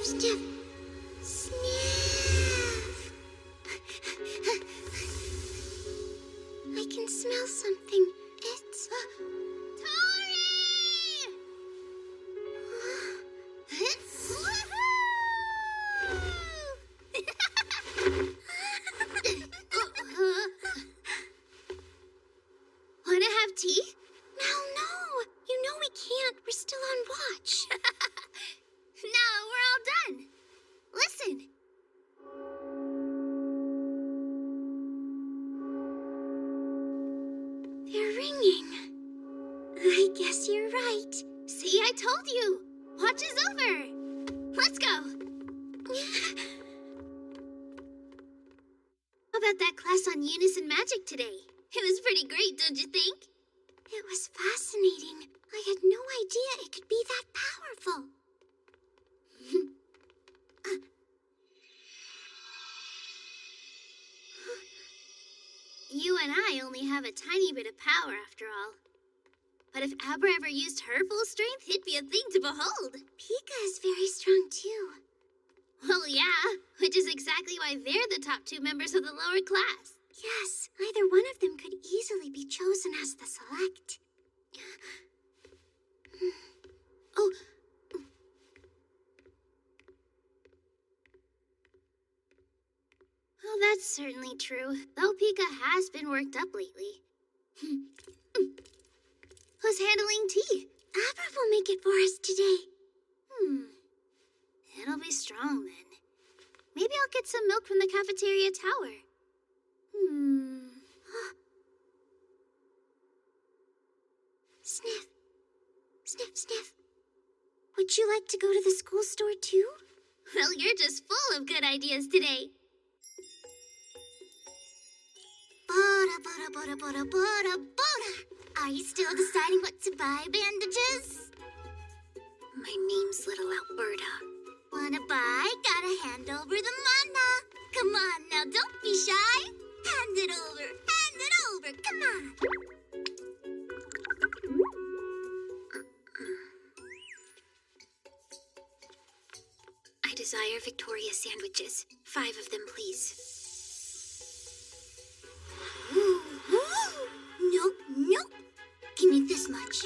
Sniff. Sniff. I can smell something. It's... Tori! Wanna have tea? No. You know we can't. We're still on watch. No, we're all done. Listen. They're ringing. I guess you're right. See, I told you. Watch is over. Let's go. How about that class on unison magic today? It was pretty great, don't you think? It was fascinating. I had no idea it could be that powerful. You and I only have a tiny bit of power after all. But if Abra ever used her full strength, it'd be a thing to behold. Pika is very strong too. Well, yeah, which is exactly why they're the top 2 members of the lower class. Yes, either one of them could easily be chosen as the select. Oh. Well, that's certainly true, though Pika has been worked up lately. Who's handling tea? Abra will make it for us today. It'll be strong then. Maybe I'll get some milk from the cafeteria tower. Sniff. Sniff, sniff. Would you like to go to the school store too? Well, you're just full of good ideas today. Bora. Are you still deciding what to buy, Bandages? My name's Little Alberta. Wanna buy? Gotta hand over the mana. Come on now, don't be shy. Hand it over, come on. I desire Victoria sandwiches. 5 of them, please. Nope. Give me this much.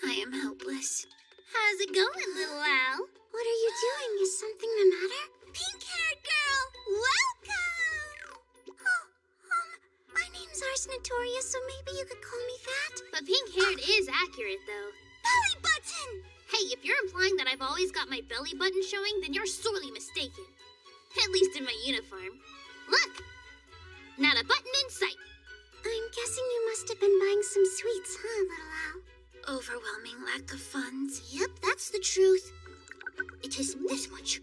I am helpless. How's it going, little Al? What are you doing? Is something the matter? Pink-haired girl, welcome! My name's Arsnatoria, so maybe you could call me that. But pink-haired is accurate, though. Belly button! Hey, if you're implying that I've always got my belly button showing, then you're sorely mistaken. At least in my uniform. Look! Not a button in sight. I'm guessing you must have been buying some sweets, huh, little Al? Overwhelming lack of funds. Yep, that's the truth. It isn't this much.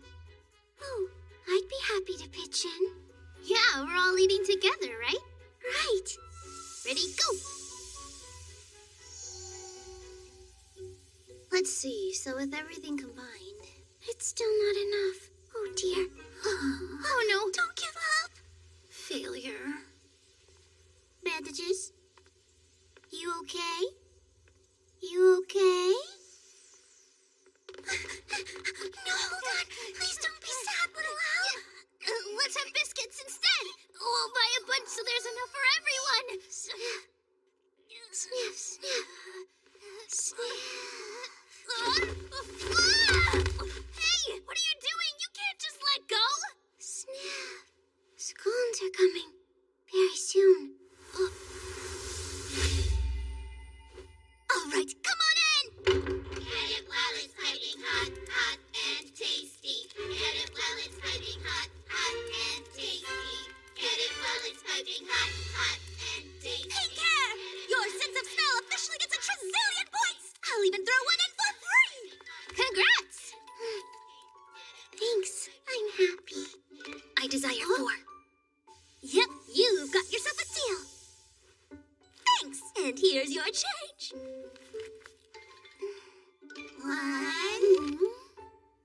Oh, I'd be happy to pitch in. Yeah, we're all eating together, right? Right. Ready, go! Let's see, so with everything combined... It's still not enough. Oh, dear. Oh, no. Don't give up. Failure. Bandages? You okay? You okay? No, hold on. Please don't be sad, little Al. Let's have biscuits instead. We'll buy a bunch so there's enough for everyone. Sniff. Sniff, sniff. Sniff. Hey, what are you doing? You can't just let go. Sniff. Scones are coming. Very soon. All right, come on in. Get it while it's piping hot, hot and tasty. Get it while it's piping hot, hot and tasty. Get it while it's piping hot, hot and tasty. Hey, Care! Your sense of smell officially gets a trazillion points. I'll even throw one in for free. Congrats. Thanks. I'm happy. I desire 4. Yep, you've got yourself a deal. Thanks, and here's your change. 1,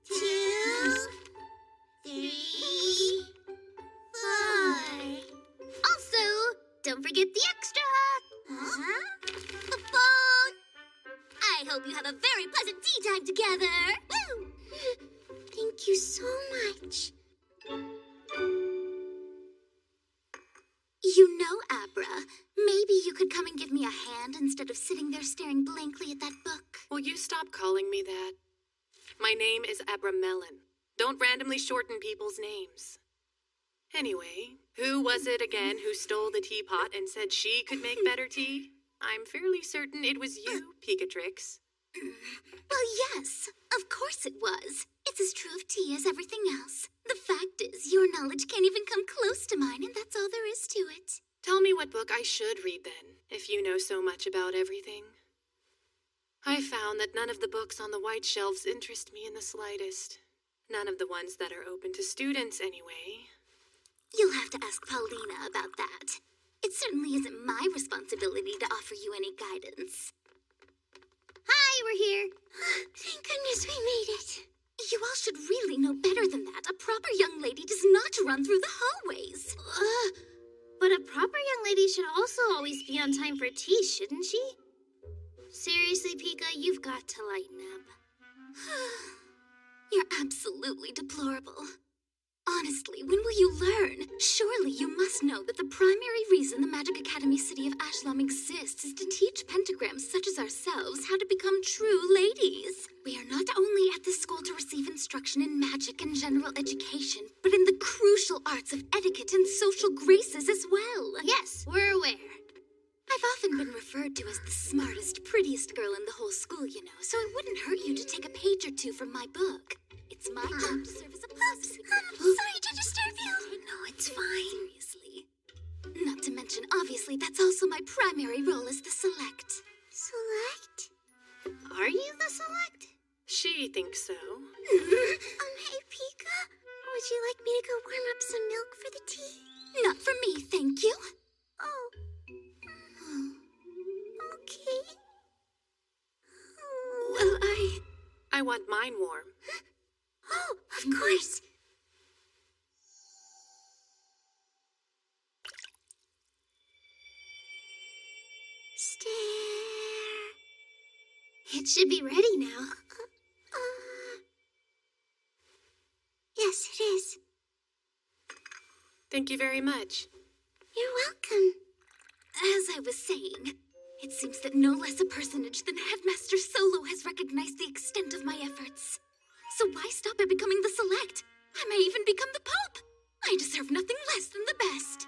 2, 3, 4. Also, don't forget the extra. The phone. I hope you have a very pleasant tea time together. me a hand instead of sitting there staring blankly at that book? Will you stop calling me that? My name is Abramelon. Don't randomly shorten people's names. Anyway, who was it again who stole the teapot and said she could make better tea? I'm fairly certain it was you, Picatrix. Well, yes, of course it was. It's as true of tea as everything else. The fact is, your knowledge can't even come close to mine, and that's all there is to it. Tell me what book I should read then, if you know so much about everything. I found that none of the books on the white shelves interest me in the slightest. None of the ones that are open to students, anyway. You'll have to ask Paulina about that. It certainly isn't my responsibility to offer you any guidance. Hi, we're here. Thank goodness we made it. You all should really know better than that. A proper young lady does not run through the hallways. But a proper young lady should also always be on time for tea, shouldn't she? Seriously, Pika, you've got to lighten up. You're absolutely deplorable. Honestly, when will you learn? Surely you must know that the primary reason the Magic Academy City of Ashlam exists is to teach pentagrams such as ourselves how to become true ladies. We are not only at this school to receive instruction in magic and general education, but in the crucial arts of etiquette and social graces as well. Yes, we're aware. I've often been referred to as the smartest, prettiest girl in the whole school, you know, so it wouldn't hurt you to take a page or two from my book. It's my job to serve as a positive. Sorry to disturb you. No, it's fine. Seriously. Not to mention, obviously, that's also my primary role as the select. Select? Are you the select? She thinks so. Hey, Pika. Would you like me to go warm up some milk for the tea? Not for me, thank you. Oh. Okay. Well, I want mine warm. Oh, of course. Stare. It should be ready now. Yes, it is. Thank you very much. You're welcome. as I was saying, it seems that no less a personage than Headmaster Solo has recognized the extent of my efforts. So why stop at becoming the select? I may even become the Pope. I deserve nothing less than the best.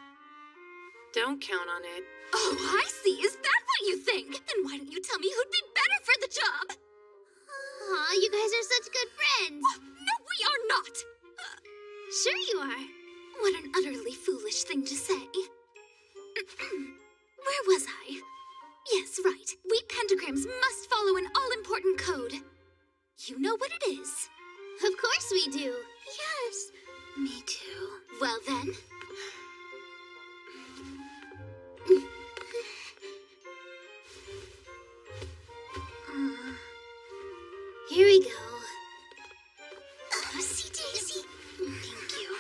Don't count on it. Oh, I see. Is that what you think? Then why don't you tell me who'd be better for the job? Aw, you guys are such good friends. No, we are not. Sure you are. What an utterly foolish thing to say. Where was I? Yes, right. We pentagrams must follow an all-important code. You know what it is. Of course we do. Yes. Me too. Well then. Here we go. See, Daisy. Thank you.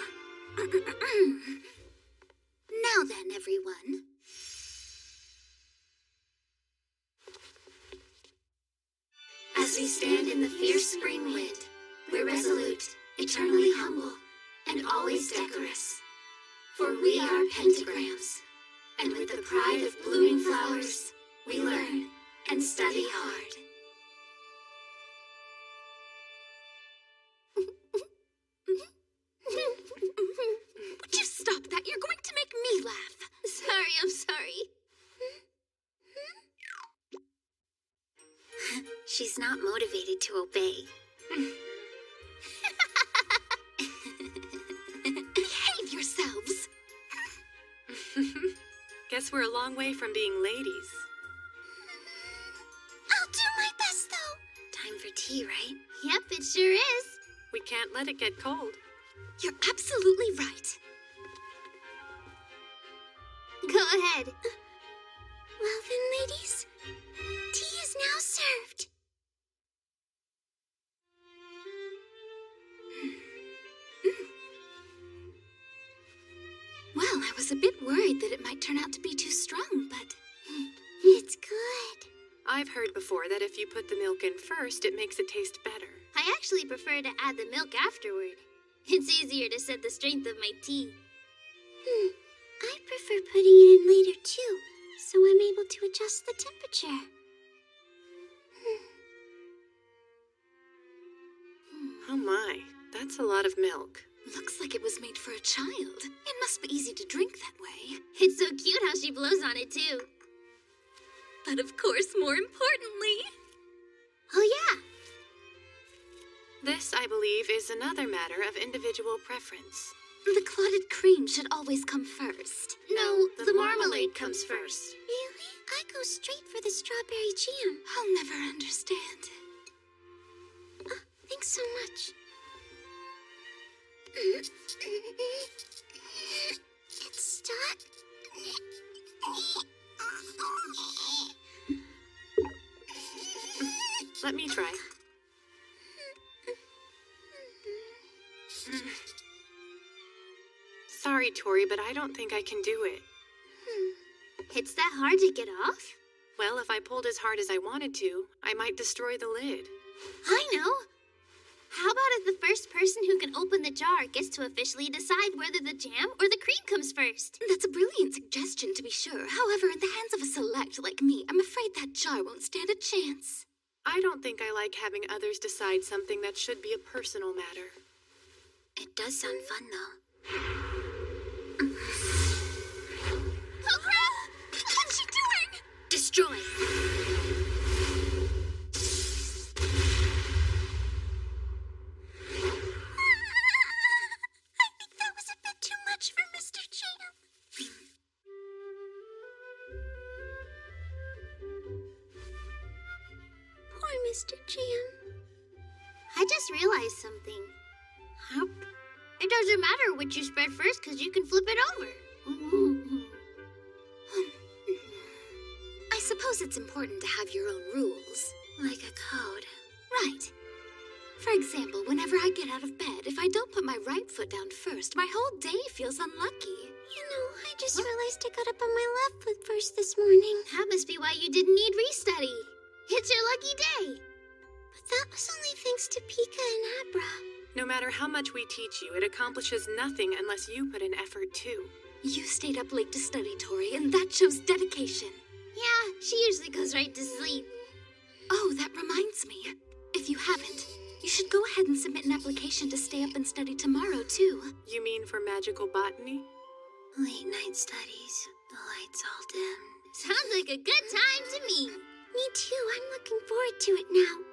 Now then, everyone. As we stand in the fierce spring wind, we're resolute, eternally humble, and always decorous. For we are pentagrams, and with the pride of blooming flowers, we learn and study hard. Would you stop that? You're going to make me laugh. Sorry, I'm sorry. She's not motivated to obey. Behave yourselves. Guess we're a long way from being ladies. I'll do my best, though. Time for tea, right? Yep, it sure is. We can't let it get cold. You're absolutely right. Go ahead. Well then, ladies, tea is now served. Well, I was a bit worried that it might turn out to be too strong, but It's good. I've heard before that if you put the milk in first, it makes it taste better. I actually prefer to add the milk afterward. It's easier to set the strength of my tea. I prefer putting it in later too, so I'm able to adjust the temperature. Oh my, that's a lot of milk. Looks like it was made for a child. It must be easy to drink that way. It's so cute how she blows on it, too. But of course, more importantly... Oh, yeah. This, I believe, is another matter of individual preference. The clotted cream should always come first. No, the marmalade comes first. Really? I go straight for the strawberry jam. I'll never understand. Thanks so much. It's stuck. Let me try. Sorry, Tori, but I don't think I can do it. It's that hard to get off? Well, if I pulled as hard as I wanted to, I might destroy the lid. I know. How about if the first person who can open the jar gets to officially decide whether the jam or the cream comes first? That's a brilliant suggestion, to be sure. However, in the hands of a select like me, I'm afraid that jar won't stand a chance. I don't think I like having others decide something that should be a personal matter. It does sound fun, though. Oh, crap! What's she doing? Destroy. I think that was a bit too much for Mr. Jam. Poor Mr. Jam. I just realized something. Huh? It doesn't matter which you spread first because you can flip it over. I suppose it's important to have your own rules. Like a code. Right. For example, whenever I get out of bed, if I don't put my right foot down first, my whole day feels unlucky. You know, I just realized I got up on my left foot first this morning. That must be why you didn't need restudy. It's your lucky day. But that was only thanks to Pika and Abra. No matter how much we teach you, it accomplishes nothing unless you put in effort too. You stayed up late to study, Tori, and that shows dedication. Yeah, she usually goes right to sleep. Oh, that reminds me. If you haven't, you should go ahead and submit an application to stay up and study tomorrow, too. You mean for magical botany? Late night studies, the lights all dimmed. Sounds like a good time to me. Me too, I'm looking forward to it now.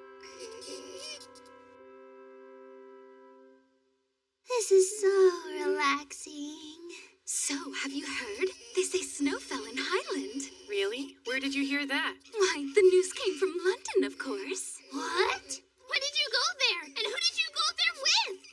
This is so relaxing. So, have you heard? They say snow fell in Highland. Really? Where did you hear that? Why, the news came from London, of course. What? When did you go there? And who did you go there with?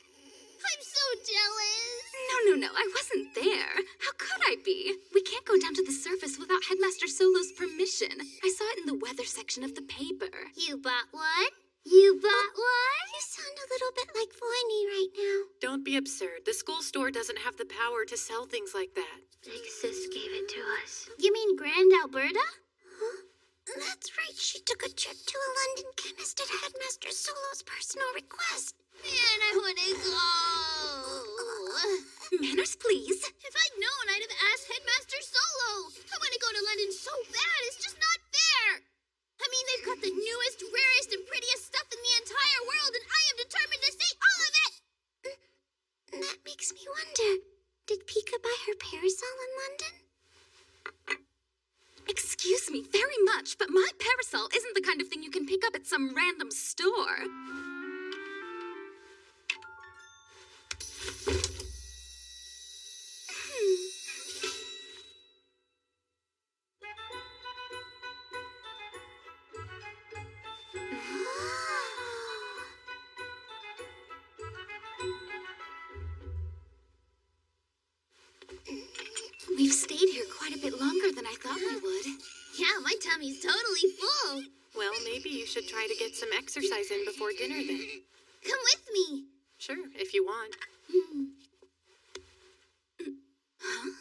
I'm so jealous. No, I wasn't there. How could I be? We can't go down to the surface without Headmaster Solo's permission. I saw it in the weather section of the paper. You bought one? You bought one? You sound a little bit like Voiny right now. Don't be absurd. The school store doesn't have the power to sell things like that. Big Sis gave it to us. You mean Grand Alberta? Huh? That's right. She took a trip to a London chemist at Headmaster Solo's personal request. Man, I want to go. Manners, please. If I'd known, I'd have asked Headmaster Solo. I want to go to London so bad. It's just not fair. I mean, they've got the newest, rarest, and prettiest stuff in the entire world, and I am determined to see all of it! That makes me wonder, did Pika buy her parasol in London? Excuse me very much, but my parasol isn't the kind of thing you can pick up at some random store. We've stayed here quite a bit longer than I thought we would. Yeah, my tummy's totally full. Well, maybe you should try to get some exercise in before dinner then. Come with me. Sure, if you want. Huh?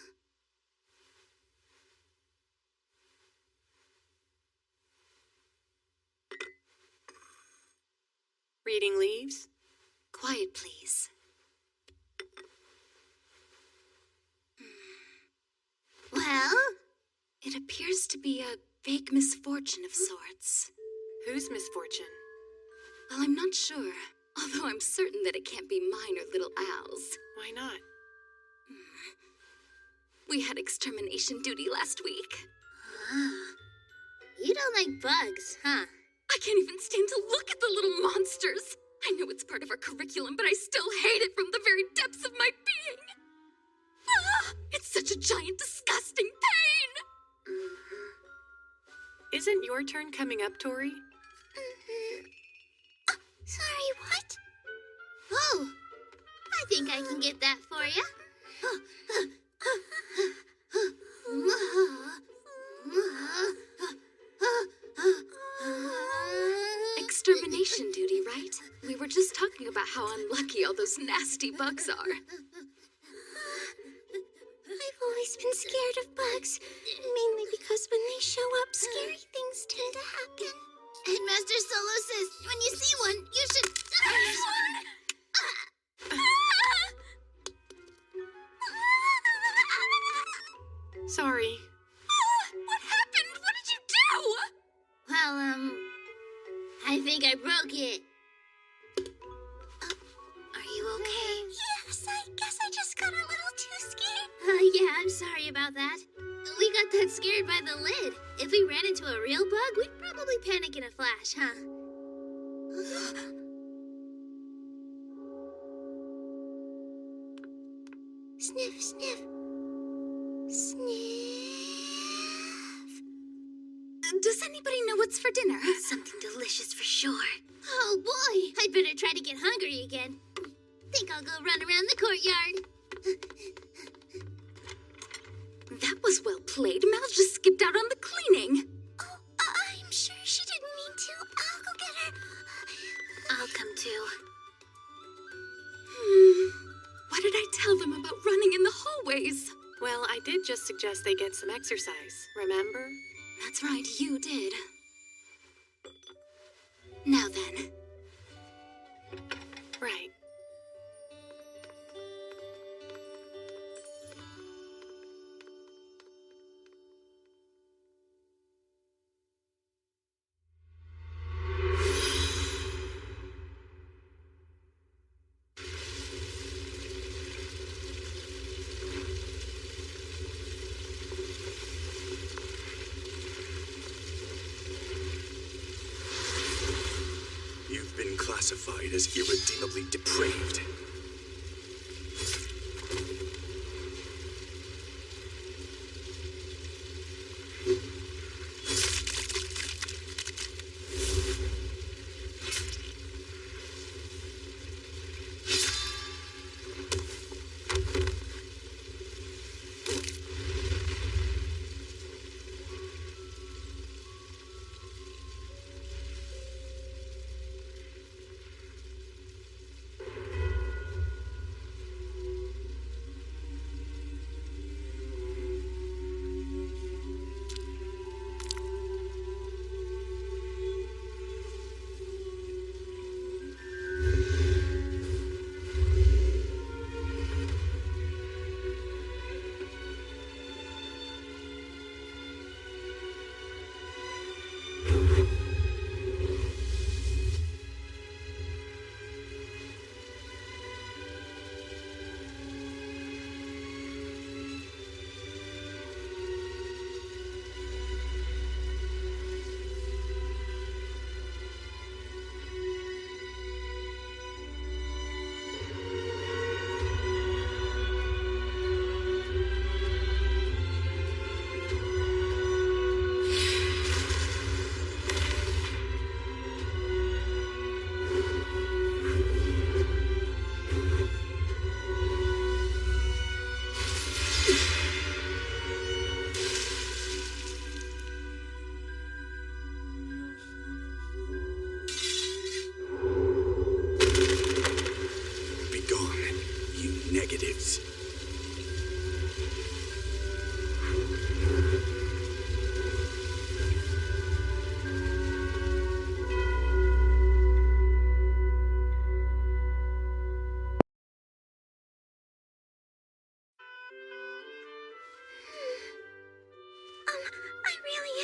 Reading leaves? Quiet, please. Well? It appears to be a vague misfortune of sorts. Whose misfortune? Well, I'm not sure, although I'm certain that it can't be mine or little Al's. Why not? We had extermination duty last week. You don't like bugs, huh? I can't even stand to look at the little monsters. I know it's part of our curriculum, but I still hate it from the very depths of my being. It's such a giant, disgusting pain! Isn't your turn coming up, Tori? Sorry, what? Oh, I think I can get that for you. Extermination duty, right? We were just talking about how unlucky all those nasty bugs are. I've always been scared of bugs, mainly because when they show up, scary things tend to happen. Headmaster Solo says, when you see one, you should... Sorry. What happened? What did you do? Well, I think I broke it. Are you okay? Yes, I guess I just got a little too scared. Yeah, I'm sorry about that. We got that scared by the lid. If we ran into a real bug, we'd probably panic in a flash, huh? Sniff, sniff. Sniff. Does anybody know what's for dinner? Something delicious for sure. Oh boy, I'd better try to get hungry again. Think I'll go run around the courtyard. That was well played. Mal just skipped out on the cleaning. Oh, I'm sure she didn't mean to. I'll go get her. I'll come too. What did I tell them about running in the hallways? Well, I did just suggest they get some exercise, remember? That's right, you did. Now then. Right. You've been classified as irredeemably depraved.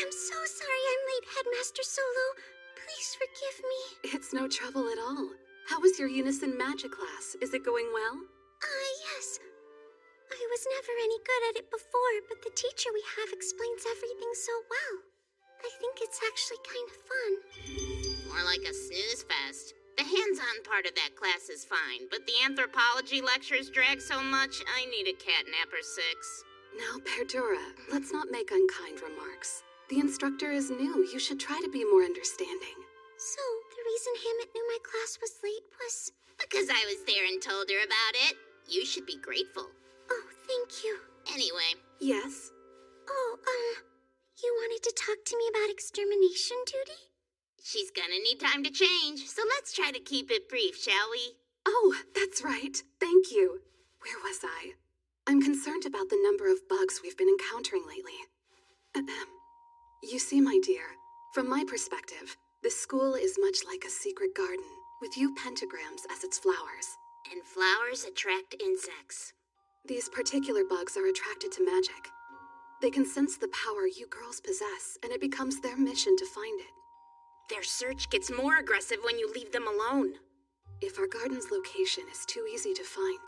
am so sorry I'm late, Headmaster Solo. Please forgive me. It's no trouble at all. How was your Unison Magic class? Is it going well? Yes. I was never any good at it before, but the teacher we have explains everything so well. I think it's actually kind of fun. More like a snooze fest. The hands-on part of that class is fine, but the anthropology lectures drag so much, I need a catnap or 6. Now, Perdura, let's not make unkind remarks. The instructor is new. You should try to be more understanding. So, the reason Hammett knew my class was late was... Because I was there and told her about it. You should be grateful. Oh, thank you. Anyway. Yes? Oh, you wanted to talk to me about extermination duty? She's gonna need time to change, so let's try to keep it brief, shall we? Oh, that's right. Thank you. Where was I? I'm concerned about the number of bugs we've been encountering lately. You see, my dear, from my perspective, this school is much like a secret garden, with you pentagrams as its flowers. And flowers attract insects. These particular bugs are attracted to magic. They can sense the power you girls possess, and it becomes their mission to find it. Their search gets more aggressive when you leave them alone. If our garden's location is too easy to find,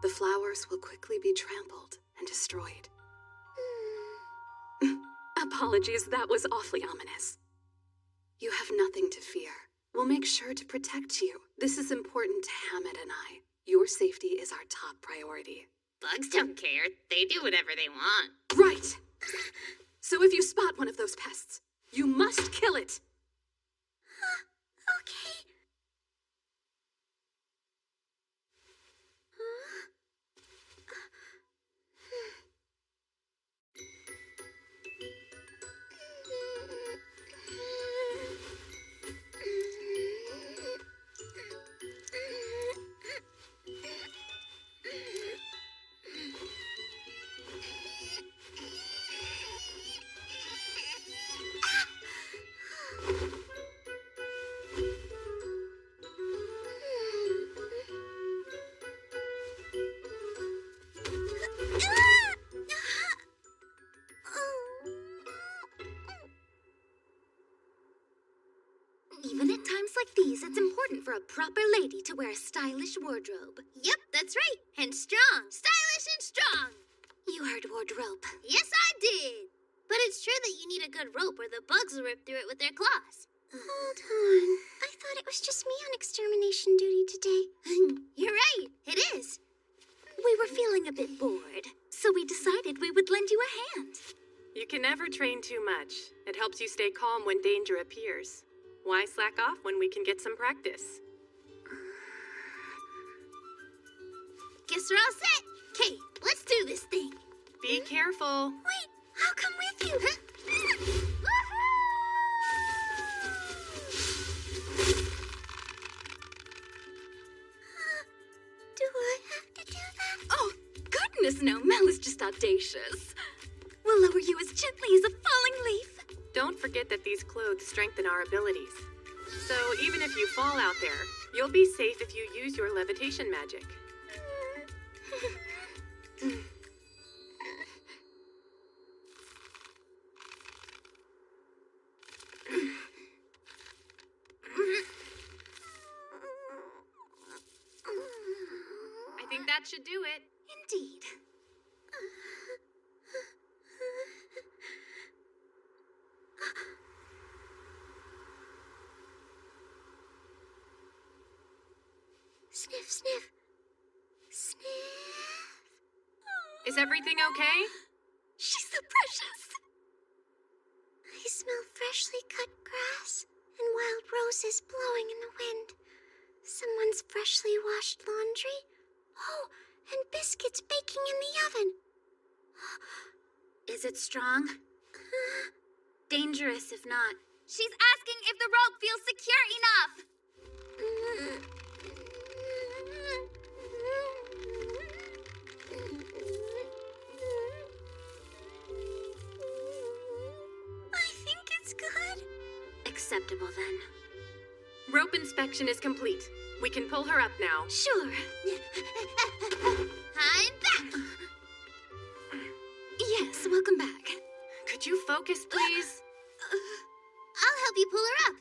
the flowers will quickly be trampled and destroyed. Apologies, that was awfully ominous. You have nothing to fear. We'll make sure to protect you. This is important to Hammett and I. Your safety is our top priority. Bugs don't care. They do whatever they want. Right! So if you spot one of those pests, you must kill it! Okay. Even at times like these, it's important for a proper lady to wear a stylish wardrobe. Yep, that's right. And strong. Stylish and strong. You heard wardrobe. Yes, I did. But it's true that you need a good rope or the bugs will rip through it with their claws. Hold on. I thought it was just me on extermination duty today. You're right. It is. We were feeling a bit bored, so we decided we would lend you a hand. You can never train too much. It helps you stay calm when danger appears. Why slack off when we can get some practice? Guess we're all set. Okay, let's do this thing. Be careful. Wait, I'll come with you. Do I have to do that? Oh, goodness no, Mel is just audacious. We'll lower you as gently as a falling leaf. Don't forget that these clothes strengthen our abilities. So even if you fall out there, you'll be safe if you use your levitation magic. I think that should do it. Indeed. Sniff, sniff. Sniff. Is everything okay? She's so precious. I smell freshly cut grass and wild roses blowing in the wind. Someone's freshly washed laundry. Oh, and biscuits baking in the oven. Is it strong? Dangerous if not. She's asking if the rope feels secure enough. I think it's good. Acceptable then. Rope inspection is complete. We can pull her up now. Sure. I'm back. Yes, welcome back. Could you focus, please? you pull her up.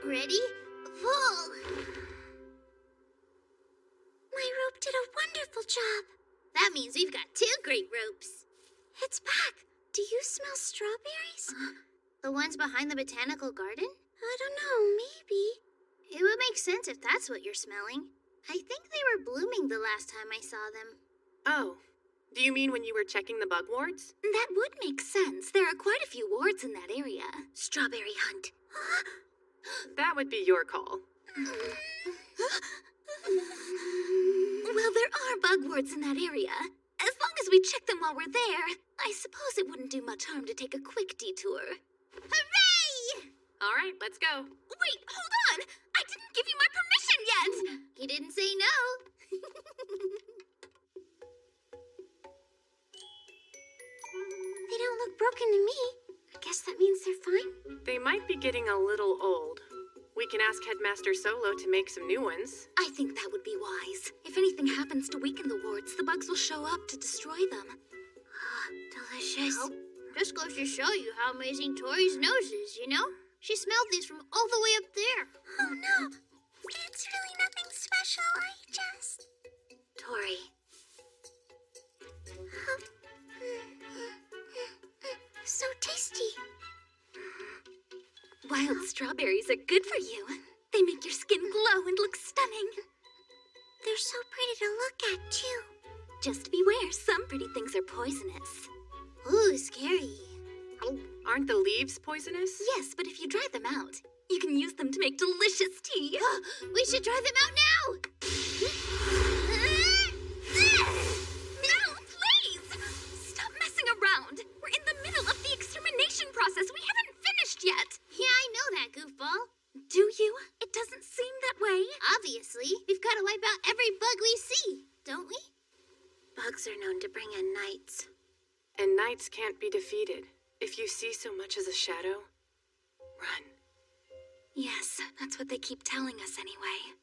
Ready? Pull! My rope did a wonderful job. That means we've got 2 great ropes. It's back. Do you smell strawberries? The ones behind the botanical garden? I don't know, maybe. It would make sense if that's what you're smelling. I think they were blooming the last time I saw them. Oh, do you mean when you were checking the bug wards? That would make sense. There are quite a few wards in that area. Strawberry hunt. That would be your call. Well, there are bug wards in that area. As long as we check them while we're there, I suppose it wouldn't do much harm to take a quick detour. Hooray! All right, let's go. Wait, hold on! I didn't give you my permission yet! He didn't say no. They don't look broken to me. I guess that means they're fine. They might be getting a little old. We can ask Headmaster Solo to make some new ones. I think that would be wise. If anything happens to weaken the wards, the bugs will show up to destroy them. Delicious. Just goes to show you how amazing Tori's nose is, you know? She smelled these from all the way up there. Oh, no. It's really nothing special. I just... Tori. So tasty. Wild strawberries are good for you. They make your skin glow and look stunning. They're so pretty to look at, too. Just beware, some pretty things are poisonous. Ooh, scary. Aren't the leaves poisonous? Yes, but if you dry them out, you can use them to make delicious tea. We should dry them out now! No, please! Stop messing around. We're in the middle of the extermination process. We haven't finished yet. Yeah, I know that, goofball. Do you? It doesn't seem that way. Obviously, we've got to wipe out every bug we see, don't we? Bugs are known to bring in knights. And knights can't be defeated. If you see so much as a shadow, run. Yes, that's what they keep telling us anyway.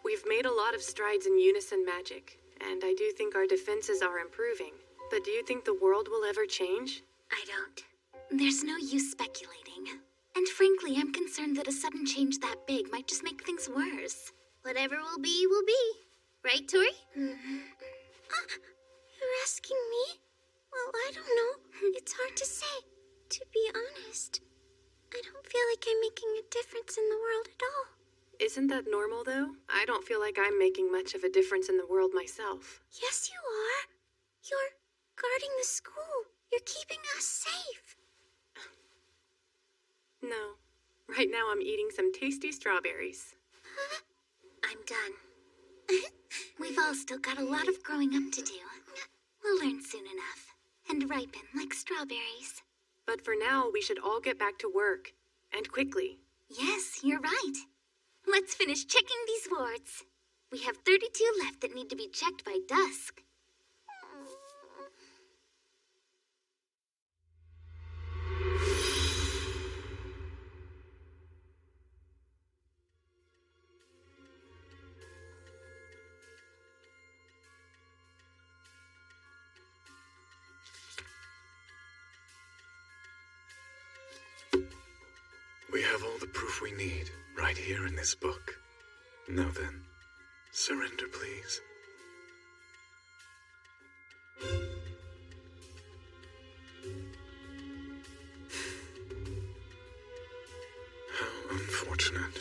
We've made a lot of strides in unison magic, and I do think our defenses are improving. But do you think the world will ever change? I don't. There's no use speculating. And frankly, I'm concerned that a sudden change that big might just make things worse. Whatever will be, will be. Right, Tori? You're asking me? Well, I don't know. It's hard to say. To be honest, I don't feel like I'm making a difference in the world at all. Isn't that normal, though? I don't feel like I'm making much of a difference in the world myself. Yes, you are. You're guarding the school. You're keeping us safe. No. Right now I'm eating some tasty strawberries. I'm done. We've all still got a lot of growing up to do. We'll learn soon enough, and ripen like strawberries. But for now, we should all get back to work. And quickly. Yes, you're right. Let's finish checking these wards. We have 32 left that need to be checked by dusk. We have all the proof we need, right here in this book. Now then, surrender, please. How unfortunate.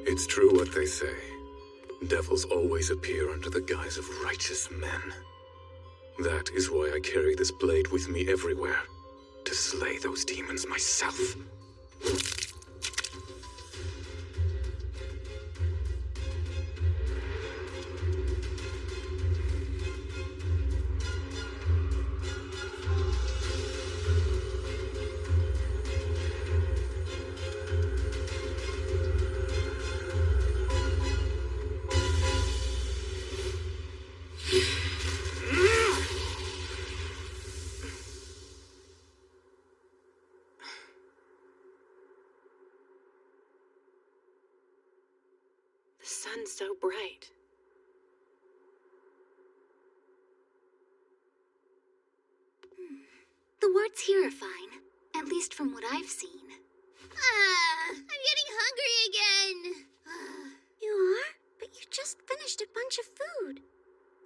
It's true what they say. Devils always appear under the guise of righteous men. That is why I carry this blade with me everywhere, to slay those demons myself. sun so bright? The wards here are fine, at least from what I've seen. I'm getting hungry again. You are? But you just finished a bunch of food.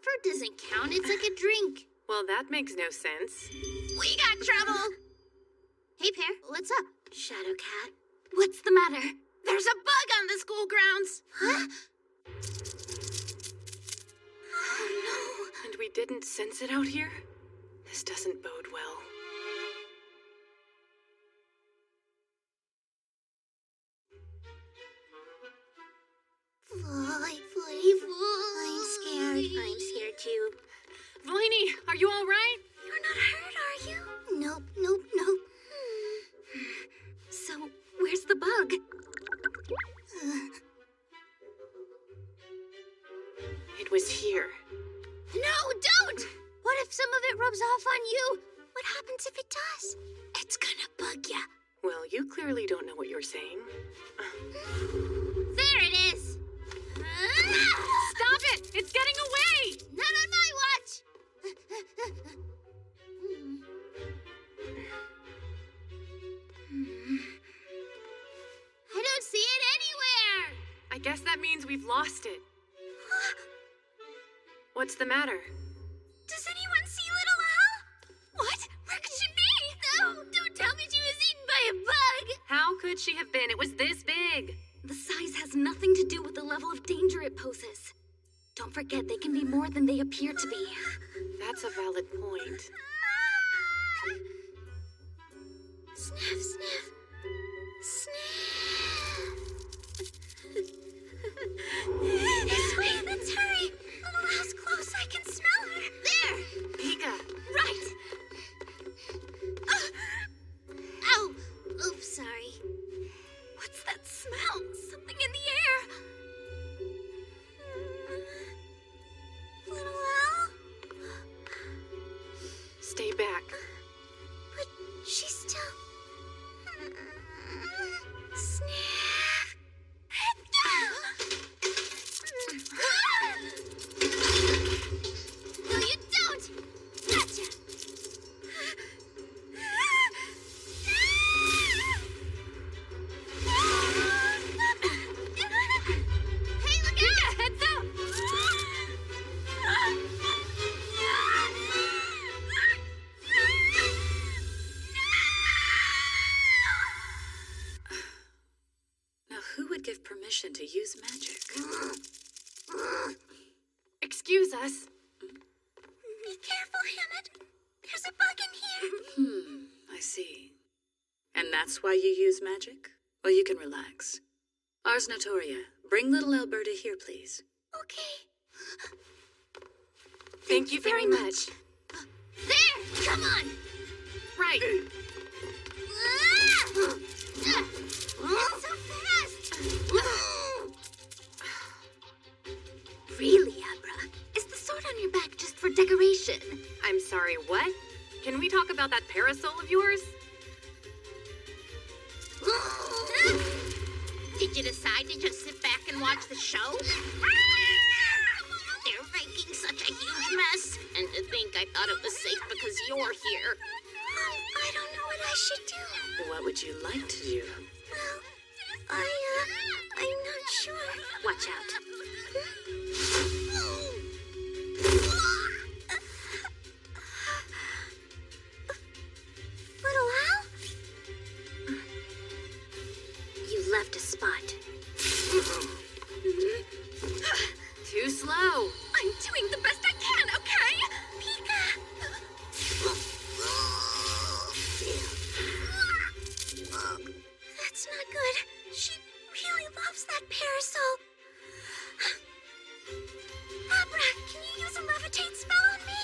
Fruit doesn't count, it's like a drink. Well, that makes no sense. We got trouble! Hey, Pear, what's up? Shadow Cat, what's the matter? There's a bug on the school grounds! Huh? Oh And we didn't sense it out here? This doesn't bode well. I'm scared. I'm scared too. Vlaney, are you all right? You're not hurt, are you? Nope. So, where's the bug? It was here. No, don't! What if some of it rubs off on you? What happens if it does? It's gonna bug ya. Well, you clearly don't know what you're saying. There it is! Stop it! It's getting away! Not on my watch! I don't see it anywhere! I guess that means we've lost it. What's the matter? Does anyone see Little Al? What? Where could she be? No, don't tell me she was eaten by a bug! How could she have been? It was this big. The size has nothing to do with the level of danger it poses. Don't forget, they can be more than they appear to be. That's a valid point. Sniff, sniff. Sniff. This way, let's hurry. Little Al's close, I can smell her. There! Pika! Right! Ow! Oops, sorry. What's that smell? Something in the air. Little Al? Stay back. But she's still... Sniff. No, you don't! Gotcha! Hey, look out! Heads up! Now, who would give permission to use magic? Excuse us. Be careful, Hammett. There's a bug in here. I see. And that's why you use magic? Well, you can relax. Ars Notoria, bring little Alberta here, please. Okay. Thank you very much. There! Come on! Right. It's so fast! Really, Abra? Is the sword on your back just for decoration? I'm sorry, what? Can we talk about that parasol of yours? Did you decide to just sit back and watch the show? They're making such a huge mess. And to think I thought it was safe because you're here. I don't know what I should do. What would you like to do? Well, I'm not sure. Watch out. Little Al? You left a spot. Too slow. I'm doing the best I can, okay? Pika! That's not good. She really loves that parasol. Abra, can you use a levitate spell on me?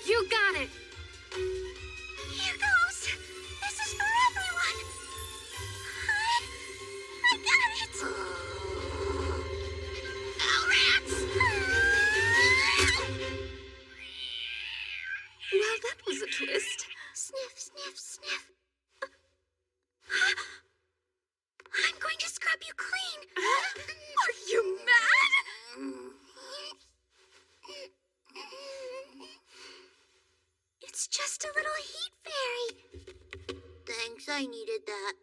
You got it. Here goes. This is for everyone. I got it. Ow, rats! It's just a little heat fairy. Thanks, I needed that.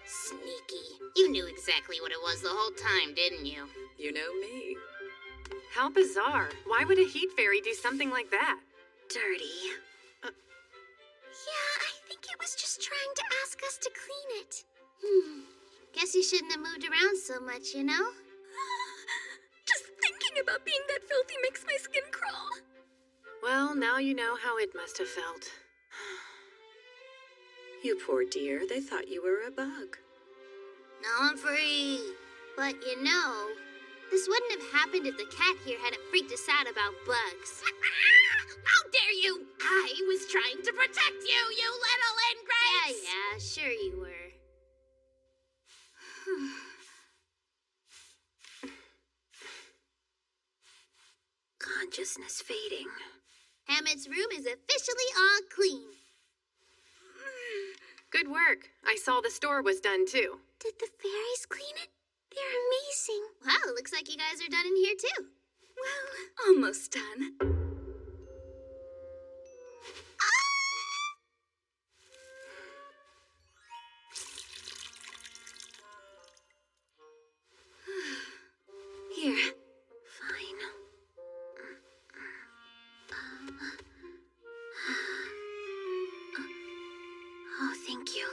Sneaky. You knew exactly what it was the whole time, didn't you? You know me. How bizarre. Why would a heat fairy do something like that? Dirty. Yeah, I think it was just trying to ask us to clean it. Guess you shouldn't have moved around so much, you know? Just thinking about being that filthy makes my skin crawl. Well, now you know how it must have felt. You poor dear, they thought you were a bug. Now I'm free. But you know, this wouldn't have happened if the cat here hadn't freaked us out about bugs. How dare you! I was trying to protect you, you little ingrates! Yeah, sure you were. Consciousness fading. Hammett's room is officially all clean. Good work. I saw the store was done too. Did the fairies clean it? They're amazing. Wow, looks like you guys are done in here too. Well, almost done. Here. Fine. Oh, thank you.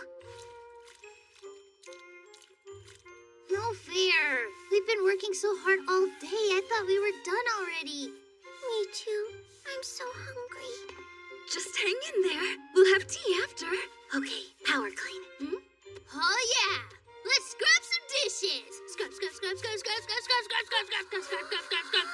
No fair. We've been working so hard all day. I thought we were done already. Me too. I'm so hungry. Just hang in there. We'll have tea after. Okay, power clean. Oh yeah! Let's scrub some dishes. Scrub, scrub, scrub, scrub, scrub, scrub, scrub, scrub, scrub, scrub, scrub, scrub, scrub, scrub, scrub.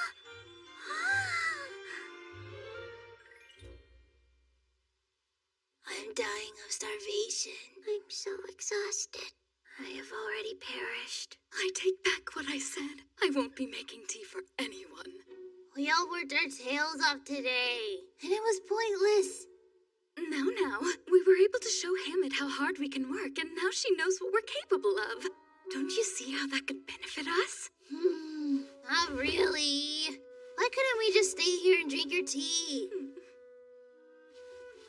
I'm dying of starvation. I'm so exhausted. I have already perished. I take back what I said. I won't be making tea for anyone. We all worked our tails off today, and it was pointless. Now, we were able to show Hammett how hard we can work, and now she knows what we're capable of. Don't you see how that could benefit us? Not really. Why couldn't we just stay here and drink your tea?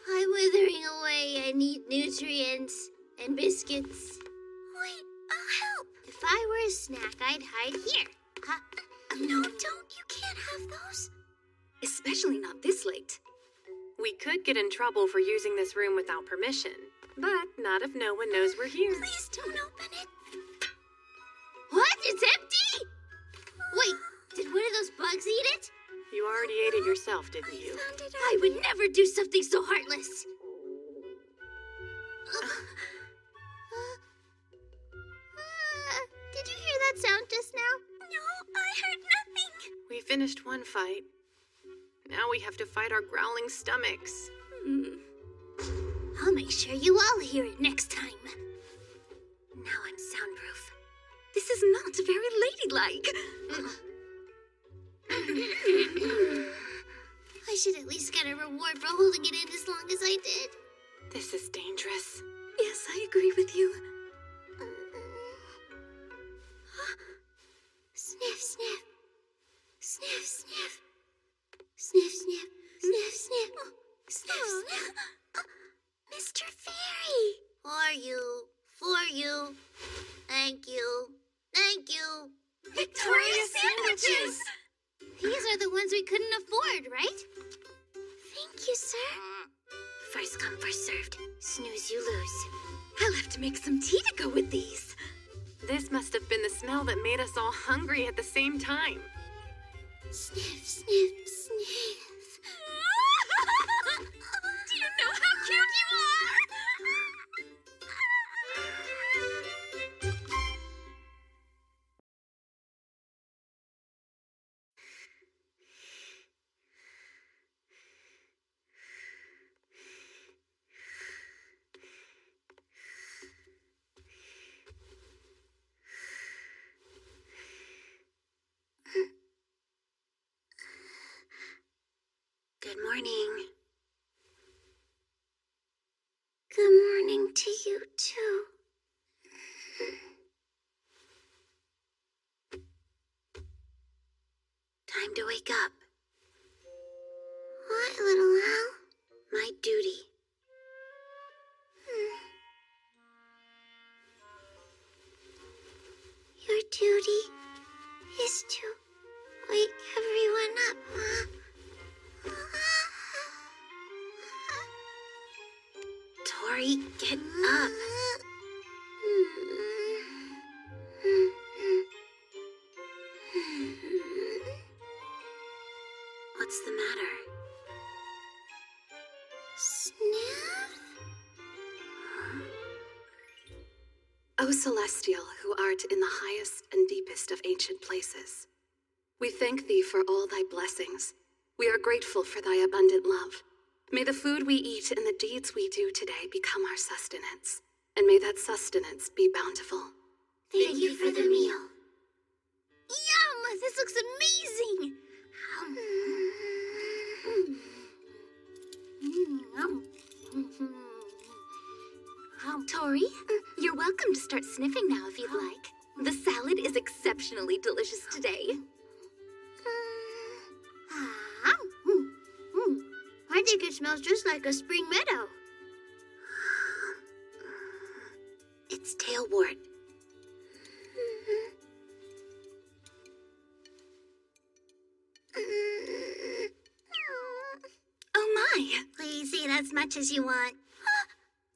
I'm withering away. I need nutrients and biscuits. Wait, I'll help. If I were a snack, I'd hide here. No, don't. You can't have those. Especially not this late. We could get in trouble for using this room without permission, but not if no one knows we're here. Please don't open it. What? It's empty? Wait, did one of those bugs eat it? You already ate it yourself, didn't you? I would never do something so heartless. Did you hear that sound just now? No, I heard nothing. We finished one fight. Now we have to fight our growling stomachs. I'll make sure you all hear it next time. Now I'm soundproof. This is not very ladylike. I should at least get a reward for holding it in as long as I did. This is dangerous. Yes, I agree with you. Sniff, sniff. Sniff, sniff. Sniff, sniff. Sniff, sniff. Sniff, sniff. Mr. Fairy. For you. Thank you. Thank you. Victoria sandwiches! These are the ones we couldn't afford, right? Thank you, sir. First come, first served. Snooze, you lose. I'll have to make some tea to go with these. This must have been the smell that made us all hungry at the same time. Sniff, sniff, sniff. Do you know how cute you are? Good morning. Good morning to you, too. Time to wake up. What? Why, little owl? My duty. Your duty is to wake everyone up, huh? Tori, get up. What's the matter? Sniff? O Celestial, who art in the highest and deepest of ancient places, we thank thee for all thy blessings. We are grateful for thy abundant love. May the food we eat and the deeds we do today become our sustenance, and may that sustenance be bountiful. Thank you for the meal. Yum! This looks amazing! Tori, you're welcome to start sniffing now if you'd like. The salad is exceptionally delicious today. I think it smells just like a spring meadow. It's tailwort. Oh my! Please eat as much as you want.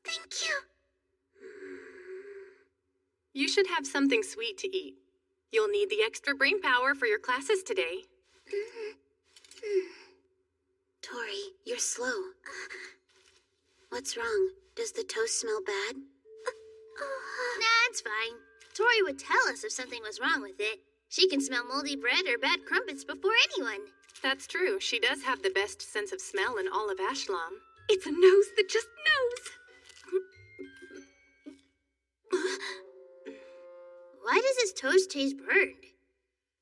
Thank you. You should have something sweet to eat. You'll need the extra brain power for your classes today. Tori, you're slow. What's wrong? Does the toast smell bad? Nah, it's fine. Tori would tell us if something was wrong with it. She can smell moldy bread or bad crumpets before anyone. That's true. She does have the best sense of smell in all of Ashlam. It's a nose that just knows. Why does this toast taste burned?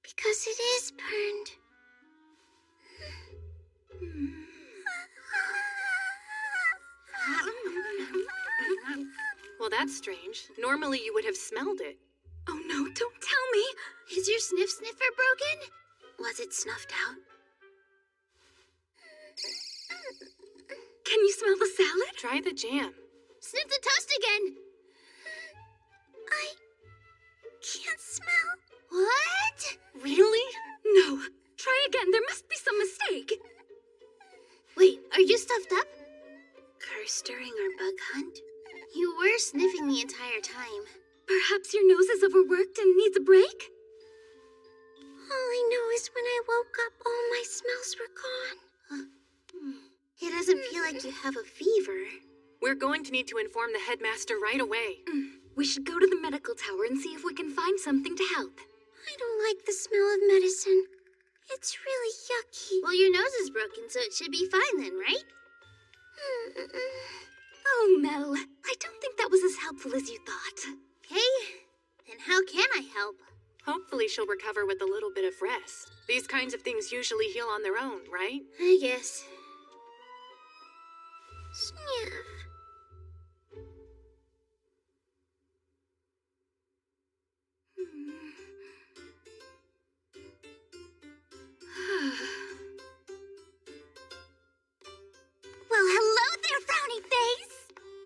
Because it is burned. Well, that's strange. Normally you would have smelled it. Oh no, don't tell me! Is your sniff sniffer broken? Was it snuffed out? Can you smell the salad? Try the jam. Sniff the toast again. I can't smell. What? Really? No. Try again. There must be some mistake. Wait, are you stuffed up? Curse during our bug hunt? You were sniffing the entire time. Perhaps your nose is overworked and needs a break? All I know is when I woke up, all my smells were gone. It doesn't feel like you have a fever. We're going to need to inform the headmaster right away. We should go to the medical tower and see if we can find something to help. I don't like the smell of medicine. It's really yucky. Well, your nose is broken, so it should be fine then, right? Oh, Mel, I don't think that was as helpful as you thought. Okay, then how can I help? Hopefully she'll recover with a little bit of rest. These kinds of things usually heal on their own, right? I guess. Sniff. Well, hello there, frowny face!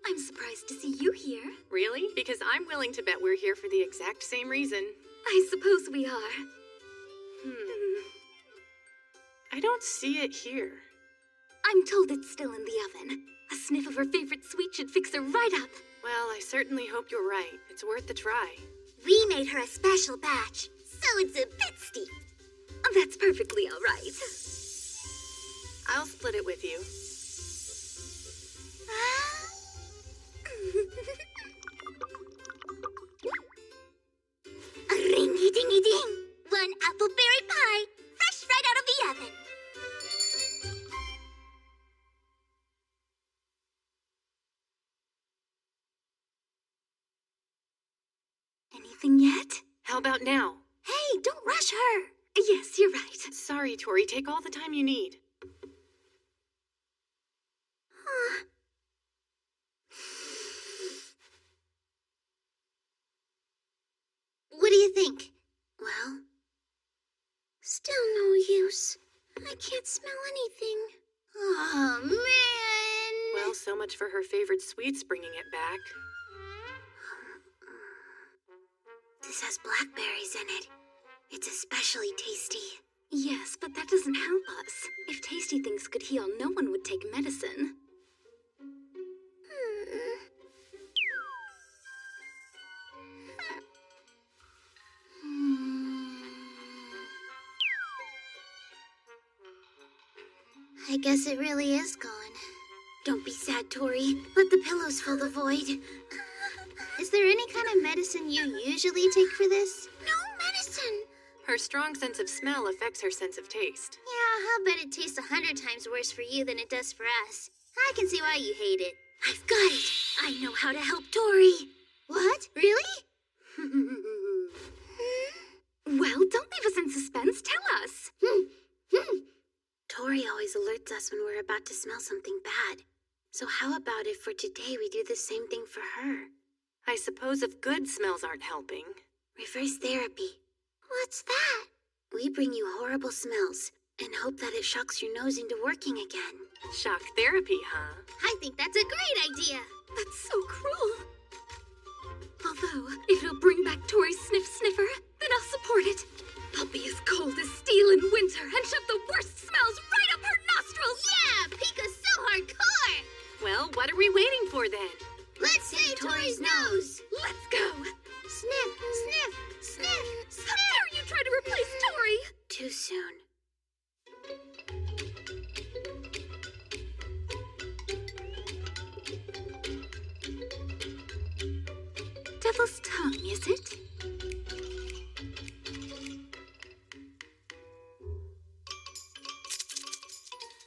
I'm surprised to see you here. Really? Because I'm willing to bet we're here for the exact same reason. I suppose we are. I don't see it here. I'm told it's still in the oven. A sniff of her favorite sweet should fix her right up. Well, I certainly hope you're right. It's worth a try. We made her a special batch, so it's a bit steep. That's perfectly all right. I'll split it with you. Ringy-dingy-ding! One appleberry pie, fresh right out of the oven. Anything yet? How about now? Hey, don't rush her. Yes, you're right. Sorry, Tori. Take all the time you need. What do you think? Well, Still no use. I can't smell anything. Oh, man. Well, so much for her favorite sweets bringing it back. This has blackberries in it. It's especially tasty. Yes, but that doesn't help us. If tasty things could heal, no one would take medicine. I guess it really is gone. Don't be sad, Tori. Let the pillows fill the void. Is there any kind of medicine you usually take for this? No medicine. Her strong sense of smell affects her sense of taste. Yeah, I'll bet it tastes 100 times worse for you than it does for us. I can see why you hate it. I've got it. I know how to help Tori. What? Really? Well, don't leave us in suspense. Tell us. Tori always alerts us when we're about to smell something bad. So how about if for today we do the same thing for her? I suppose if good smells aren't helping. Reverse therapy. What's that? We bring you horrible smells and hope that it shocks your nose into working again. Shock therapy, huh? I think that's a great idea. That's so cruel. Although, if it'll bring back Tori's sniff sniffer, then I'll support it. I'll be as cold as steel in winter and shove the worst smells right up her nostrils. Yeah, Pika's so hardcore. Well, what are we waiting for then? Let's save Tori's nose. Let's go. Sniff, sniff, sniff, How dare you try to replace Tori? Too soon. Devil's tongue, is it?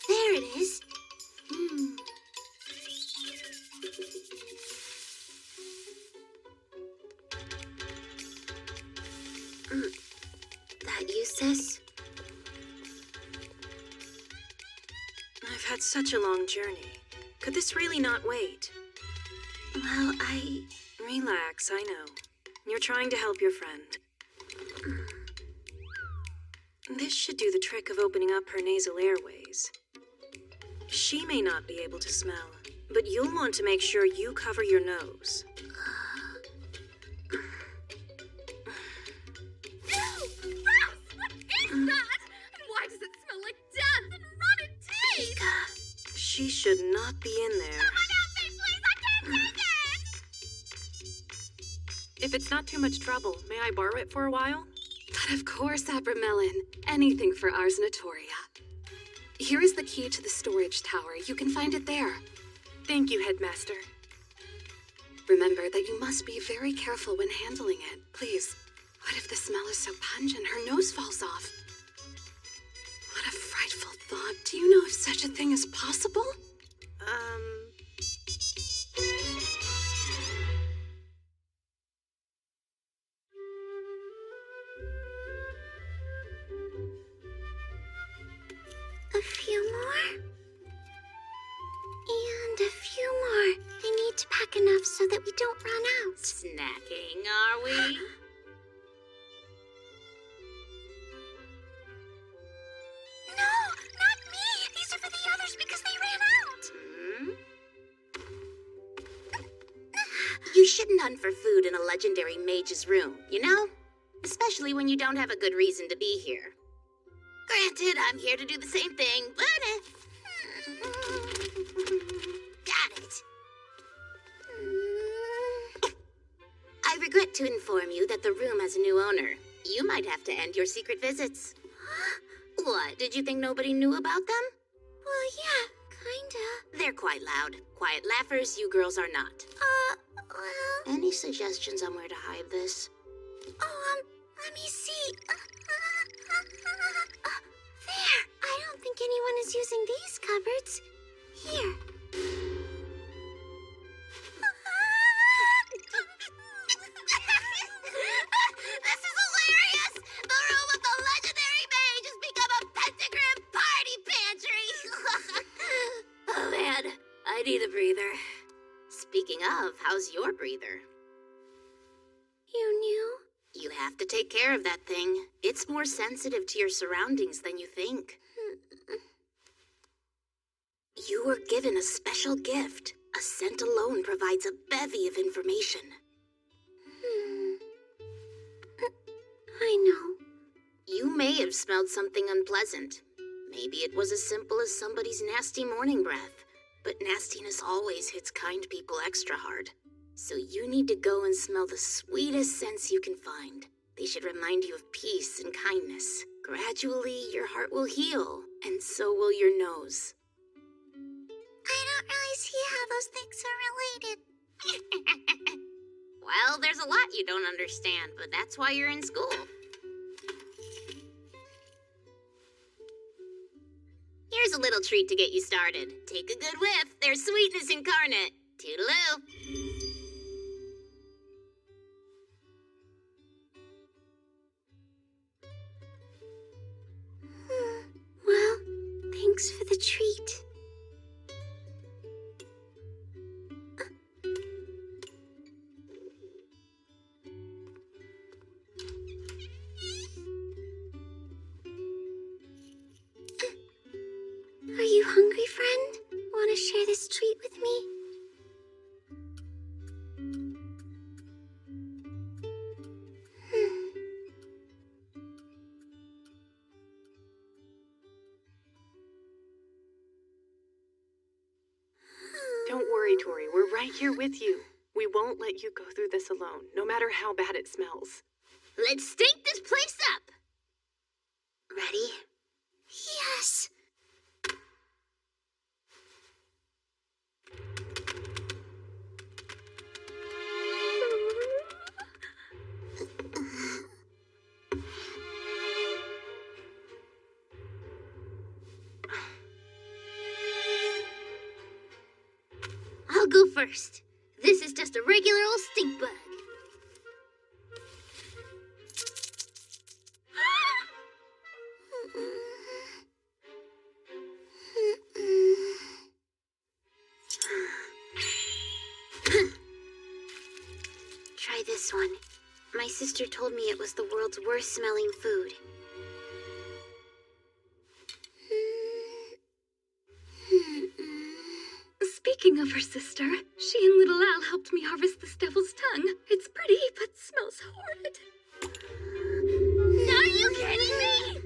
There it is. That you, sis? I've had such a long journey. Could this really not wait? Well, Relax, I know. You're trying to help your friend. This should do the trick of opening up her nasal airways. She may not be able to smell, but you'll want to make sure you cover your nose. Ew! Gross! What is that? And why does it smell like death and rotted teeth? Pika. She should not be in there. If it's not too much trouble, may I borrow it for a while? But of course, Abramelin. Anything for Ars Notoria. Here is the key to the storage tower. You can find it there. Thank you, Headmaster. Remember that you must be very careful when handling it. Please. What if the smell is so pungent her nose falls off? What a frightful thought. Do you know if such a thing is possible? A few more. And a few more. I need to pack enough so that we don't run out. Snacking, are we? No, not me. These are for the others because they ran out. You shouldn't hunt for food in a legendary mage's room, you know? Especially when you don't have a good reason to be here. Granted, I'm here to do the same thing, but got it. I regret to inform you that the room has a new owner. You might have to end your secret visits. What, did you think nobody knew about them? Well, yeah, kinda. They're quite loud. Quiet laughers, you girls are not. Well... Any suggestions on where to hide this? Let me see. There! I don't think anyone is using these cupboards. Here. This is hilarious! The room of the legendary mage has become a pentagram party pantry! Oh man, I need a breather. Speaking of, how's your breather? You knew? You have to take care of that thing. It's more sensitive to your surroundings than you think. You were given a special gift. A scent alone provides a bevy of information. I know. You may have smelled something unpleasant. Maybe it was as simple as somebody's nasty morning breath. But nastiness always hits kind people extra hard. So you need to go and smell the sweetest scents you can find. They should remind you of peace and kindness. Gradually, your heart will heal, and so will your nose. I don't really see how those things are related. Well, there's a lot you don't understand, but that's why you're in school. Here's a little treat to get you started. Take a good whiff. There's sweetness incarnate. Toodaloo. Well, thanks for the treat. Are you hungry, friend? Want to share this treat with me? Don't worry, Tori. We're right here with you. We won't let you go through this alone, no matter how bad it smells. Let's stink this place up. Ready? Yes. I'll go first. This is just a regular old stink bug. Try this one. My sister told me it was the world's worst smelling food. Speaking of her sister, she and little Al helped me harvest this devil's tongue. It's pretty, but smells horrid. Are you kidding me?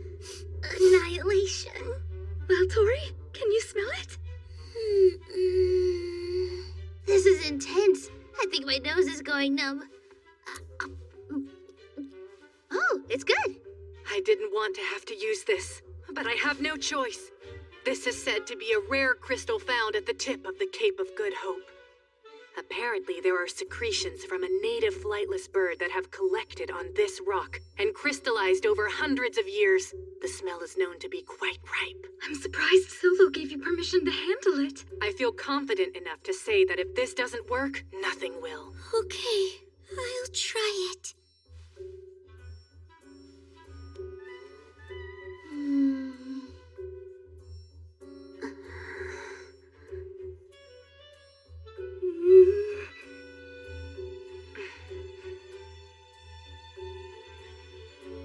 Annihilation. Well, Tori, can you smell it? This is intense. I think my nose is going numb. Oh, it's good. I didn't want to have to use this, but I have no choice. This is said to be a rare crystal found at the tip of the Cape of Good Hope. Apparently, there are secretions from a native flightless bird that have collected on this rock and crystallized over hundreds of years. The smell is known to be quite ripe. I'm surprised Solo gave you permission to handle it. I feel confident enough to say that if this doesn't work, nothing will. Okay, I'll try it.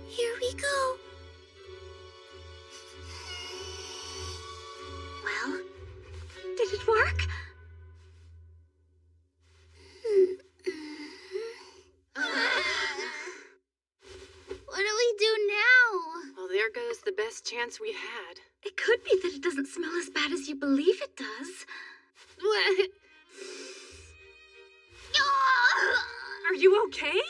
Here we go. Well, did it work? What do we do now? Well, there goes the best chance we had. It could be that it doesn't smell as bad as you believe it does. What? Are you okay?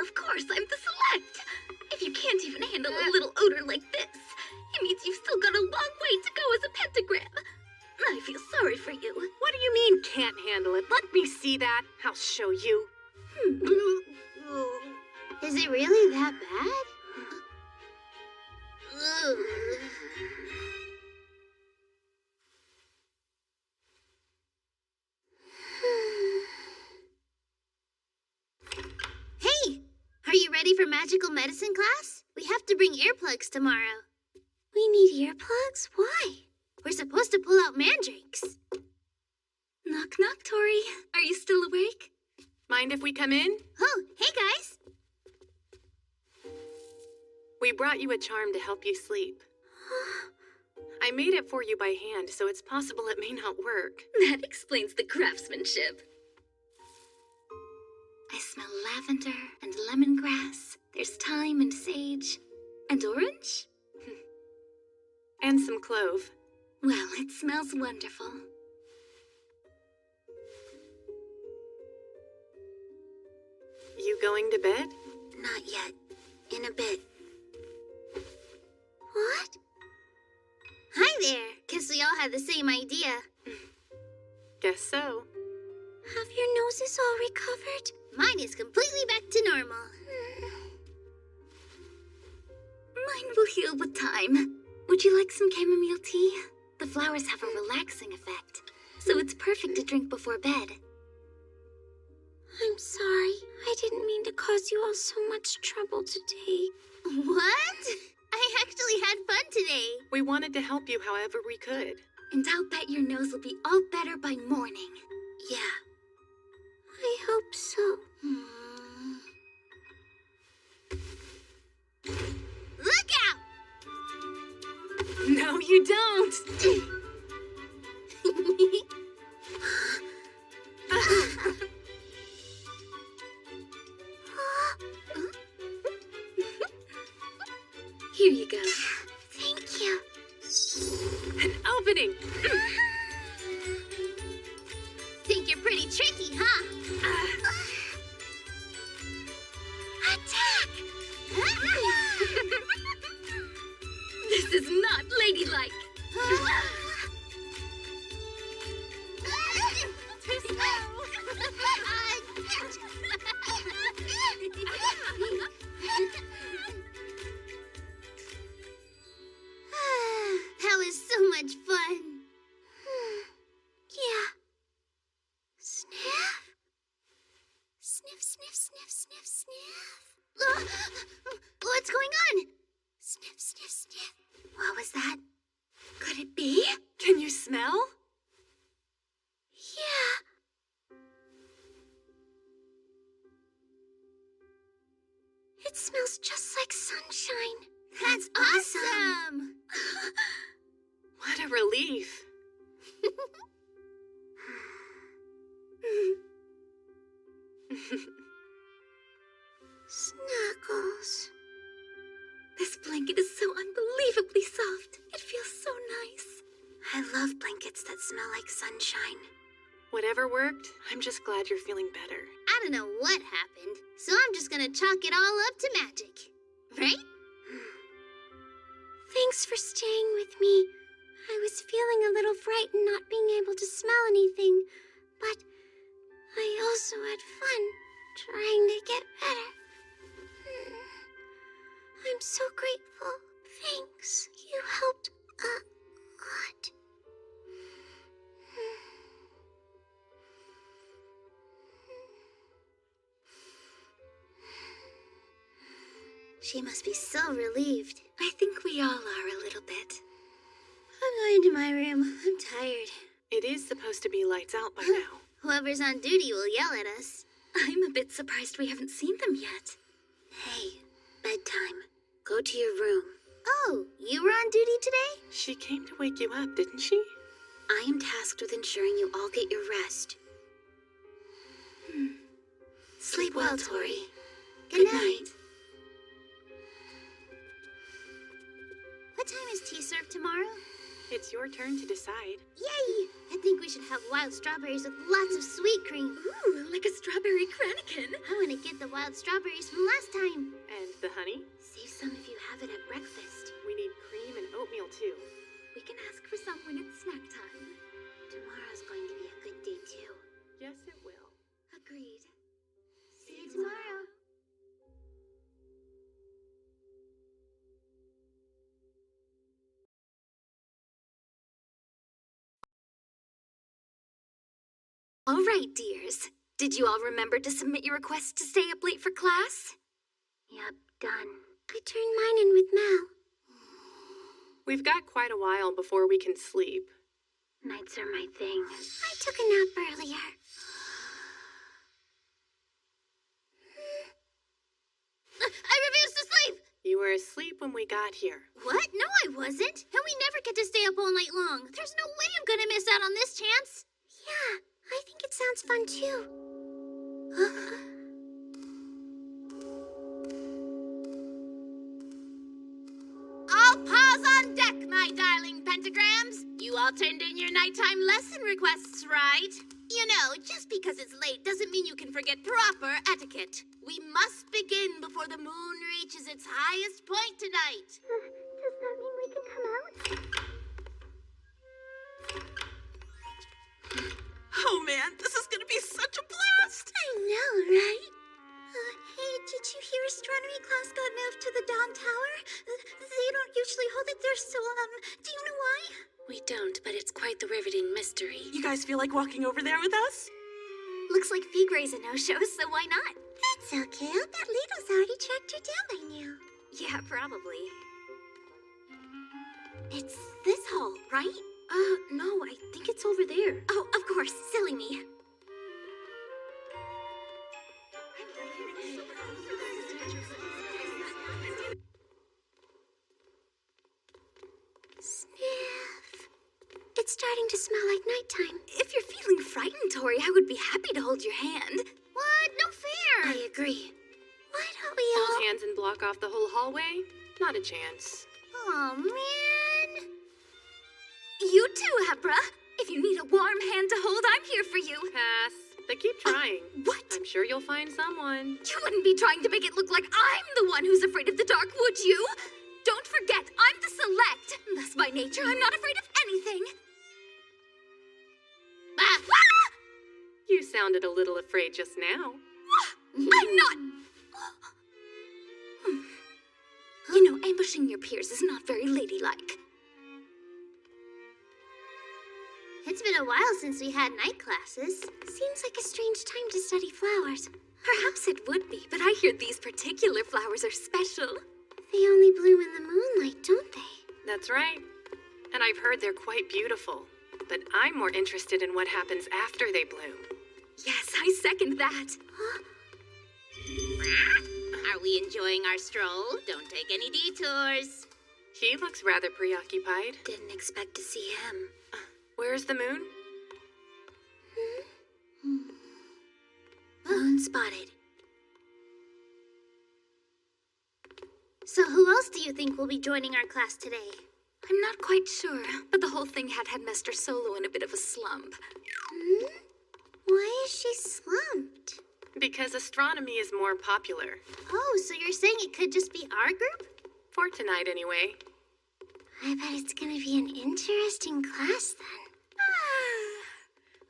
Of course, I'm the select. If you can't even handle a little odor like this, it means you've still got a long way to go as a pentagram. I feel sorry for you. What do you mean, can't handle it? Let me see that. I'll show you. Is it really that bad? Hey, are you ready for magical medicine class? We have to bring earplugs tomorrow. We need earplugs? Why? We're supposed to pull out mandrakes. Knock, knock, Tori. Are you still awake? Mind if we come in? Oh, hey guys. We brought you a charm to help you sleep. I made it for you by hand, so it's possible it may not work. That explains the craftsmanship. I smell lavender and lemongrass. There's thyme and sage. And orange? And some clove. Well, it smells wonderful. You going to bed? Not yet. In a bit. What? Hi there. Guess we all had the same idea. Guess so. Have your noses all recovered? Mine is completely back to normal. Mine will heal with time. Would you like some chamomile tea? The flowers have a relaxing effect, so it's perfect to drink before bed. I'm sorry. I didn't mean to cause you all so much trouble today. What? I actually had fun today. We wanted to help you however we could. And I'll bet your nose will be all better by morning. Yeah. I hope so. Look out! No, you don't! Here you go. Thank you. An opening! Think you're pretty tricky, huh? Attack! This is not ladylike. Too That was so much fun. Yeah. Sniff? Sniff, sniff, sniff, sniff, sniff. What's going on? Sniff, sniff, sniff. What was that? Could it be? Can you smell? Yeah. It smells just like sunshine. That's awesome! What a relief. Snuggles. This blanket is so unbelievably soft. It feels so nice. I love blankets that smell like sunshine. Whatever worked, I'm just glad you're feeling better. I don't know what happened, so I'm just gonna chalk it all up to magic. Right? Thanks for staying with me. I was feeling a little frightened not being able to smell anything, but I also had fun trying to get better. I'm so grateful. Thanks. You helped a lot. She must be so relieved. I think we all are a little bit. I'm going to my room. I'm tired. It is supposed to be lights out by now. Whoever's on duty will yell at us. I'm a bit surprised we haven't seen them yet. Hey, bedtime. Go to your room. Oh, you were on duty today? She came to wake you up, didn't she? I am tasked with ensuring you all get your rest. Sleep well, Tori. Good night. What time is tea served tomorrow? It's your turn to decide. Yay! I think we should have wild strawberries with lots of sweet cream. Ooh, like a strawberry cranikin. I want to get the wild strawberries from last time. And the honey? Save some if you have it at breakfast. We need cream and oatmeal too. We can ask for some when it's snack time. Tomorrow's going to be a good day, too. Yes, it will. Agreed. See you tomorrow. All right, dears. Did you all remember to submit your requests to stay up late for class? Yep, done. I turned mine in with Mel. We've got quite a while before we can sleep. Nights are my thing. I took a nap earlier. I refuse to sleep! You were asleep when we got here. What? No, I wasn't. And we never get to stay up all night long. There's no way I'm gonna miss out on this chance. Yeah, I think it sounds fun too. All paws on deck, my darling pentagrams. You all turned in your nighttime lesson requests, right? You know, just because it's late doesn't mean you can forget proper etiquette. We must begin before the moon reaches its highest point tonight. Does that mean we can come out? Oh man, this is gonna be such a blast! I know, right? Hey, did you hear astronomy class got moved to the Dawn Tower? They don't usually hold it there, so, do you know why? We don't, but it's quite the riveting mystery. You guys feel like walking over there with us? Looks like Figre's a no-show, so why not? That's okay. I bet Lido's already tracked her down by now. Yeah, probably. It's this hall, right? No, I think it's over there. Oh, of course. Silly me. Sniff. It's starting to smell like nighttime. If you're feeling frightened, Tori, I would be happy to hold your hand. What? No fair. I agree. Why don't we Hold hands and block off the whole hallway? Not a chance. Oh, man. You too, Abra. If you need a warm hand to hold, I'm here for you. Pass. But keep trying. What? I'm sure you'll find someone. You wouldn't be trying to make it look like I'm the one who's afraid of the dark, would you? Don't forget, I'm the select. Thus, by nature, I'm not afraid of anything. Ah! You sounded a little afraid just now. I'm not. You know, ambushing your peers is not very ladylike. It's been a while since we had night classes. Seems like a strange time to study flowers. Perhaps it would be, but I hear these particular flowers are special. They only bloom in the moonlight, don't they? That's right. And I've heard they're quite beautiful. But I'm more interested in what happens after they bloom. Yes, I second that. Are we enjoying our stroll? Don't take any detours. He looks rather preoccupied. Didn't expect to see him. Where's the moon? Moon spotted. So who else do you think will be joining our class today? I'm not quite sure, but the whole thing had Mr. Solo in a bit of a slump. Why is she slumped? Because astronomy is more popular. Oh, so you're saying it could just be our group? For tonight, anyway. I bet it's gonna be an interesting class then.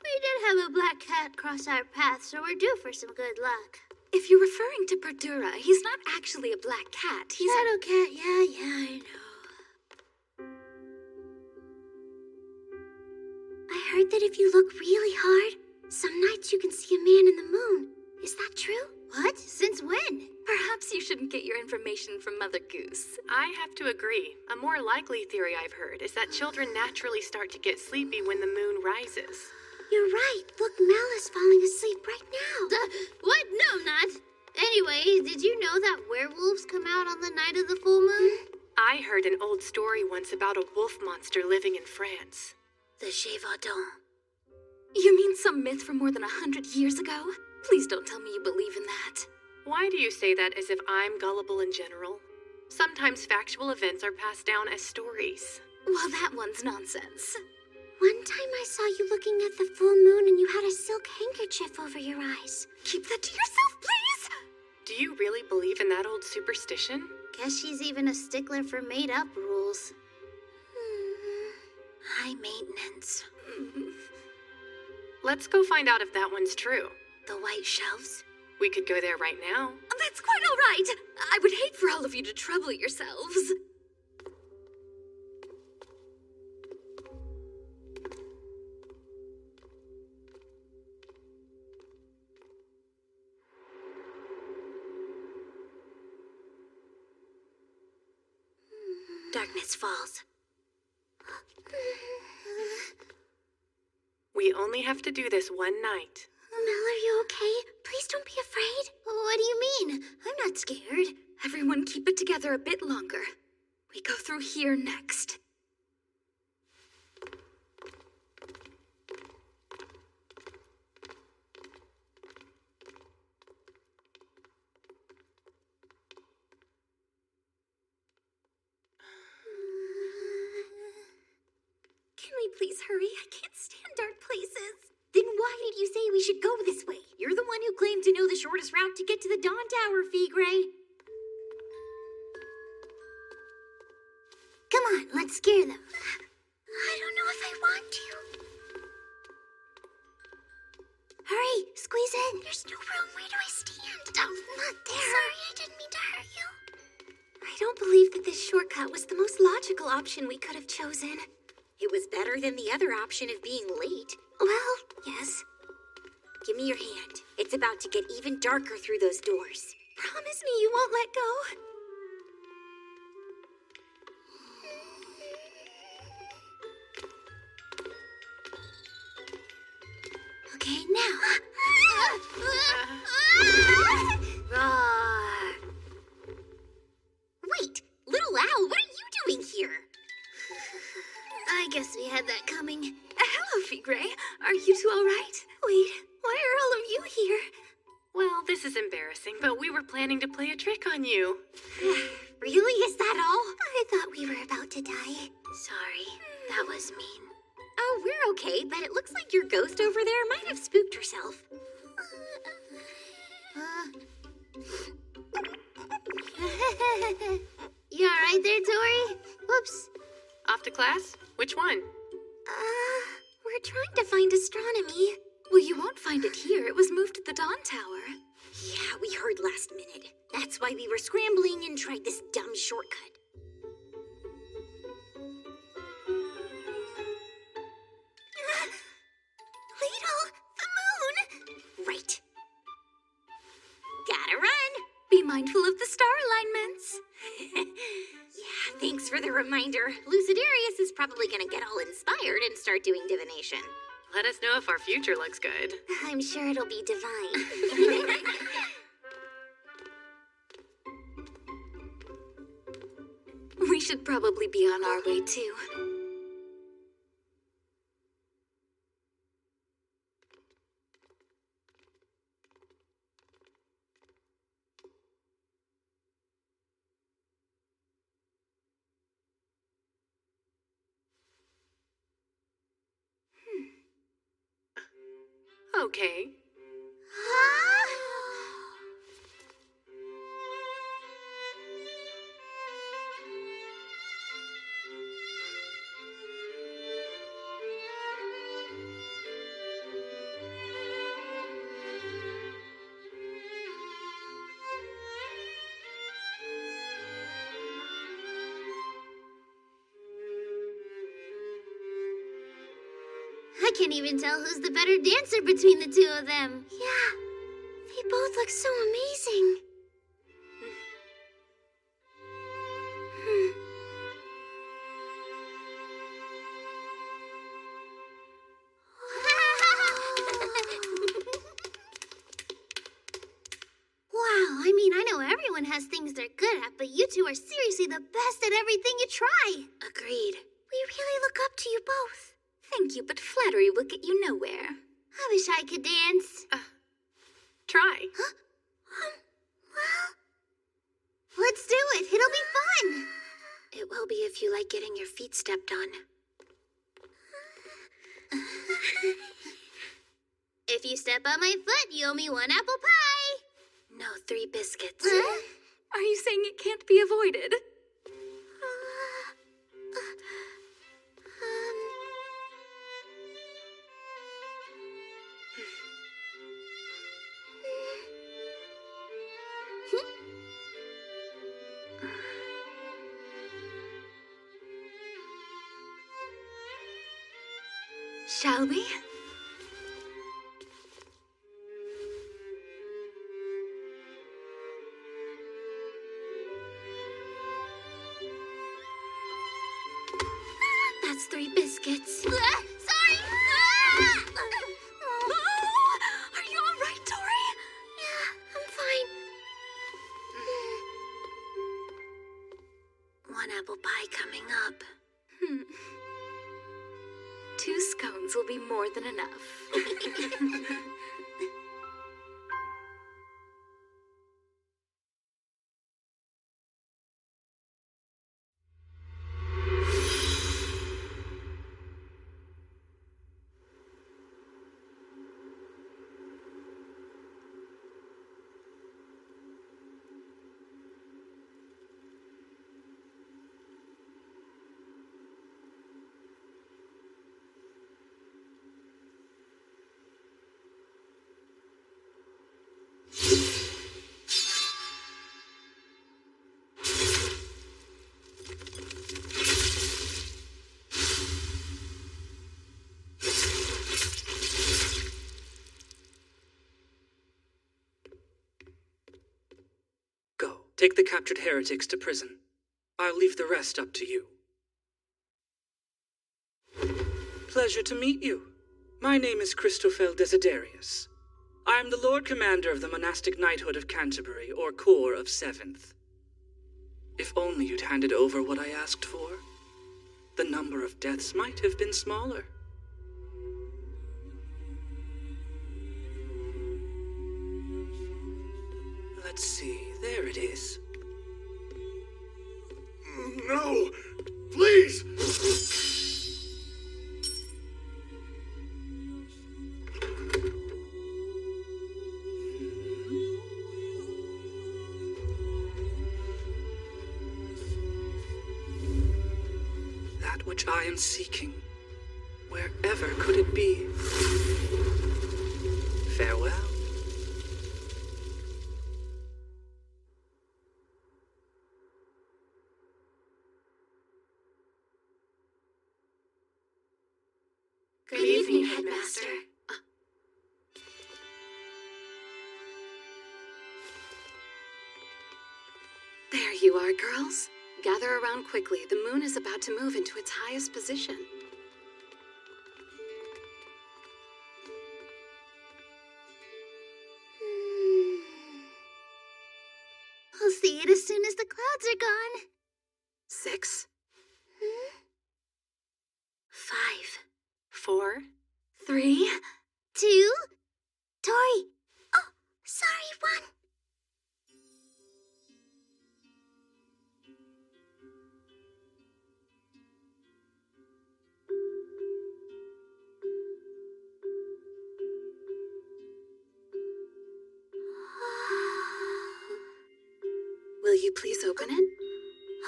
We did have a black cat cross our path, so we're due for some good luck. If you're referring to Perdura, he's not actually a black cat. He's Shadow cat, yeah, I know. I heard that if you look really hard, some nights you can see a man in the moon. Is that true? What? Since when? Perhaps you shouldn't get your information from Mother Goose. I have to agree. A more likely theory I've heard is that children naturally start to get sleepy when the moon rises. You're right. Look, Mel is falling asleep right now. What? No, not. Anyway, did you know that werewolves come out on the night of the full moon? I heard an old story once about a wolf monster living in France. The Gévaudan. You mean some myth from more than 100 years ago? Please don't tell me you believe in that. Why do you say that as if I'm gullible in general? Sometimes factual events are passed down as stories. Well, that one's nonsense. One time I saw you looking at the full moon and you had a silk handkerchief over your eyes. Keep that to yourself, please! Do you really believe in that old superstition? Guess she's even a stickler for made-up rules. High maintenance. Let's go find out if that one's true. The white shelves? We could go there right now. That's quite all right. I would hate for all of you to trouble yourselves. Darkness falls. We only have to do this one night. Mel, are you okay? Please don't be afraid. What do you mean? I'm not scared. Everyone keep it together a bit longer. We go through here next. please hurry? I can't stand dark places. Then why did you say we should go this way? You're the one who claimed to know the shortest route to get to the Dawn Tower, Figray. Come on, let's scare them. I don't know if I want to. Hurry, squeeze in. There's no room. Where do I stand? Oh, not there. Sorry, I didn't mean to hurt you. I don't believe that this shortcut was the most logical option we could have chosen. It was better than the other option of being late. Well, yes. Give me your hand. It's about to get even darker through those doors. Promise me you won't let go. Okay, now. Wait, little owl, what are you doing here? I guess we had that coming. Hello, Figray. Are you two all right? Wait, why are all of you here? Well, this is embarrassing, but we were planning to play a trick on you. Really? Is that all? I thought we were about to die. Sorry, that was mean. Oh, we're okay, but it looks like your ghost over there might have spooked herself. You alright there, Tori? Whoops. Off to class? Which one? We're trying to find astronomy. Well, you won't find it here. It was moved to the Dawn Tower. Yeah, we heard last minute. That's why we were scrambling and tried this dumb shortcut. Ladle, the moon! Right. Gotta run. Be mindful of the star alignments. Yeah, thanks for the reminder. Lucidarius is probably gonna get all inspired and start doing divination. Let us know if our future looks good. I'm sure it'll be divine. We should probably be on our way, too. Okay. I can't even tell who's the better dancer between the two of them. Yeah, they both look so amazing. Wow, I mean, I know everyone has things they're good at, but you two are seriously the best at everything you try. Agreed. We really look up to you both. Thank you, but flattery will get you nowhere. I wish I could dance. Try. Huh? Well, let's do it. It'll be fun. It will be if you like getting your feet stepped on. If you step on my foot, you owe me 1 apple pie. No, 3 biscuits. Huh? Are you saying it can't be avoided? Shall we? That's 3 biscuits. Sorry. Are you all right, Tori? Yeah, I'm fine. 1 apple pie coming up. 2 scones will be more than enough. Take the captured heretics to prison. I'll leave the rest up to you. Pleasure to meet you. My name is Christophel Desiderius. I am the Lord Commander of the Monastic Knighthood of Canterbury, or Corps of 7th. If only you'd handed over what I asked for, the number of deaths might have been smaller. Let's see, there it is. No! Please! That which I am seeking, wherever could it be? Farewell. Good evening, Headmaster. There you are, girls. Gather around quickly. The moon is about to move into its highest position. I'll see it as soon as the clouds are gone. 6, 5, 4, 3, 2. Tori. Oh, sorry, 1. will you please open it?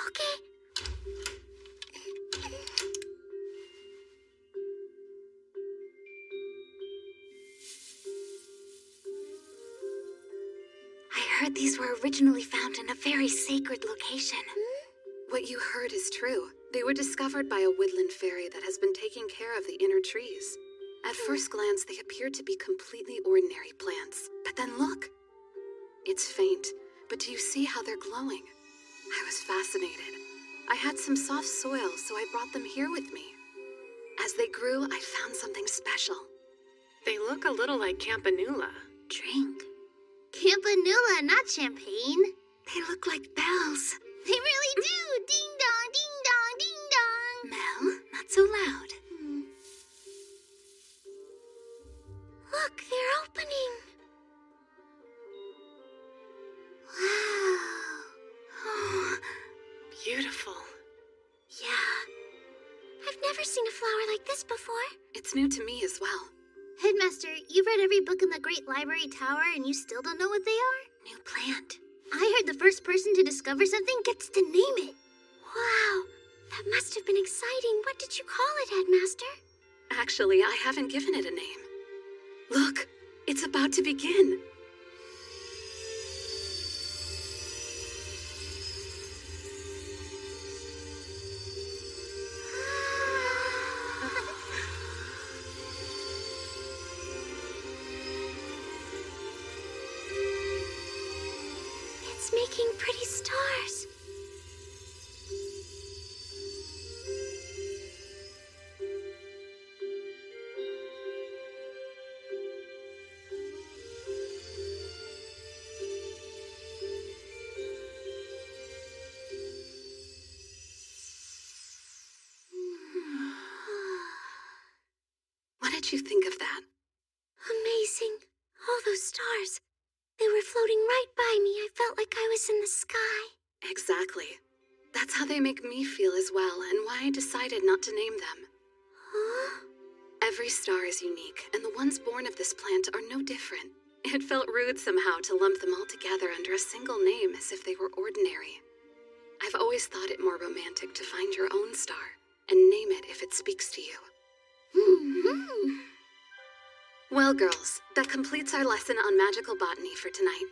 Okay. I heard these were originally found in a very sacred location. What you heard is true. They were discovered by a woodland fairy that has been taking care of the inner trees. At first glance, they appear to be completely ordinary plants. But then look. It's faint, but do you see how they're glowing? I was fascinated. I had some soft soil, so I brought them here with me. As they grew, I found something special. They look a little like campanula. Drink. Campanula, not champagne. They look like bells. They really do. Ding dong, ding dong, ding dong. Mel, not so loud. Look, they're opening. Wow. Oh, Beautiful. yeah. I've never seen a flower like this before. It's new to me as well. Headmaster, you've read every book in the Great Library Tower and you still don't know what they are? New plant. I heard the first person to discover something gets to name it. Wow, that must have been exciting. What did you call it, Headmaster? Actually, I haven't given it a name. Look, it's about to begin. It's making pretty stars. What did you think of that? Amazing. All those stars. They were floating right by me. I felt like I was in the sky. Exactly. That's how they make me feel as well, and why I decided not to name them. Huh? Every star is unique, and the ones born of this plant are no different. It felt rude somehow to lump them all together under a single name as if they were ordinary. I've always thought it more romantic to find your own star and name it if it speaks to you. Mm-hmm. Well, girls, that completes our lesson on magical botany for tonight.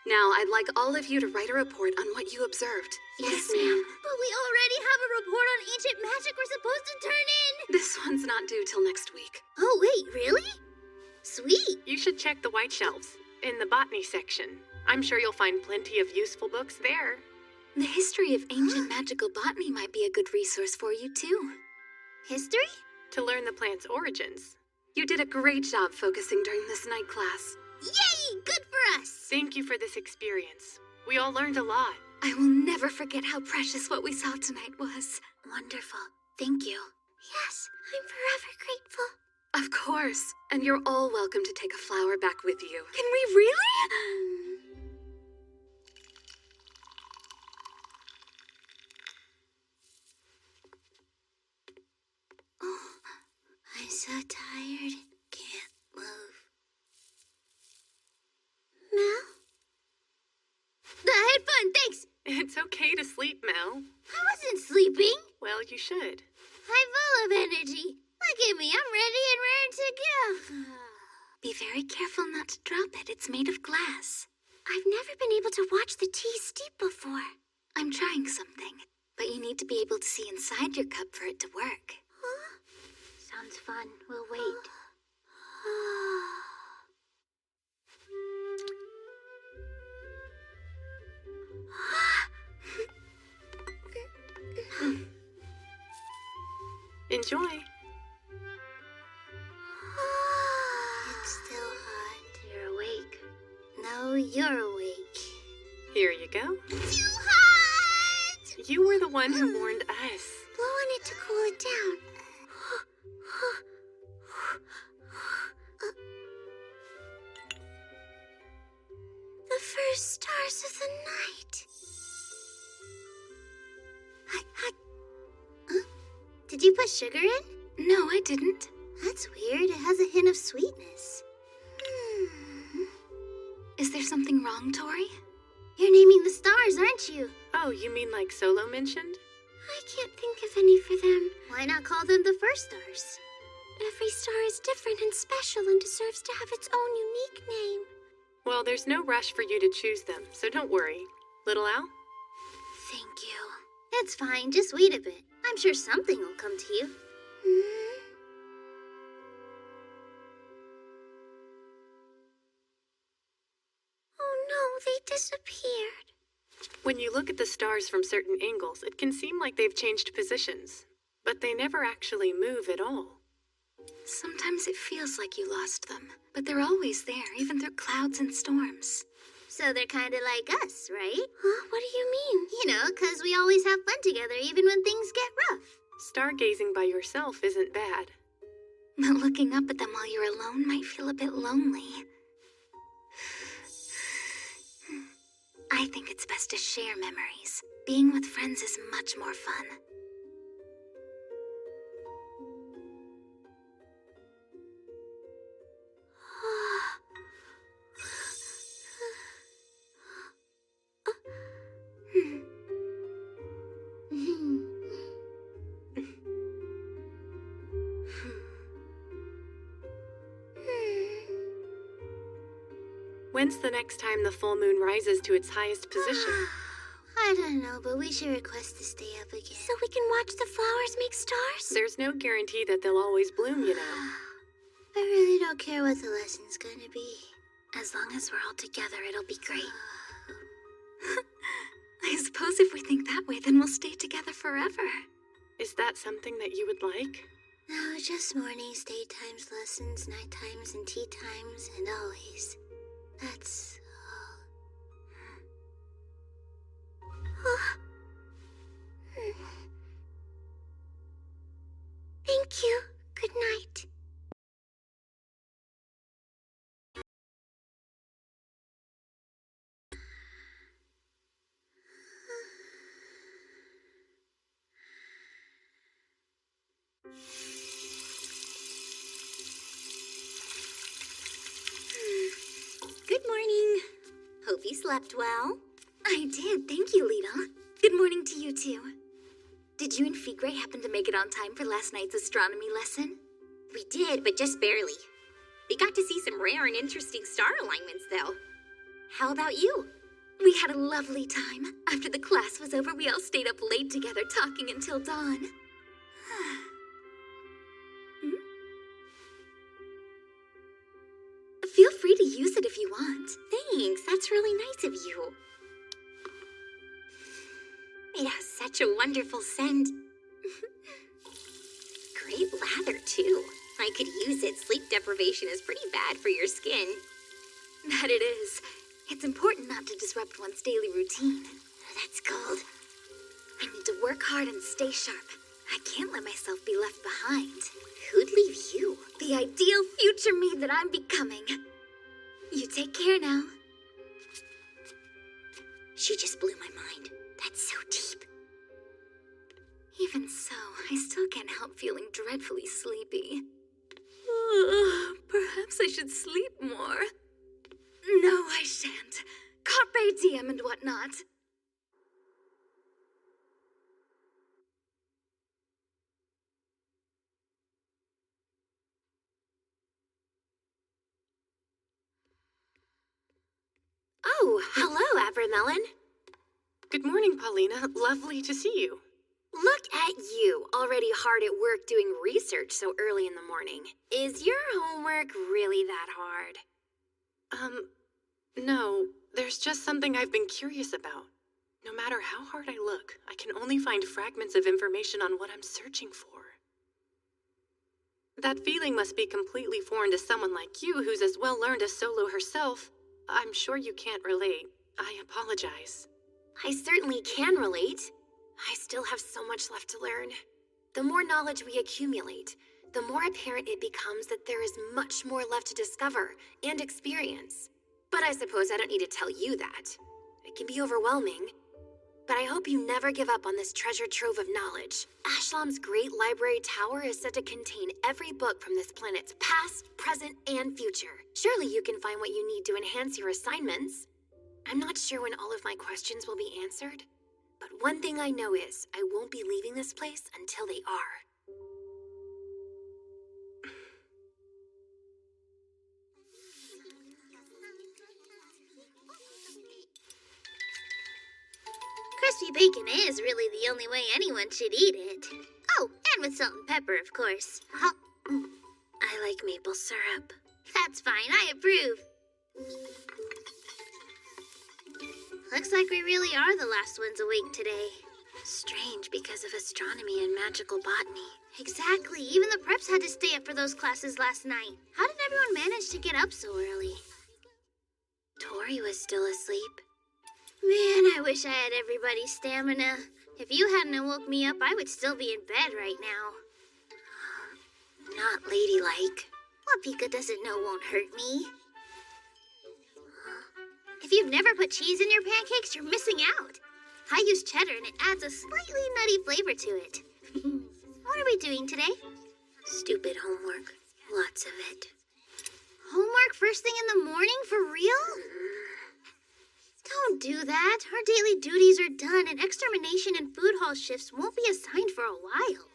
Now, I'd like all of you to write a report on what you observed. Yes, ma'am. But we already have a report on ancient magic we're supposed to turn in. This one's not due till next week. Oh, wait, really? Sweet. You should check the white shelves in the botany section. I'm sure you'll find plenty of useful books there. The history of ancient magical botany might be a good resource for you, too. History? To learn the plant's origins. You did a great job focusing during this night class. Yay! Good for us! Thank you for this experience. We all learned a lot. I will never forget how precious what we saw tonight was. Wonderful. Thank you. Yes, I'm forever grateful. Of course. And you're all welcome to take a flower back with you. Can we really? Oh, I'm so tired. Can't move. Mel? I had fun, thanks! It's okay to sleep, Mel. I wasn't sleeping. Well, you should. I'm full of energy. Look at me, I'm ready and raring to go. Be very careful not to drop it. It's made of glass. I've never been able to watch the tea steep before. I'm trying something, but you need to be able to see inside your cup for it to work. Huh? Sounds fun. We'll wait. Enjoy. It's still hot. You're awake. No, you're awake. Here you go. Too hot! You were the one who warned us. Blow on it to cool it down. The first stars of the night. Huh? Did you put sugar in? No, I didn't. That's weird. It has a hint of sweetness. Is there something wrong, Tori? You're naming the stars, aren't you? Oh, you mean like Solo mentioned? I can't think of any for them. Why not call them the first stars? Every star is different and special and deserves to have its own unique name. Well, there's no rush for you to choose them, so don't worry. Little Al? Thank you. It's fine, just wait a bit. I'm sure something will come to you. Oh no, they disappeared. When you look at the stars from certain angles, it can seem like they've changed positions. But they never actually move at all. Sometimes it feels like you lost them, but they're always there, even through clouds and storms. So they're kind of like us, right? Huh? What do you mean? You know, 'cause we always have fun together even when things get rough. Stargazing by yourself isn't bad. But looking up at them while you're alone might feel a bit lonely. I think it's best to share memories. Being with friends is much more fun. When's the next time the full moon rises to its highest position? I don't know, but we should request to stay up again. So we can watch the flowers make stars? There's no guarantee that they'll always bloom, you know. I really don't care what the lesson's gonna be. As long as we're all together, it'll be great. I suppose if we think that way, then we'll stay together forever. Is that something that you would like? No, just mornings, daytimes, lessons, night times, and tea times, and always. That's all. Thank you. Good night. Good morning. Hope you slept well. I did, thank you, Lidl. Good morning to you, too. Did you and Figre happen to make it on time for last night's astronomy lesson? We did, but just barely. We got to see some rare and interesting star alignments, though. How about you? We had a lovely time. After the class was over, we all stayed up late together talking until dawn. Feel free to use it if you want. Thanks, that's That's really nice of you. It has such a wonderful scent. Great lather, too. I could use it. Sleep deprivation is pretty bad for your skin. That it is. It's important not to disrupt one's daily routine. That's gold. I need to work hard and stay sharp. I can't let myself be left behind. Who'd leave you? The ideal future me that I'm becoming. You take care now. She just blew my mind. That's so deep. Even so, I still can't help feeling dreadfully sleepy. Perhaps I should sleep more. No, I shan't. Carpe diem and whatnot. Oh, hello, Abramelon. Good morning, Paulina. Lovely to see you. Look at you, already hard at work doing research so early in the morning. Is your homework really that hard? No. There's just something I've been curious about. No matter how hard I look, I can only find fragments of information on what I'm searching for. That feeling must be completely foreign to someone like you who's as well learned as Solo herself. I'm sure you can't relate. I apologize. I certainly can relate. I still have so much left to learn. The more knowledge we accumulate, the more apparent it becomes that there is much more left to discover and experience. But I suppose I don't need to tell you that. It can be overwhelming. But I hope you never give up on this treasure trove of knowledge. Ashlam's great library tower is said to contain every book from this planet's past, present, and future. Surely you can find what you need to enhance your assignments. I'm not sure when all of my questions will be answered, but one thing I know is I won't be leaving this place until they are. Crispy bacon is really the only way anyone should eat it. Oh, and with salt and pepper, of course. I like maple syrup. That's fine, I approve. Looks like we really are the last ones awake today. Strange because of astronomy and magical botany. Exactly, even the preps had to stay up for those classes last night. How did everyone manage to get up so early? Tori was still asleep. Man, I wish I had everybody's stamina. If you hadn't awoke me up, I would still be in bed right now. Not ladylike. What Pika doesn't know won't hurt me. If you've never put cheese in your pancakes, you're missing out. I use cheddar and it adds a slightly nutty flavor to it. What are we doing today? Stupid homework. Lots of it. Homework first thing in the morning, for real? Don't do that. Our daily duties are done and extermination and food hall shifts won't be assigned for a while.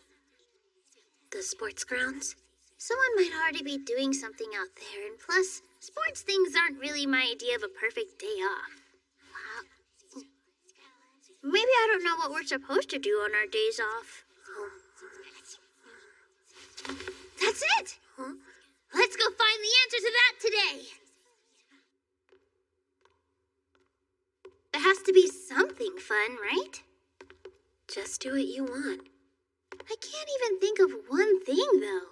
The sports grounds? Someone might already be doing something out there, and plus, sports things aren't really my idea of a perfect day off. Wow. Maybe I don't know what we're supposed to do on our days off. That's it! Huh? Let's go find the answer to that today! There has to be something fun, right? Just do what you want. I can't even think of one thing, though.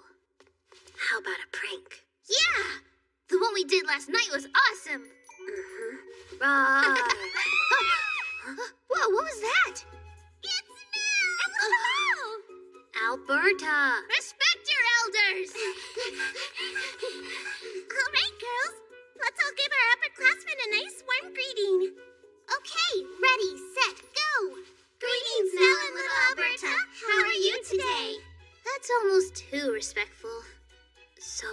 How about a prank? Yeah! The one we did last night was awesome! Right. Whoa, what was that? It's Mel! Alberta! Respect your elders! All right, girls. Let's all give our upperclassmen a nice warm greeting. Okay, ready, set, go! Greetings, Nell and little Alberta. How are you today? That's almost too respectful. So,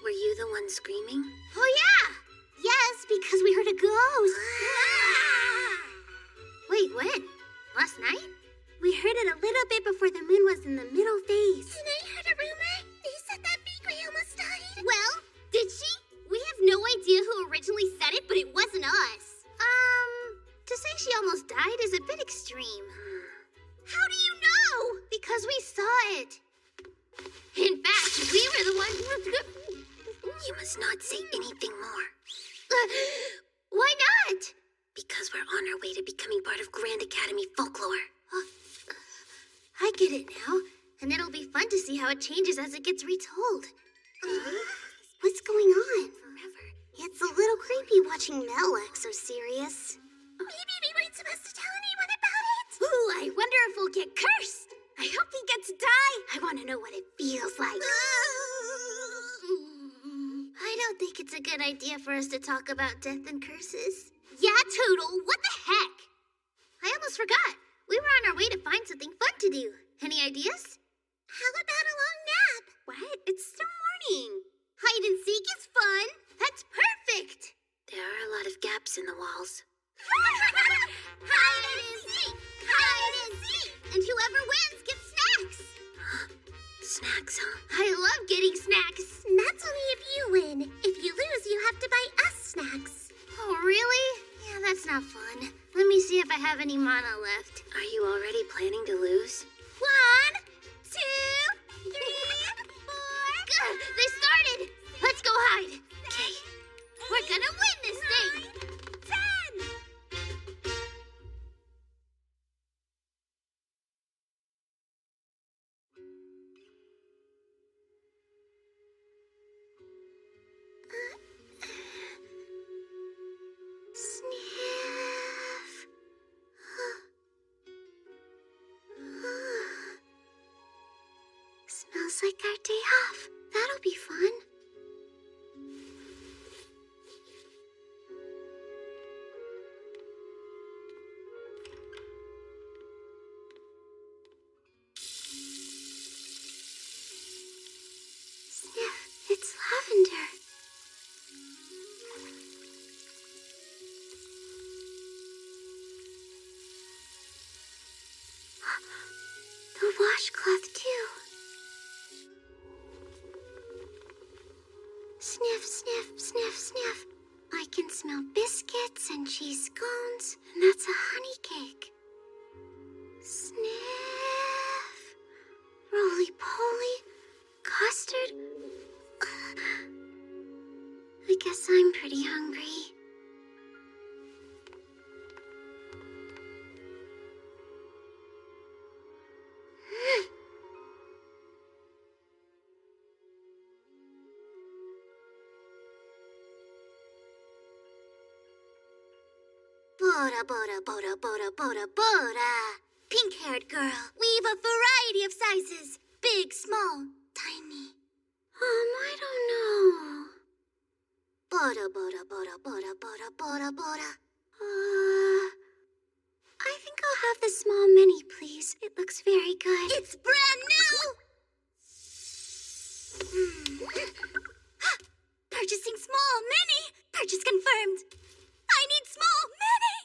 were you the one screaming? Oh, yeah! Yes, because we heard a ghost. Wait, when? Last night? We heard it a little bit before the moon was in the middle phase. And I heard a rumor. They said that Bakery almost died. Well, did she? We have no idea who originally said it, but it wasn't us. To say she almost died is a bit extreme. How do you know? Because we saw it. In fact, we were the ones... You must not say anything more. Why not? on our way to becoming part of Grand Academy folklore. I get it now, and it'll be fun to see how it changes as it gets retold. What's going on? Forever. It's a little creepy watching Mel act so serious. Maybe we weren't supposed to tell anyone about it. Ooh, I wonder if we'll get cursed. I hope he gets to die. I want to know what it feels like. I don't think it's a good idea for us to talk about death and curses. Yeah, Toodle, what the heck? I almost forgot. We were on our way to find something fun to do. Any ideas? How about a long nap? What? It's still morning. Hide and seek is fun. That's perfect. There are a lot of gaps in the walls. Hide and seek! Hide and seek! And whoever wins gets snacks! Snacks, huh? I love getting snacks. That's only if you win. If you lose, you have to buy us snacks. Oh, really? Yeah, that's not fun. Let me see if I have any mana left. Are you already planning to lose? 1, 2, 3, 4... Good! They started! Let's go hide. Okay. We're gonna win this thing! 10! Sniff. Smells like our day off. That'll be fun. Sniff, it's lavender. The washcloth, too. Sniff, sniff, sniff, sniff. I can smell biscuits and cheese scones, and that's a honey cake. Sniff. Roly-poly. Custard. I guess I'm pretty hungry. Bora, bora, bora, bora, bora, bora. Pink-haired girl. We've a variety of sizes. Big, small, tiny. I don't know. Bora, bora, bora, bora, bora, bora, bora. I think I'll have the small mini, please. It looks very good. It's brand new! Purchasing small mini! Purchase confirmed! I need small mini!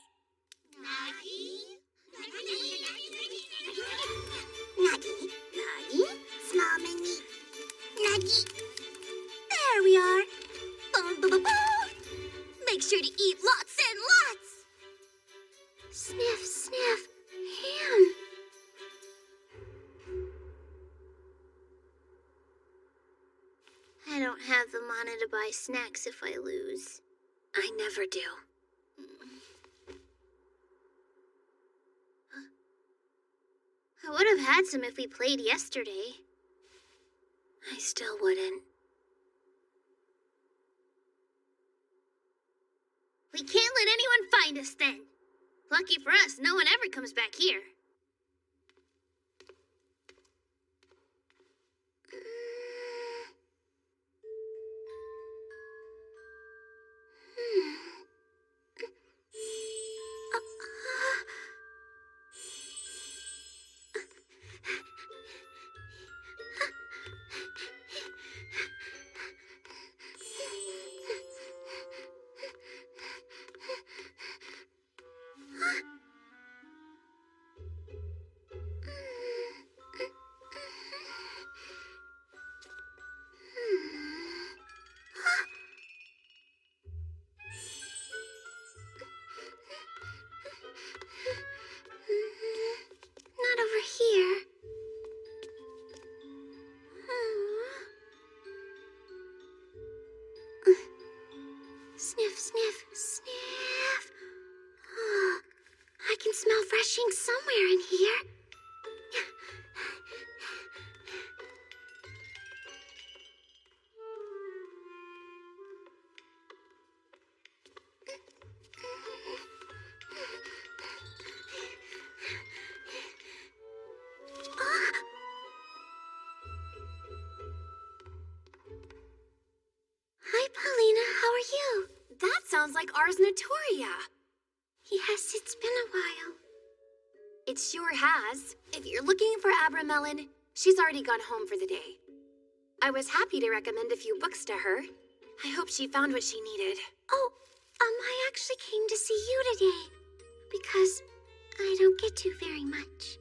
Nagi? Nagi? Nagi? Small mini? Nagi? There we are! Boom, boom, boom, boom! Make sure to eat lots and lots! Sniff, sniff, ham. I don't have the mana to buy snacks if I lose. I never do. I would have had some if we played yesterday. I still wouldn't. We can't let anyone find us then. Lucky for us, no one ever comes back here. Not over here. Sniff, sniff, sniff. scratching somewhere in here. Hi, Paulina. How are you? That sounds like Ars Notoria. Yes, it's been a while. It sure has. If you're looking for Abramelin, she's already gone home for the day. I was happy to recommend a few books to her. I hope she found what she needed. Oh, I actually came to see you today. Because I don't get to very much.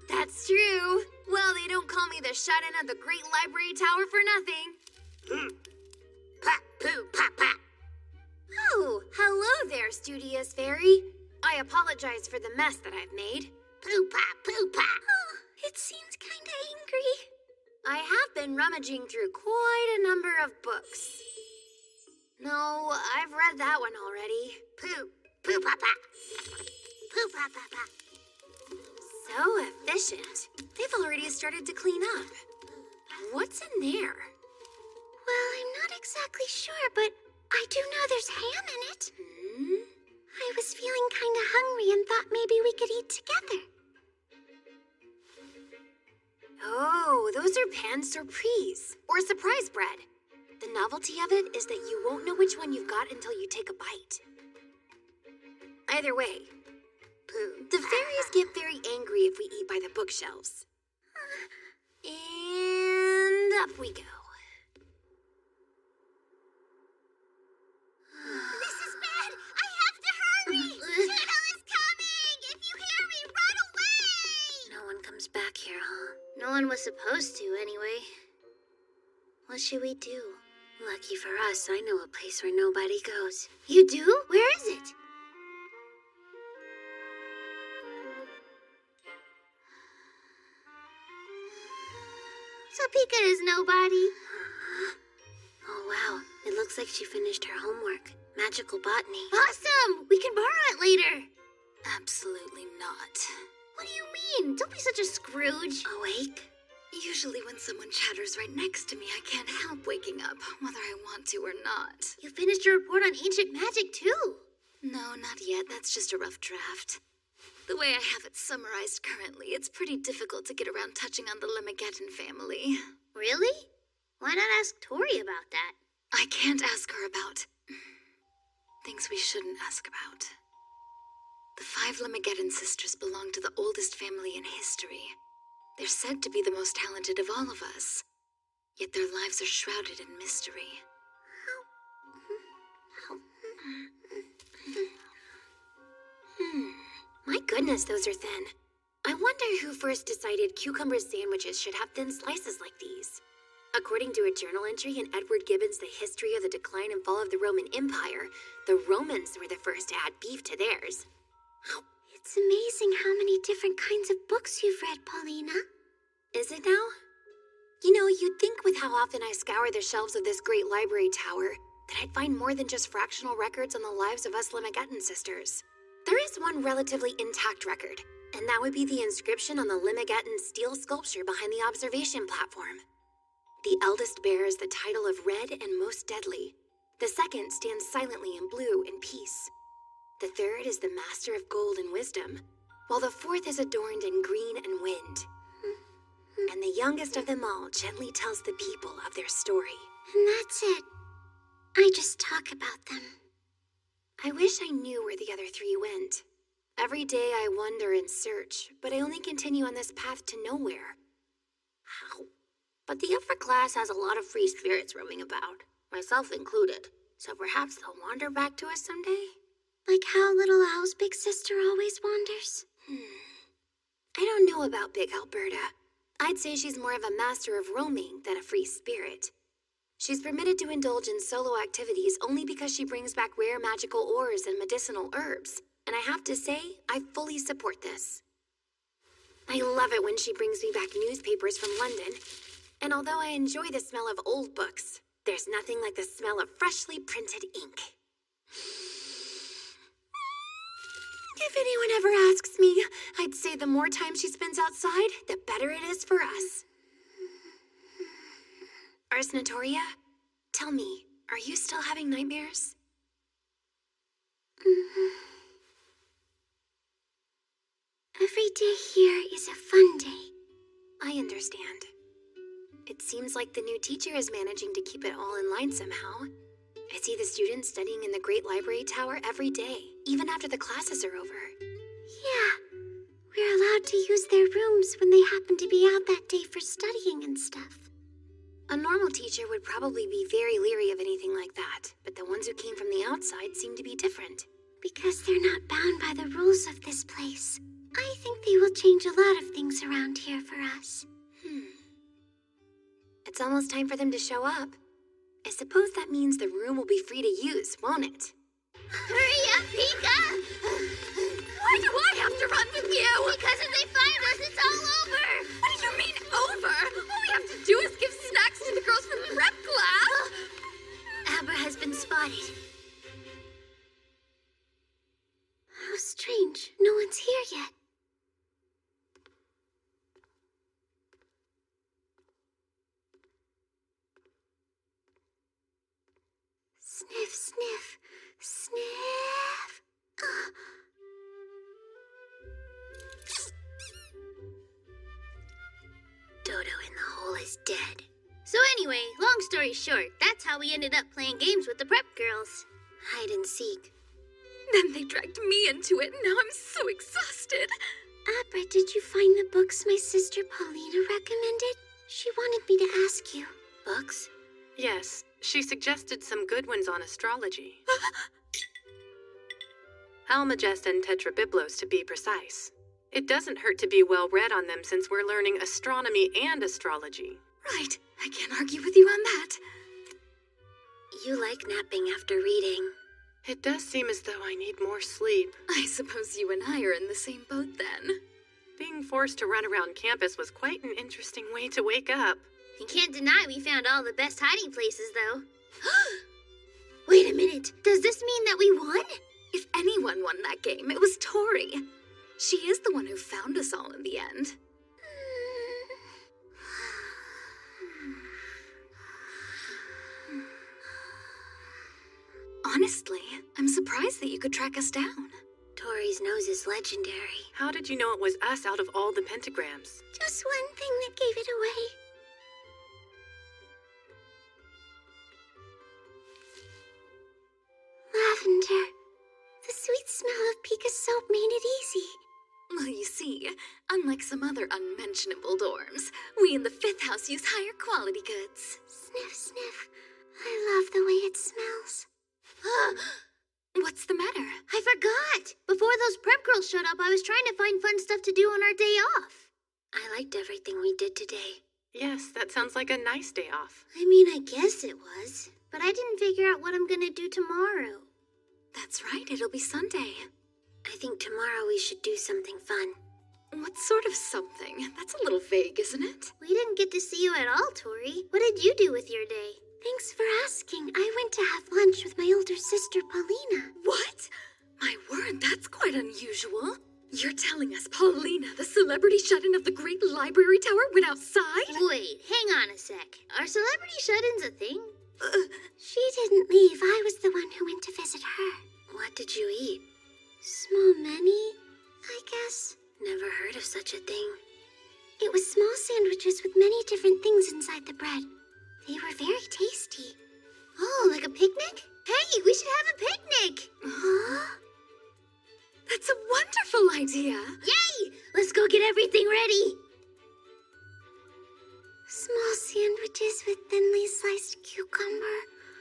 That's true. Well, they don't call me the shut-in of the Great Library Tower for nothing. Pat, poo, pat, pat. Oh, hello there, Studious Fairy. I apologize for the mess that I've made. Poo, pat, poo, pat. Oh, it seems kinda angry. I have been rummaging through quite a number of books. No, I've read that one already. Poo, poo, pat, pat. Poo, pat, pat, pat. So efficient. They've already started to clean up. What's in there? Well, I'm not exactly sure, but I do know there's ham in it. I was feeling kinda hungry and thought maybe we could eat together. Oh, those are pan surprise, or surprise bread. The novelty of it is that you won't know which one you've got until you take a bite. Either way, the fairies get very angry if we eat by the bookshelves. And up we go. This is bad! I have to hurry! Toodle is coming! If you hear me, run away! No one comes back here, huh? No one was supposed to, anyway. What should we do? Lucky for us, I know a place where nobody goes. You do? Where is it? Topeka is nobody. Oh, wow. It looks like she finished her homework. Magical botany. Awesome! We can borrow it later. Absolutely not. What do you mean? Don't be such a Scrooge. Awake? Usually when someone chatters right next to me, I can't help waking up, whether I want to or not. You finished your report on ancient magic, too. No, not yet. That's just a rough draft. The way I have it summarized currently, it's pretty difficult to get around touching on the Limigeddon family. Really? Why not ask Tori about that? I can't ask her about things we shouldn't ask about. The 5 Limigeddon sisters belong to the oldest family in history. They're said to be the most talented of all of us, yet their lives are shrouded in mystery. My goodness, those are thin. I wonder who first decided cucumber sandwiches should have thin slices like these. According to a journal entry in Edward Gibbon's The History of the Decline and Fall of the Roman Empire, the Romans were the first to add beef to theirs. It's amazing how many different kinds of books you've read, Paulina. Is it now? You know, you'd think with how often I scour the shelves of this great library tower that I'd find more than just fractional records on the lives of us Limigeddon sisters. There is one relatively intact record, and that would be the inscription on the Limigeddon steel sculpture behind the observation platform. The eldest bears the title of Red and Most Deadly. The second stands silently in blue and peace. The third is the Master of Gold and Wisdom, while the fourth is adorned in green and wind. And the youngest of them all gently tells the people of their story. And that's it. I just talk about them. I wish I knew where the other 3 went. Every day I wander and search, but I only continue on this path to nowhere. Ow. But the upper class has a lot of free spirits roaming about, myself included. So perhaps they'll wander back to us someday? Like how Little Owl's big sister always wanders? I don't know about Big Alberta. I'd say she's more of a master of roaming than a free spirit. She's permitted to indulge in solo activities only because she brings back rare magical ores and medicinal herbs. And I have to say, I fully support this. I love it when she brings me back newspapers from London. And although I enjoy the smell of old books, there's nothing like the smell of freshly printed ink. If anyone ever asks me, I'd say the more time she spends outside, the better it is for us. Ars Notoria, tell me, are you still having nightmares? Every day here is a fun day. I understand. It seems like the new teacher is managing to keep it all in line somehow. I see the students studying in the Great Library Tower every day, even after the classes are over. Yeah, we're allowed to use their rooms when they happen to be out that day for studying and stuff. A normal teacher would probably be very leery of anything like that, but the ones who came from the outside seem to be different. Because they're not bound by the rules of this place. I think they will change a lot of things around here for us. It's almost time for them to show up. I suppose that means the room will be free to use, won't it? Hurry up, Pika! Why do I have to run with you? Because if they find us, it's all over! What do you mean, over? All we have to do is give snacks to the girls from prep class. Abra has been spotted. How strange. No one's here yet. Sniff, sniff, sniff. Dodo in the hole is dead. So anyway, long story short, that's how we ended up playing games with the prep girls. Hide and seek. Then they dragged me into it, and now I'm so exhausted. Abra, did you find the books my sister Paulina recommended? She wanted me to ask you. Books? Yes, she suggested some good ones on astrology. Almagest and Tetrabiblos, to be precise. It doesn't hurt to be well read on them since we're learning astronomy and astrology. Right, I can't argue with you on that. You like napping after reading. It does seem as though I need more sleep. I suppose you and I are in the same boat then. Being forced to run around campus was quite an interesting way to wake up. You can't deny we found all the best hiding places, though. Wait a minute. Does this mean that we won? If anyone won that game, it was Tori. She is the one who found us all in the end. Honestly, I'm surprised that you could track us down. Tori's nose is legendary. How did you know it was us out of all the pentagrams? Just one thing that gave it away. Lavender. The sweet smell of Pika's soap made it easy. Well, you see, unlike some other unmentionable dorms, we in the 5th house use higher quality goods. Sniff, sniff. I love the way it smells. What's the matter? I forgot! Before those prep girls showed up, I was trying to find fun stuff to do on our day off. I liked everything we did today. Yes, that sounds like a nice day off. I mean, I guess it was. But I didn't figure out what I'm gonna do tomorrow. That's right, it'll be Sunday. I think tomorrow we should do something fun. What sort of something? That's a little vague, isn't it? We didn't get to see you at all, Tori. What did you do with your day? Thanks for asking. I went to have lunch with my older sister, Paulina. What? My word, that's quite unusual. You're telling us Paulina, the celebrity shut-in of the Great Library Tower, went outside? Wait, hang on a sec. Are celebrity shut-ins a thing? She didn't leave. I was the one who went to visit her. What did you eat? Small many, I guess. Never heard of such a thing. It was small sandwiches with many different things inside the bread. They were very tasty. Oh, like a picnic? Hey, we should have a picnic! Huh? That's a wonderful idea! Yay! Let's go get everything ready! Small sandwiches with thinly sliced cucumber,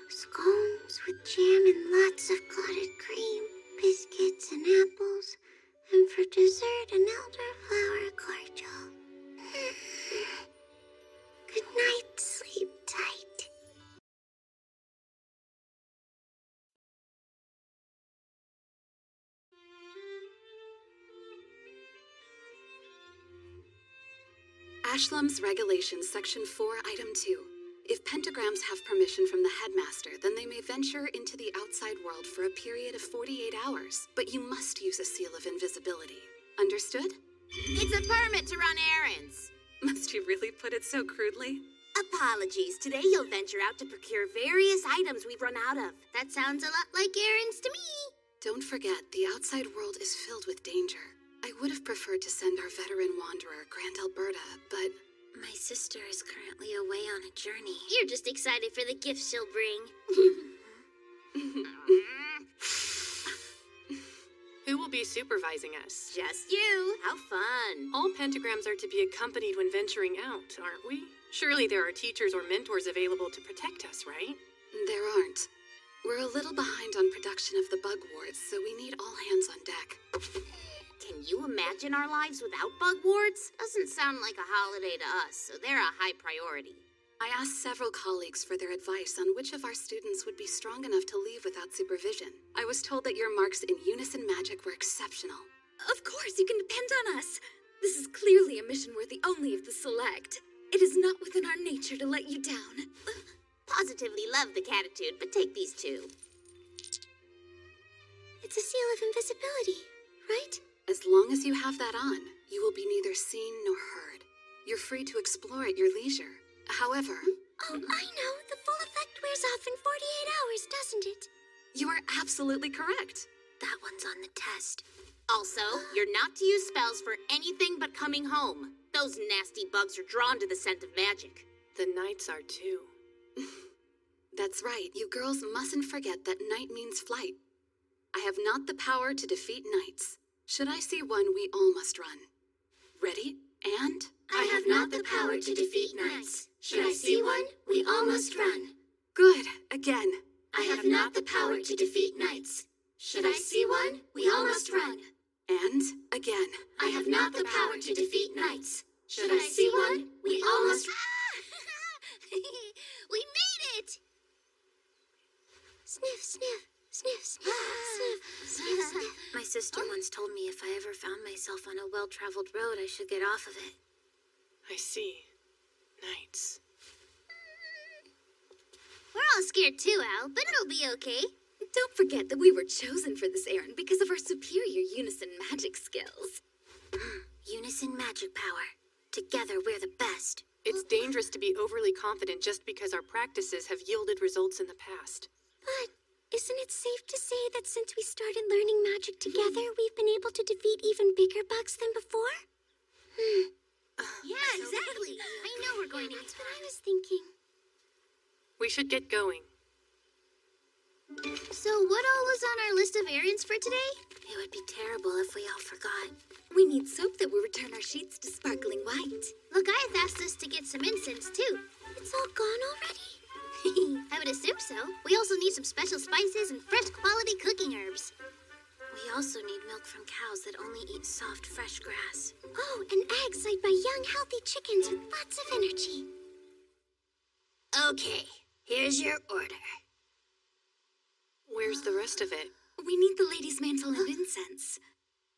scones with jam and lots of clotted cream, biscuits and apples, and for dessert, an elderflower cordial. Good night, sleep tight. Ashlam's Regulations, Section 4, Item 2. If pentagrams have permission from the headmaster, then they may venture into the outside world for a period of 48 hours. But you must use a seal of invisibility. Understood? It's a permit to run errands. Must you really put it so crudely? Apologies. Today you'll venture out to procure various items we've run out of. That sounds a lot like errands to me. Don't forget, the outside world is filled with danger. I would have preferred to send our veteran wanderer, Grant Alberta, but... My sister is currently away on a journey. You're just excited for the gifts she'll bring. Who will be supervising us? Just you. How fun. All pentagrams are to be accompanied when venturing out, aren't we? Surely there are teachers or mentors available to protect us, right? There aren't. We're a little behind on production of the bug wards, so we need all hands on deck. Can you imagine our lives without bug wards? Doesn't sound like a holiday to us, so they're a high priority. I asked several colleagues for their advice on which of our students would be strong enough to leave without supervision. I was told that your marks in unison magic were exceptional. Of course, you can depend on us. This is clearly a mission worthy only of the select. It is not within our nature to let you down. Positively love the catitude, but take these two. It's a seal of invisibility, right? As long as you have that on, you will be neither seen nor heard. You're free to explore at your leisure. However... Oh, I know. The full effect wears off in 48 hours, doesn't it? You are absolutely correct. That one's on the test. Also, you're not to use spells for anything but coming home. Those nasty bugs are drawn to the scent of magic. The knights are too. That's right. You girls mustn't forget that night means flight. I have not the power to defeat knights. Should I see one, we all must run. Ready? And... I have not the power to defeat knights. Should I see one, we all must run. Good. Again. I have not the power to defeat knights. Should I see one, we all must run. And again. I have not the power to defeat knights. Should I see one, we all must... We made it! Sniff, sniff, sniff, sniff, sniff, sniff, sniff. My sister once told me if I ever found myself on a well-traveled road, I should get off of it. I see. Knights. We're all scared too, Al, but it'll be okay. Don't forget that we were chosen for this errand because of our superior unison magic skills. Unison magic power. Together, we're the best. It's dangerous to be overly confident just because our practices have yielded results in the past. But isn't it safe to say that since we started learning magic together, we've been able to defeat even bigger bugs than before? Yeah, exactly. I know we're going to... That's what I was thinking. We should get going. So what all was on our list of errands for today? It would be terrible if we all forgot. We need soap that will return our sheets to sparkling white. Look, asked us to get some incense, too. It's all gone already? I would assume so. We also need some special spices and fresh quality cooking herbs. We also need milk from cows that only eat soft, fresh grass. Oh, and eggs laid by young, healthy chickens with lots of energy. Okay, here's your order. Where's the rest of it? We need the lady's mantle and incense.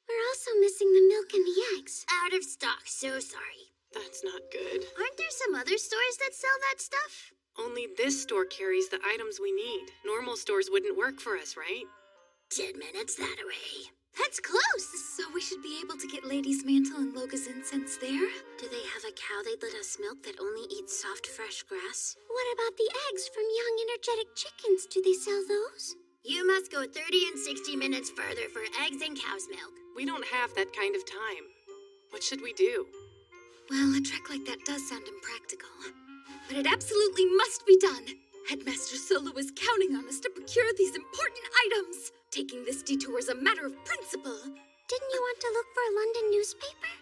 We're also missing the milk and the eggs. Out of stock, so sorry. That's not good. Aren't there some other stores that sell that stuff? Only this store carries the items we need. Normal stores wouldn't work for us, right? 10 minutes that way. That's close! So we should be able to get Lady's Mantle and Loga's incense there? Do they have a cow they'd let us milk that only eats soft, fresh grass? What about the eggs from young, energetic chickens? Do they sell those? You must go 30 and 60 minutes further for eggs and cow's milk. We don't have that kind of time. What should we do? Well, a trek like that does sound impractical. But it absolutely must be done. Headmaster Solo is counting on us to procure these important items. Taking this detour is a matter of principle. Didn't you want to look for a London newspaper?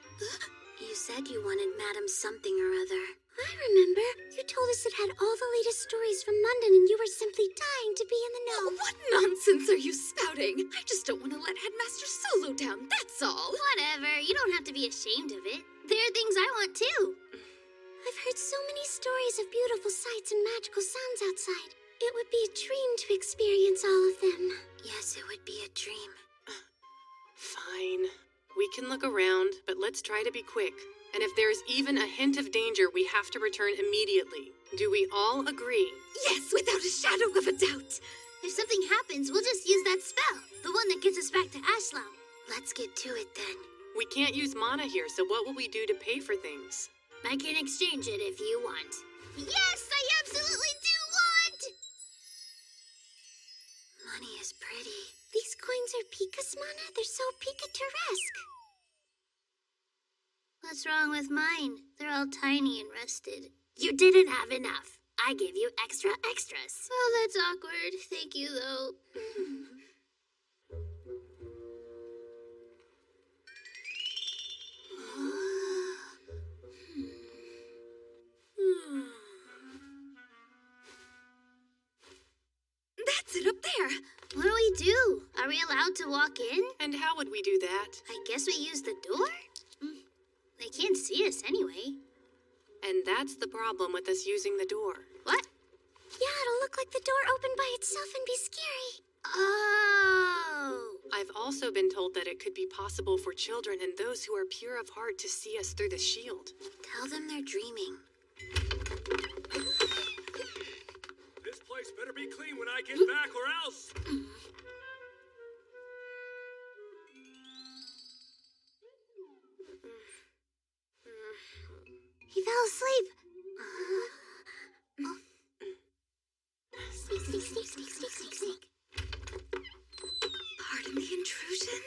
You said you wanted Madam something or other. I remember. You told us it had all the latest stories from London and you were simply dying to be in the know. What nonsense are you spouting? I just don't want to let Headmaster Solo down, that's all. Whatever. You don't have to be ashamed of it. There are things I want too. I've heard so many stories of beautiful sights and magical sounds outside. It would be a dream to experience all of them. Yes, it would be a dream. Fine. We can look around, but let's try to be quick. And if there's even a hint of danger, we have to return immediately. Do we all agree? Yes, without a shadow of a doubt. If something happens, we'll just use that spell. The one that gets us back to Ashlow. Let's get to it then. We can't use mana here, so what will we do to pay for things? I can exchange it if you want. Yes, I absolutely do want! Money is pretty. These coins are Pika's mana? They're so Pikachuresque. What's wrong with mine? They're all tiny and rusted. You didn't have enough. I gave you extras. Oh, that's awkward. Thank you, though. That's it up there. What do we do? Are we allowed to walk in? And how would we do that? I guess we use the door? They can't see us anyway. And that's the problem with us using the door. What? Yeah, it'll look like the door opened by itself and be scary. Oh. I've also been told that it could be possible for children and those who are pure of heart to see us through the shield. Tell them they're dreaming. This place better be clean when I get back, or else. He fell asleep. Sneak. Pardon the intrusion.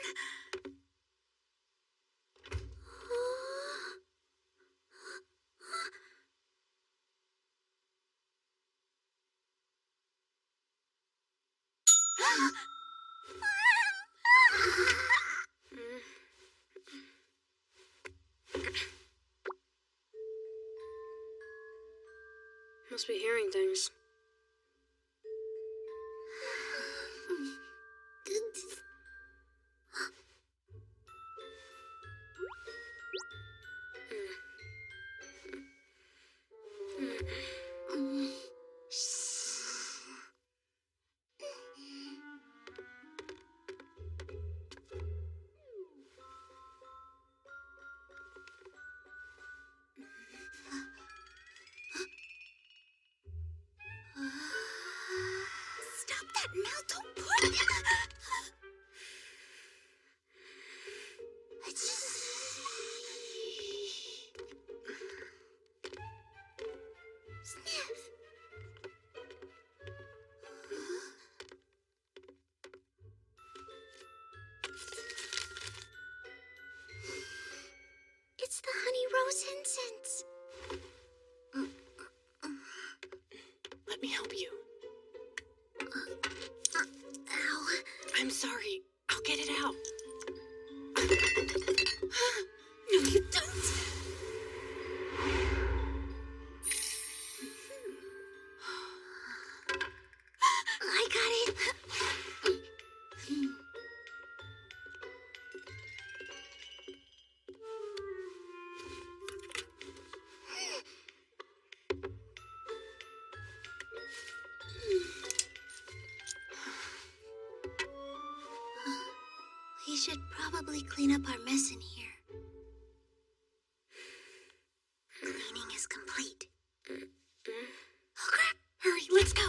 Must be hearing things. Stop that, Mel. Don't put it. Sniff. It's the honey rose incense. Let me help you. Ow. I'm sorry. I'll get it out. No, you don't. I got it. We should probably clean up our mess in here. Cleaning is complete. Oh crap! Hurry, let's go.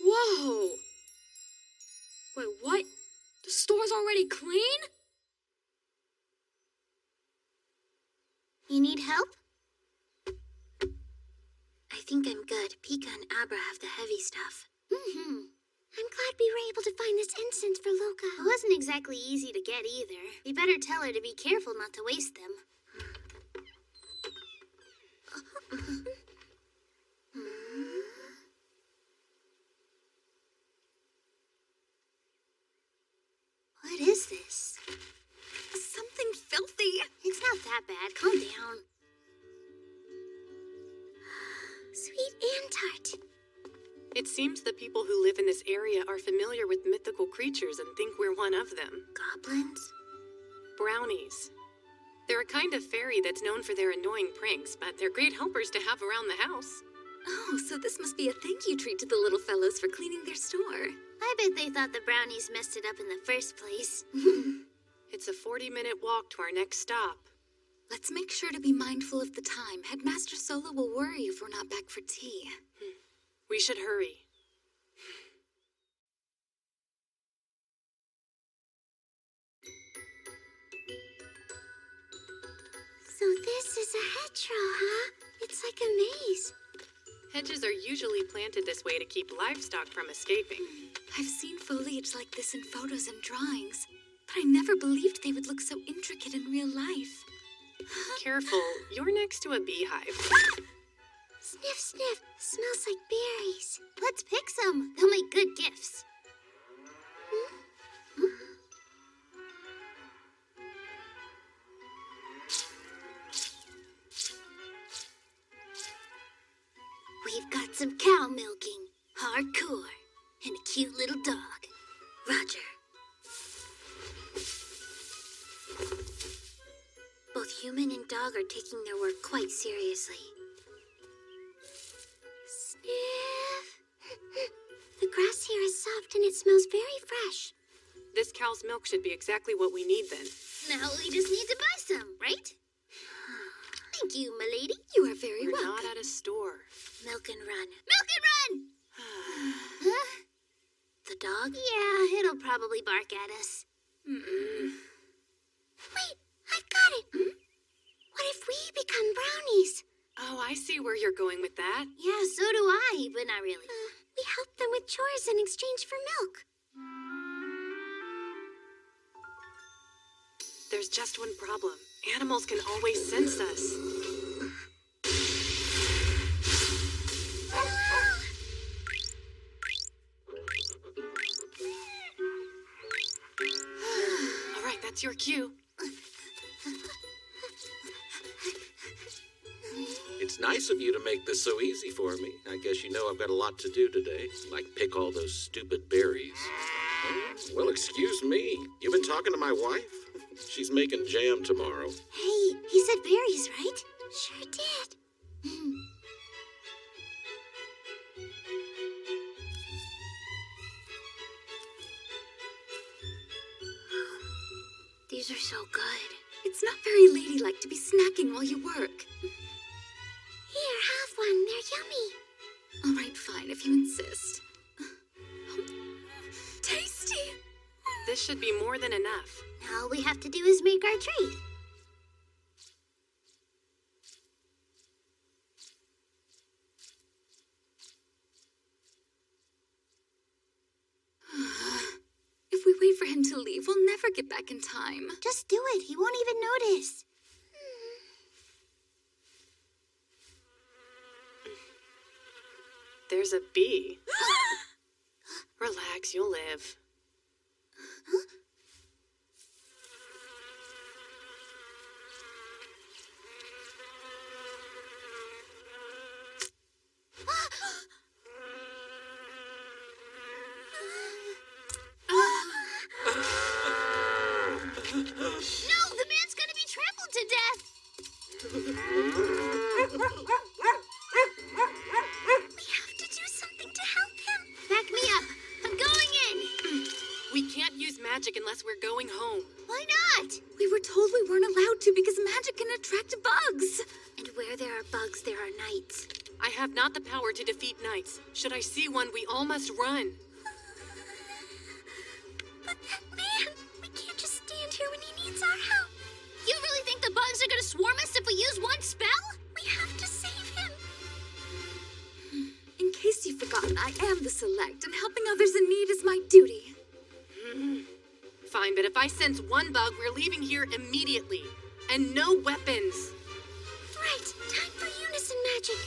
Whoa! Wait, what? The store's already clean? You need help? I think I'm good. Pika and Abra have the heavy stuff. I'm glad we were able to find this incense for Loka. It wasn't exactly easy to get either. We better tell her to be careful not to waste them. What is this? Something filthy. It's not that bad. Calm down. Sweet and tart. It seems the people who live in this area are familiar with mythical creatures and think we're one of them. Goblins? Brownies. They're a kind of fairy that's known for their annoying pranks, but they're great helpers to have around the house. Oh, so this must be a thank you treat to the little fellows for cleaning their store. I bet they thought the brownies messed it up in the first place. It's a 40-minute walk to our next stop. Let's make sure to be mindful of the time. Headmaster Solo will worry if we're not back for tea. We should hurry. So this is a hedgerow, huh? It's like a maze. Hedges are usually planted this way to keep livestock from escaping. I've seen foliage like this in photos and drawings, but I never believed they would look so intricate in real life. Careful, you're next to a beehive. Sniff, sniff. Smells like berries. Let's pick some. They'll make good gifts. We've got some cow milking, hardcore, and a cute little dog. Roger. Both human and dog are taking their work quite seriously. Sniff. The grass here is soft and it smells very fresh. This cow's milk should be exactly what we need then. Now we just need to buy some, right? Thank you, milady. You are very We're welcome. not at a store. Milk and run. Milk and run! Huh? The dog? Yeah, it'll probably bark at us. Wait, I've got it. What if we become brownies? Oh, I see where you're going with that. Yeah, so do I, but not really. We help them with chores in exchange for milk. There's just one problem. Animals can always sense us. All right, that's your cue. It's nice of you to make this so easy for me. I guess you know I've got a lot to do today, like pick all those stupid berries. Oh, well, excuse me. You've been talking to my wife? She's making jam tomorrow. Hey, he said berries, right? Sure did. These are so good. It's not very ladylike to be snacking while you work. Here, have one. They're yummy. All right, fine, if you insist. Tasty! This should be more than enough. All we have to do is make our treat. If we wait for him to leave, we'll never get back in time. Just do it. He won't even notice. There's a bee. Relax, you'll live. No, the man's gonna be trampled to death. We have to do something to help him. Back me up. I'm going in. We can't use magic unless we're going home. Why not? We were told we weren't allowed to because magic can attract bugs. And where there are bugs, there are knights. I have not the power to defeat knights. Should I see one, we all must run. But that man, we can't just stand here when he needs our help. You really think the bugs are gonna swarm us if we use one spell? We have to save him. In case you've forgotten, I am the Select, and helping others in need is my duty. Fine, but if I sense one bug, we're leaving here immediately. And no weapons. Right, time for unison magic.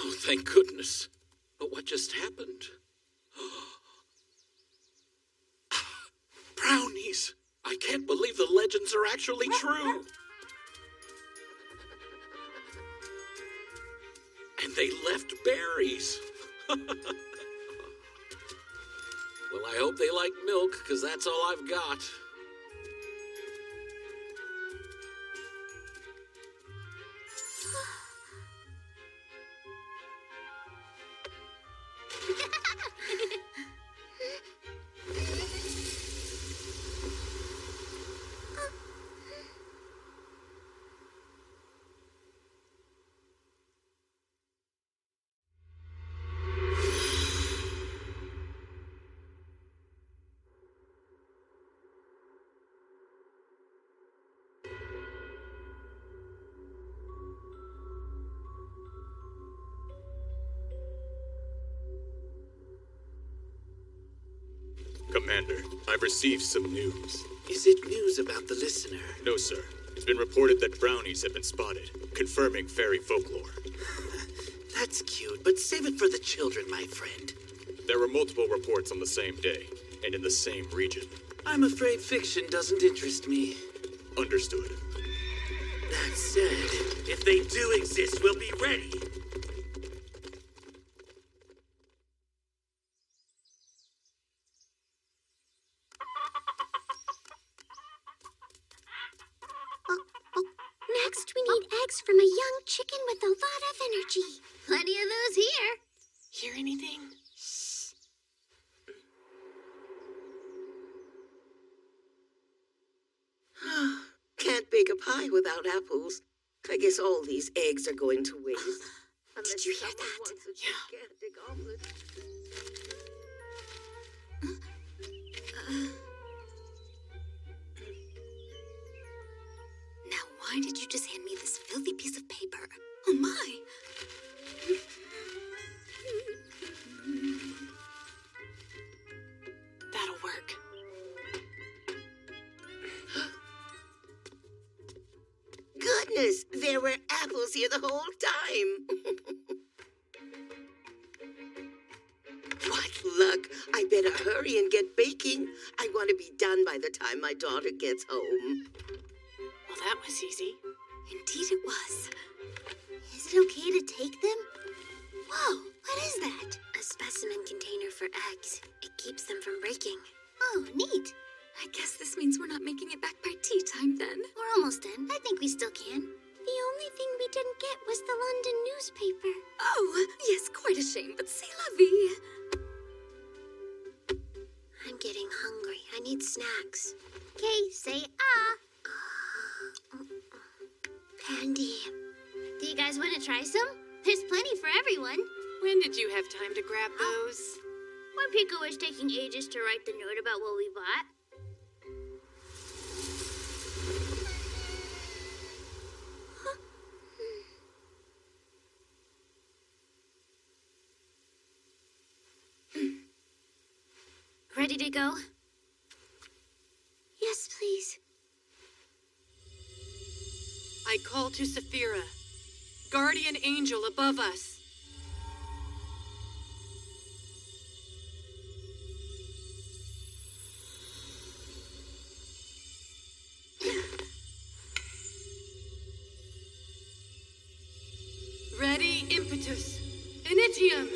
Oh, thank goodness. But what just happened? Brownies. I can't believe the legends are actually true. And they left berries. Well, I hope they like milk, because that's all I've got. Commander, I've received some news. Is it news about the listener? No, sir. It's been reported that brownies have been spotted, confirming fairy folklore. That's cute, but save it for the children, my friend. There were multiple reports on the same day, and in the same region. I'm afraid fiction doesn't interest me. Understood. That said, if they do exist, we'll be ready. Next, we need eggs from a young chicken with a lot of energy. Plenty of those here. Hear anything? Can't bake a pie without apples. I guess all these eggs are going to waste. Did you hear that? Gigantic omelet. Now, why did you just hand me this filthy piece of paper? Oh my! That'll work. Goodness, there were apples here the whole time. What luck. I better hurry and get baking. I want to be done by the time my daughter gets home. Well, that was easy. Indeed it was. Is it okay to take them? Whoa, what is that? A specimen container for eggs. It keeps them from breaking. Oh, neat. I guess this means we're not making it back by tea time then. We're almost in. I think we still can. The only thing we didn't get was the London newspaper. Oh, yes, quite a shame, but c'est la vie. I'm getting hungry. I need snacks. Okay, say ah. Candy. Do you guys want to try some? There's plenty for everyone. When did you have time to grab those? When Pico was taking ages to write the note about what we bought. Ready to go? Yes, please. I call to Saphira, guardian angel above us. Ready, impetus, initium.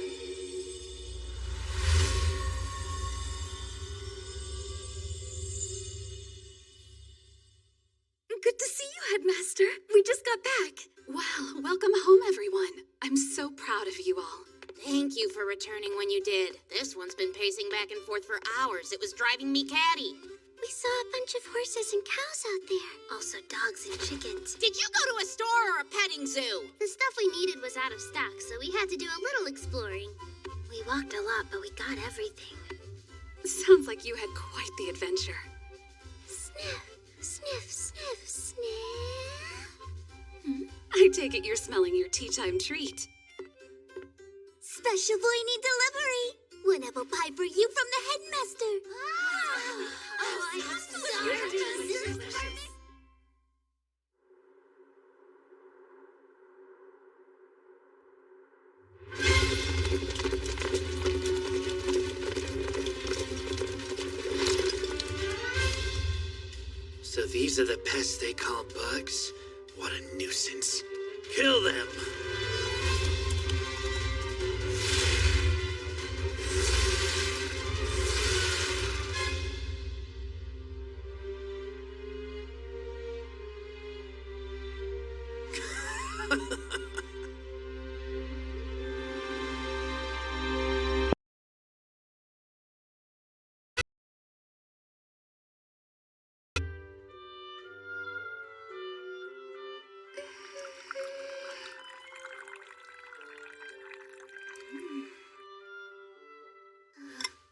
Good to see you, Headmaster. We just got back. Well, welcome home, everyone. I'm so proud of you all. Thank you for returning when you did. This one's been pacing back and forth for hours. It was driving me catty. We saw a bunch of horses and cows out there. Also dogs and chickens. Did you go to a store or a petting zoo? The stuff we needed was out of stock, so we had to do a little exploring. We walked a lot, but we got everything. Sounds like you had quite the adventure. Sniff, sniff, sniff, sniff. I take it you're smelling your tea time treat. Special voiny delivery. One apple pie for you from the headmaster. I'm sorry. These are the pests they call bugs? What a nuisance. Kill them!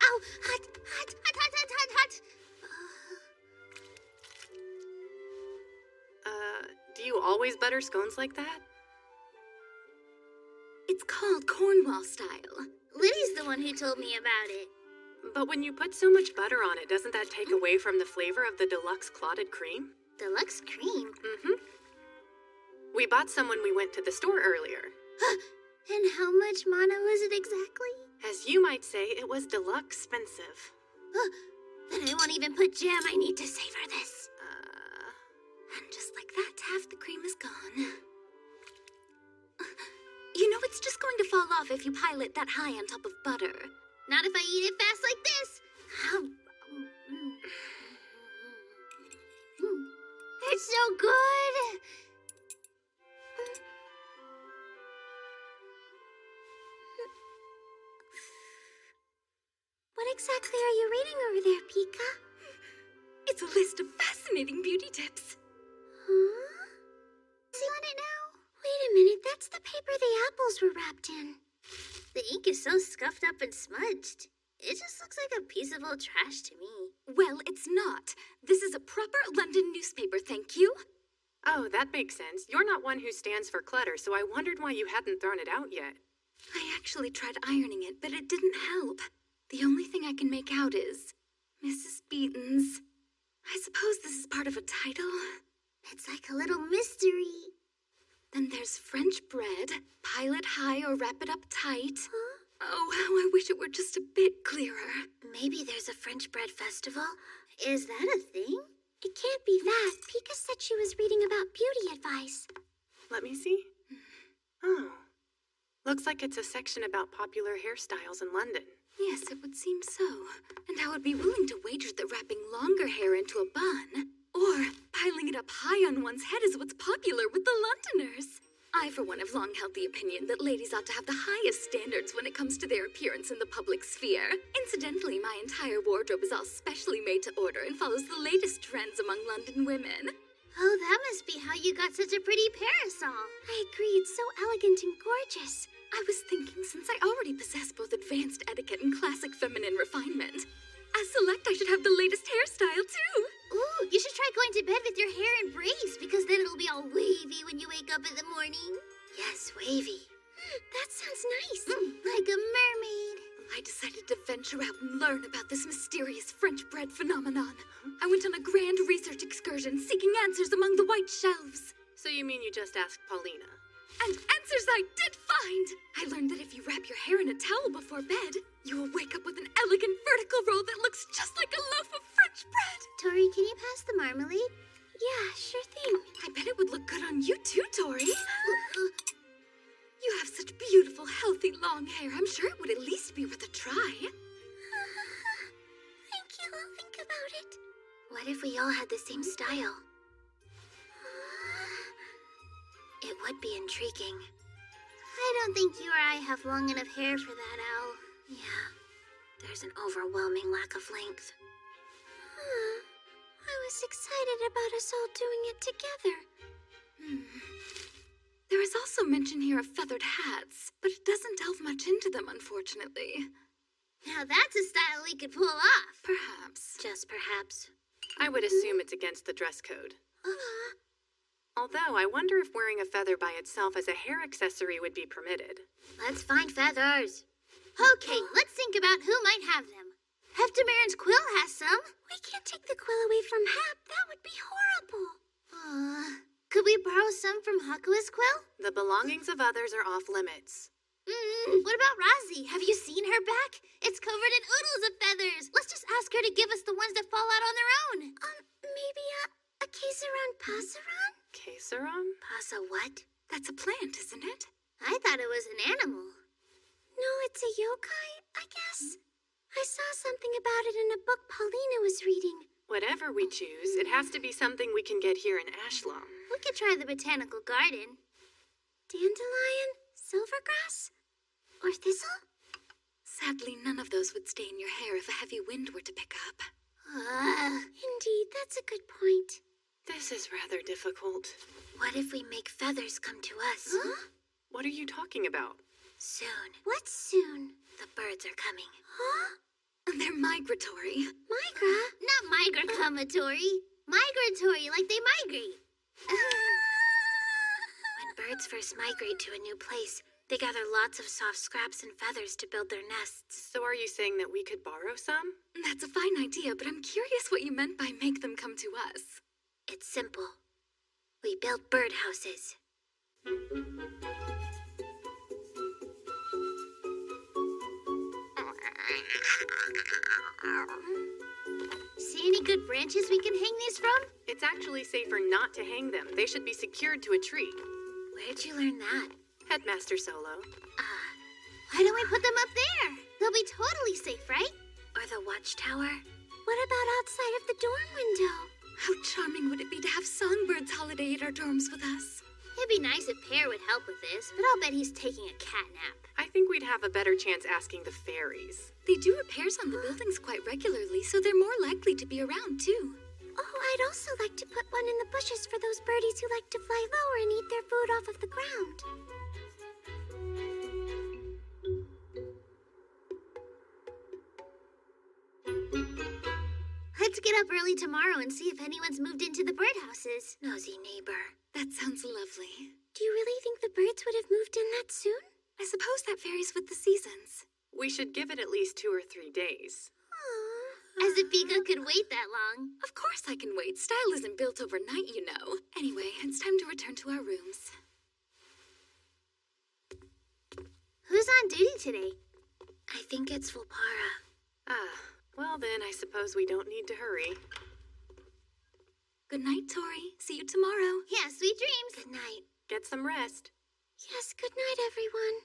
Ow! Hot! Hot! Hot! Hot! Hot! Hot! Hot! Do you always butter scones like that? It's called Cornwall style. Lydia's the one who told me about it. But when you put so much butter on it, doesn't that take away from the flavor of the deluxe clotted cream? Deluxe cream? Mm-hmm. We bought some when we went to the store earlier. And how much mana was it exactly? As you might say, it was deluxe expensive. Then I won't even put jam. I need to savor this. And just like that, half the cream is gone. You know, it's just going to fall off if you pile it that high on top of butter. Not if I eat it fast like this. It's so good. What exactly are you reading over there, Pika? It's a list of fascinating beauty tips. Huh? See on it now? Wait a minute, that's the paper the apples were wrapped in. The ink is so scuffed up and smudged. It just looks like a piece of old trash to me. Well, it's not. This is a proper London newspaper, thank you. Oh, that makes sense. You're not one who stands for clutter, so I wondered why you hadn't thrown it out yet. I actually tried ironing it, but it didn't help. The only thing I can make out is Mrs. Beaton's. I suppose this is part of a title. It's like a little mystery. Then there's French bread, pile it high or wrap it up tight. Huh? Oh, how I wish it were just a bit clearer. Maybe there's a French bread festival? Is that a thing? It can't be that. Pika said she was reading about beauty advice. Let me see. Oh. Looks like it's a section about popular hairstyles in London. Yes, it would seem so. And I would be willing to wager that wrapping longer hair into a bun, or piling it up high on one's head is what's popular with the Londoners. I, for one, have long held the opinion that ladies ought to have the highest standards when it comes to their appearance in the public sphere. Incidentally, my entire wardrobe is all specially made to order and follows the latest trends among London women. Oh, that must be how you got such a pretty parasol. I agree, it's so elegant and gorgeous. I was thinking, since I already possess both advanced etiquette and classic feminine refinement, as select I should have the latest hairstyle, too. Ooh, you should try going to bed with your hair in braids, because then it'll be all wavy when you wake up in the morning. Yes, wavy. That sounds nice. Like a mermaid. I decided to venture out and learn about this mysterious French bread phenomenon. I went on a grand research excursion seeking answers among the white shelves. So you mean you just asked Paulina? And answers I did find! I learned that if you wrap your hair in a towel before bed, you will wake up with an elegant vertical roll that looks just like a loaf of French bread. Tori, can you pass the marmalade? Yeah, sure thing. I bet it would look good on you too, Tori. You have such beautiful, healthy, long hair. I'm sure it would at least be worth a try. Thank you, I'll think about it. What if we all had the same style? It would be intriguing. I don't think you or I have long enough hair for that, Al. Yeah, there's an overwhelming lack of length. I was excited about us all doing it together. There is also mention here of feathered hats, but it doesn't delve much into them, unfortunately. Now that's a style we could pull off. Perhaps. Just perhaps. I would assume it's against the dress code. Although, I wonder if wearing a feather by itself as a hair accessory would be permitted. Let's find feathers. Okay, let's think about who might have them. Heftimarin's quill has some. We can't take the quill away from Hep. That would be horrible. Could we borrow some from Hakua's quill? The belongings of others are off limits. What about Razi? Have you seen her back? It's covered in oodles of feathers. Let's just ask her to give us the ones that fall out on their own. Maybe A quesaron passaron? Quesaron? Pasa what? That's a plant, isn't it? I thought it was an animal. No, it's a yokai, I guess. I saw something about it in a book Paulina was reading. Whatever we choose, it has to be something we can get here in Ashlam. We could try the botanical garden. Dandelion? Silvergrass? Or thistle? Sadly, none of those would stay in your hair if a heavy wind were to pick up. Indeed, that's a good point. This is rather difficult. What if we make feathers come to us? Huh? What are you talking about? Soon. What soon? The birds are coming. Huh? They're migratory. Migra? Not migratory. Migratory, like they migrate. When birds first migrate to a new place, they gather lots of soft scraps and feathers to build their nests. So are you saying that we could borrow some? That's a fine idea, but I'm curious what you meant by make them come to us. It's simple. We build birdhouses. See any good branches we can hang these from? It's actually safer not to hang them. They should be secured to a tree. Where'd you learn that? Headmaster Solo. Why don't we put them up there? They'll be totally safe, right? Or the watchtower? What about outside of the dorm window? How charming would it be to have songbirds holiday at our dorms with us? It'd be nice if Pear would help with this, but I'll bet he's taking a cat nap. I think we'd have a better chance asking the fairies. They do repairs on the buildings quite regularly, so they're more likely to be around, too. Oh, I'd also like to put one in the bushes for those birdies who like to fly lower and eat their food off of the ground. Let's get up early tomorrow and see if anyone's moved into the birdhouses. Nosy neighbor. That sounds lovely. Do you really think the birds would have moved in that soon? I suppose that varies with the seasons. We should give it at least 2 or 3 days. As if Pika could wait that long. Of course I can wait. Style isn't built overnight, you know. Anyway, it's time to return to our rooms. Who's on duty today? I think it's Volpara. Well then, I suppose we don't need to hurry. Good night, Tori. See you tomorrow. Yeah, sweet dreams. Good night. Get some rest. Yes, good night, everyone.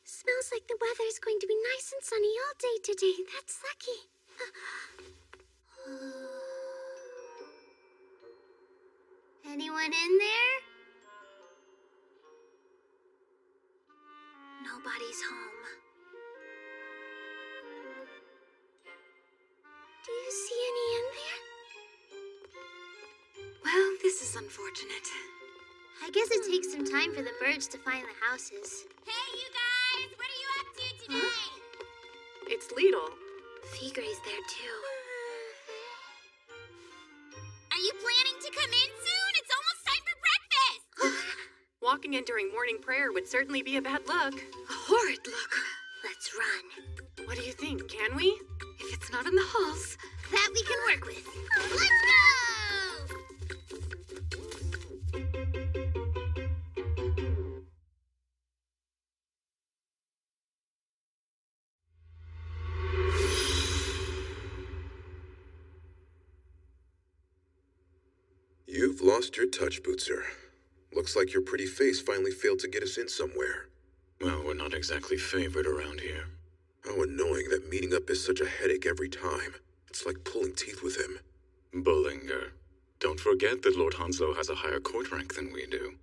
Smells like the weather's going to be nice and sunny all day today. That's lucky. Anyone in there? Nobody's home. Do you see any in there? Well, this is unfortunate. I guess it takes some time for the birds to find the houses. Hey, you guys! What are you up to today? Huh? It's Lidl. Figre's there, too. Are you planning to come in soon? It's almost time for breakfast! Walking in during morning prayer would certainly be a bad look. A horrid look. Let's run. What do you think? Can we? If it's not in the halls. That we can work with. Let's go! You've lost your touch, Bootser. Looks like your pretty face finally failed to get us in somewhere. Well, we're not exactly favored around here. How annoying that meeting up is such a headache every time. It's like pulling teeth with him. Bullinger. Don't forget that Lord Hanslow has a higher court rank than we do.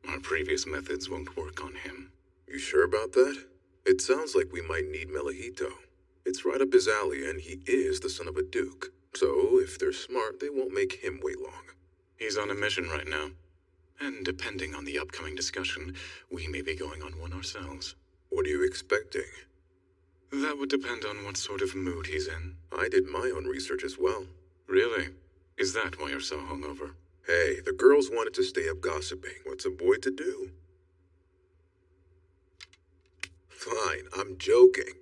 Our previous methods won't work on him. You sure about that? It sounds like we might need Melahito. It's right up his alley, and he is the son of a duke. So, if they're smart, they won't make him wait long. He's on a mission right now. And depending on the upcoming discussion, we may be going on one ourselves. What are you expecting? That would depend on what sort of mood he's in. I did my own research as well. Really? Is that why you're so hungover? Hey, the girls wanted to stay up gossiping. What's a boy to do? Fine, I'm joking.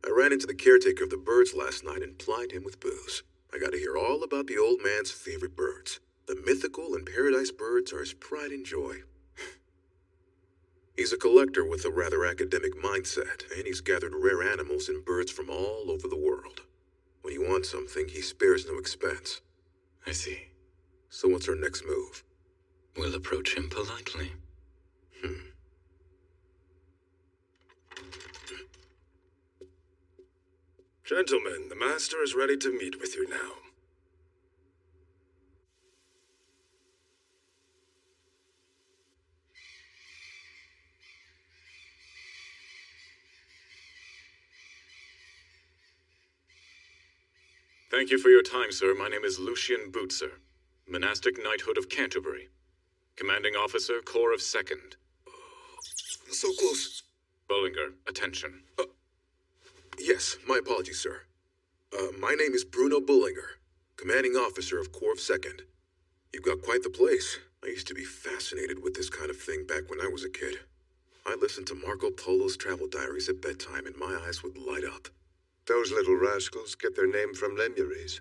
I ran into the caretaker of the birds last night and plied him with booze. I got to hear all about the old man's favorite birds. The mythical and paradise birds are his pride and joy. He's a collector with a rather academic mindset, and he's gathered rare animals and birds from all over the world. When he wants something, he spares no expense. I see. So what's our next move? We'll approach him politely. Gentlemen, the master is ready to meet with you now. Thank you for your time, sir. My name is Lucian Bootser, Monastic Knighthood of Canterbury. Commanding Officer, Corps of 2nd. So close. Bullinger, attention. Yes, my apologies, sir. My name is Bruno Bullinger, Commanding Officer of Corps of 2nd. You've got quite the place. I used to be fascinated with this kind of thing back when I was a kid. I listened to Marco Polo's travel diaries at bedtime and my eyes would light up. Those little rascals get their name from Lemuries.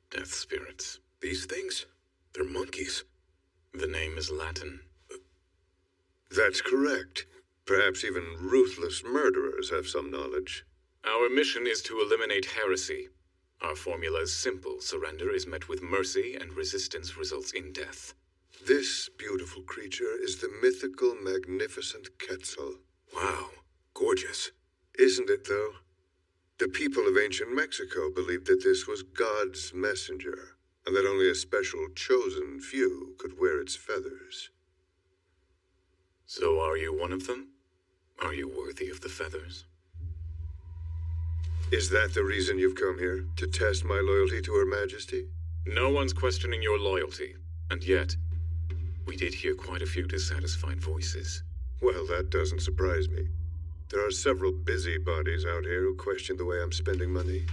Death spirits. These things? They're monkeys. The name is Latin. That's correct. Perhaps even ruthless murderers have some knowledge. Our mission is to eliminate heresy. Our formula is simple. Surrender is met with mercy, and resistance results in death. This beautiful creature is the mythical, magnificent Quetzal. Wow, gorgeous. Isn't it, though? The people of ancient Mexico believed that this was God's messenger, and that only a special chosen few could wear its feathers. So are you one of them? Are you worthy of the feathers? Is that the reason you've come here? To test my loyalty to Her Majesty? No one's questioning your loyalty. And yet, we did hear quite a few dissatisfied voices. Well, that doesn't surprise me. There are several busybodies out here who question the way I'm spending money.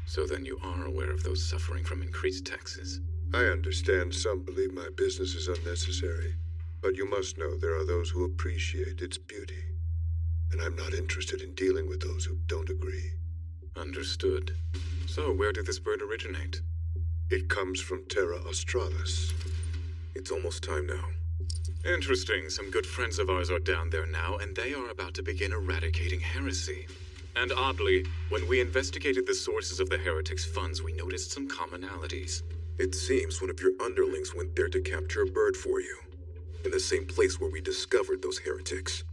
So then you are aware of those suffering from increased taxes? I understand some believe my business is unnecessary. But you must know there are those who appreciate its beauty. And I'm not interested in dealing with those who don't agree. Understood. So where did this bird originate? It comes from Terra Australis. It's almost time now. Interesting. Some good friends of ours are down there now, and they are about to begin eradicating heresy. And oddly, when we investigated the sources of the heretics' funds, we noticed some commonalities. It seems one of your underlings went there to capture a bird for you. In the same place where we discovered those heretics.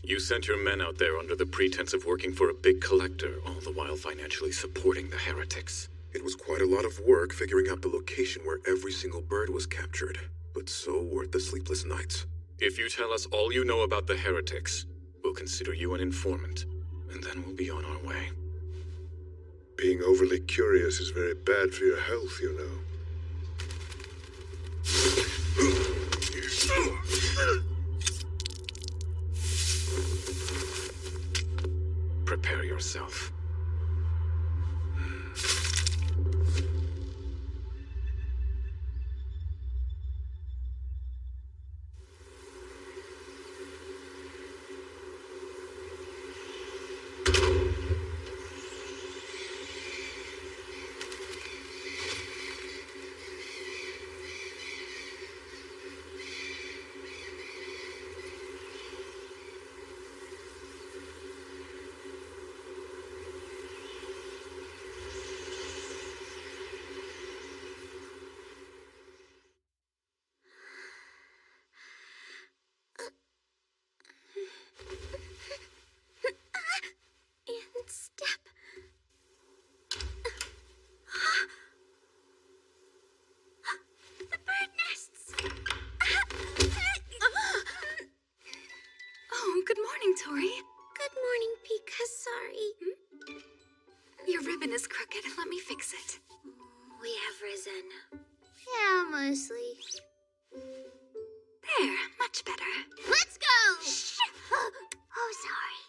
You sent your men out there under the pretense of working for a big collector, all the while financially supporting the heretics. It was quite a lot of work figuring out the location where every single bird was captured, but so worth the sleepless nights. If you tell us all you know about the heretics, we'll consider you an informant, and then we'll be on our way. Being overly curious is very bad for your health, you know. Prepare yourself. Tori. Good morning, Pika. Sorry. Your ribbon is crooked. Let me fix it. We have risen. Yeah, mostly. There, much better. Let's go! Shh! Oh, sorry.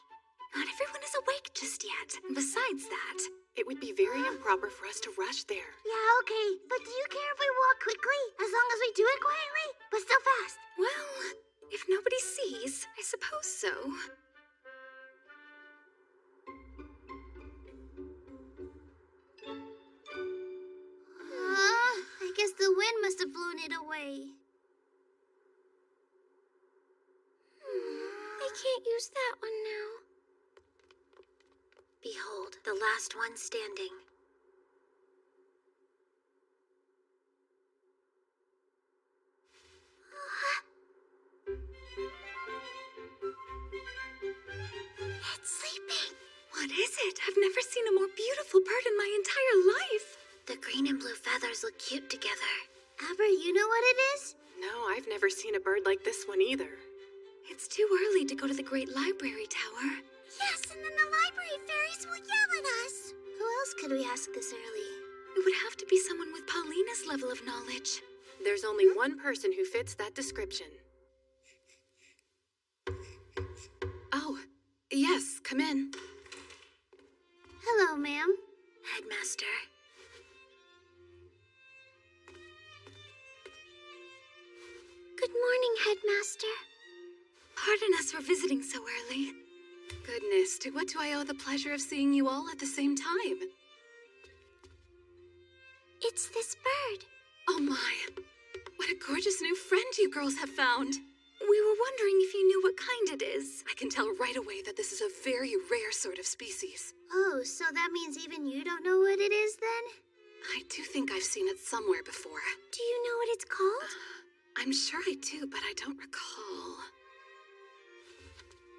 Not everyone is awake just yet. And besides that, it would be very improper for us to rush there. Yeah, okay. But do you care if we walk quickly? As long as we do it quietly, but still fast. Well, if nobody sees, I suppose so. must have blown it away. I can't use that one now. Behold, the last one standing. It's sleeping. What is it? I've never seen a more beautiful bird in my entire life. The green and blue feathers look cute together. Abra, you know what it is? No, I've never seen a bird like this one either. It's too early to go to the Great Library Tower. Yes, and then the library fairies will yell at us. Who else could we ask this early? It would have to be someone with Paulina's level of knowledge. There's only one person who fits that description. Oh, yes, come in. Hello, ma'am. Headmaster. Good morning, Headmaster. Pardon us for visiting so early. Goodness, to what do I owe the pleasure of seeing you all at the same time? It's this bird. Oh my, what a gorgeous new friend you girls have found. We were wondering if you knew what kind it is. I can tell right away that this is a very rare sort of species. Oh, so that means even you don't know what it is then? I do think I've seen it somewhere before. Do you know what it's called? I'm sure I do, but I don't recall.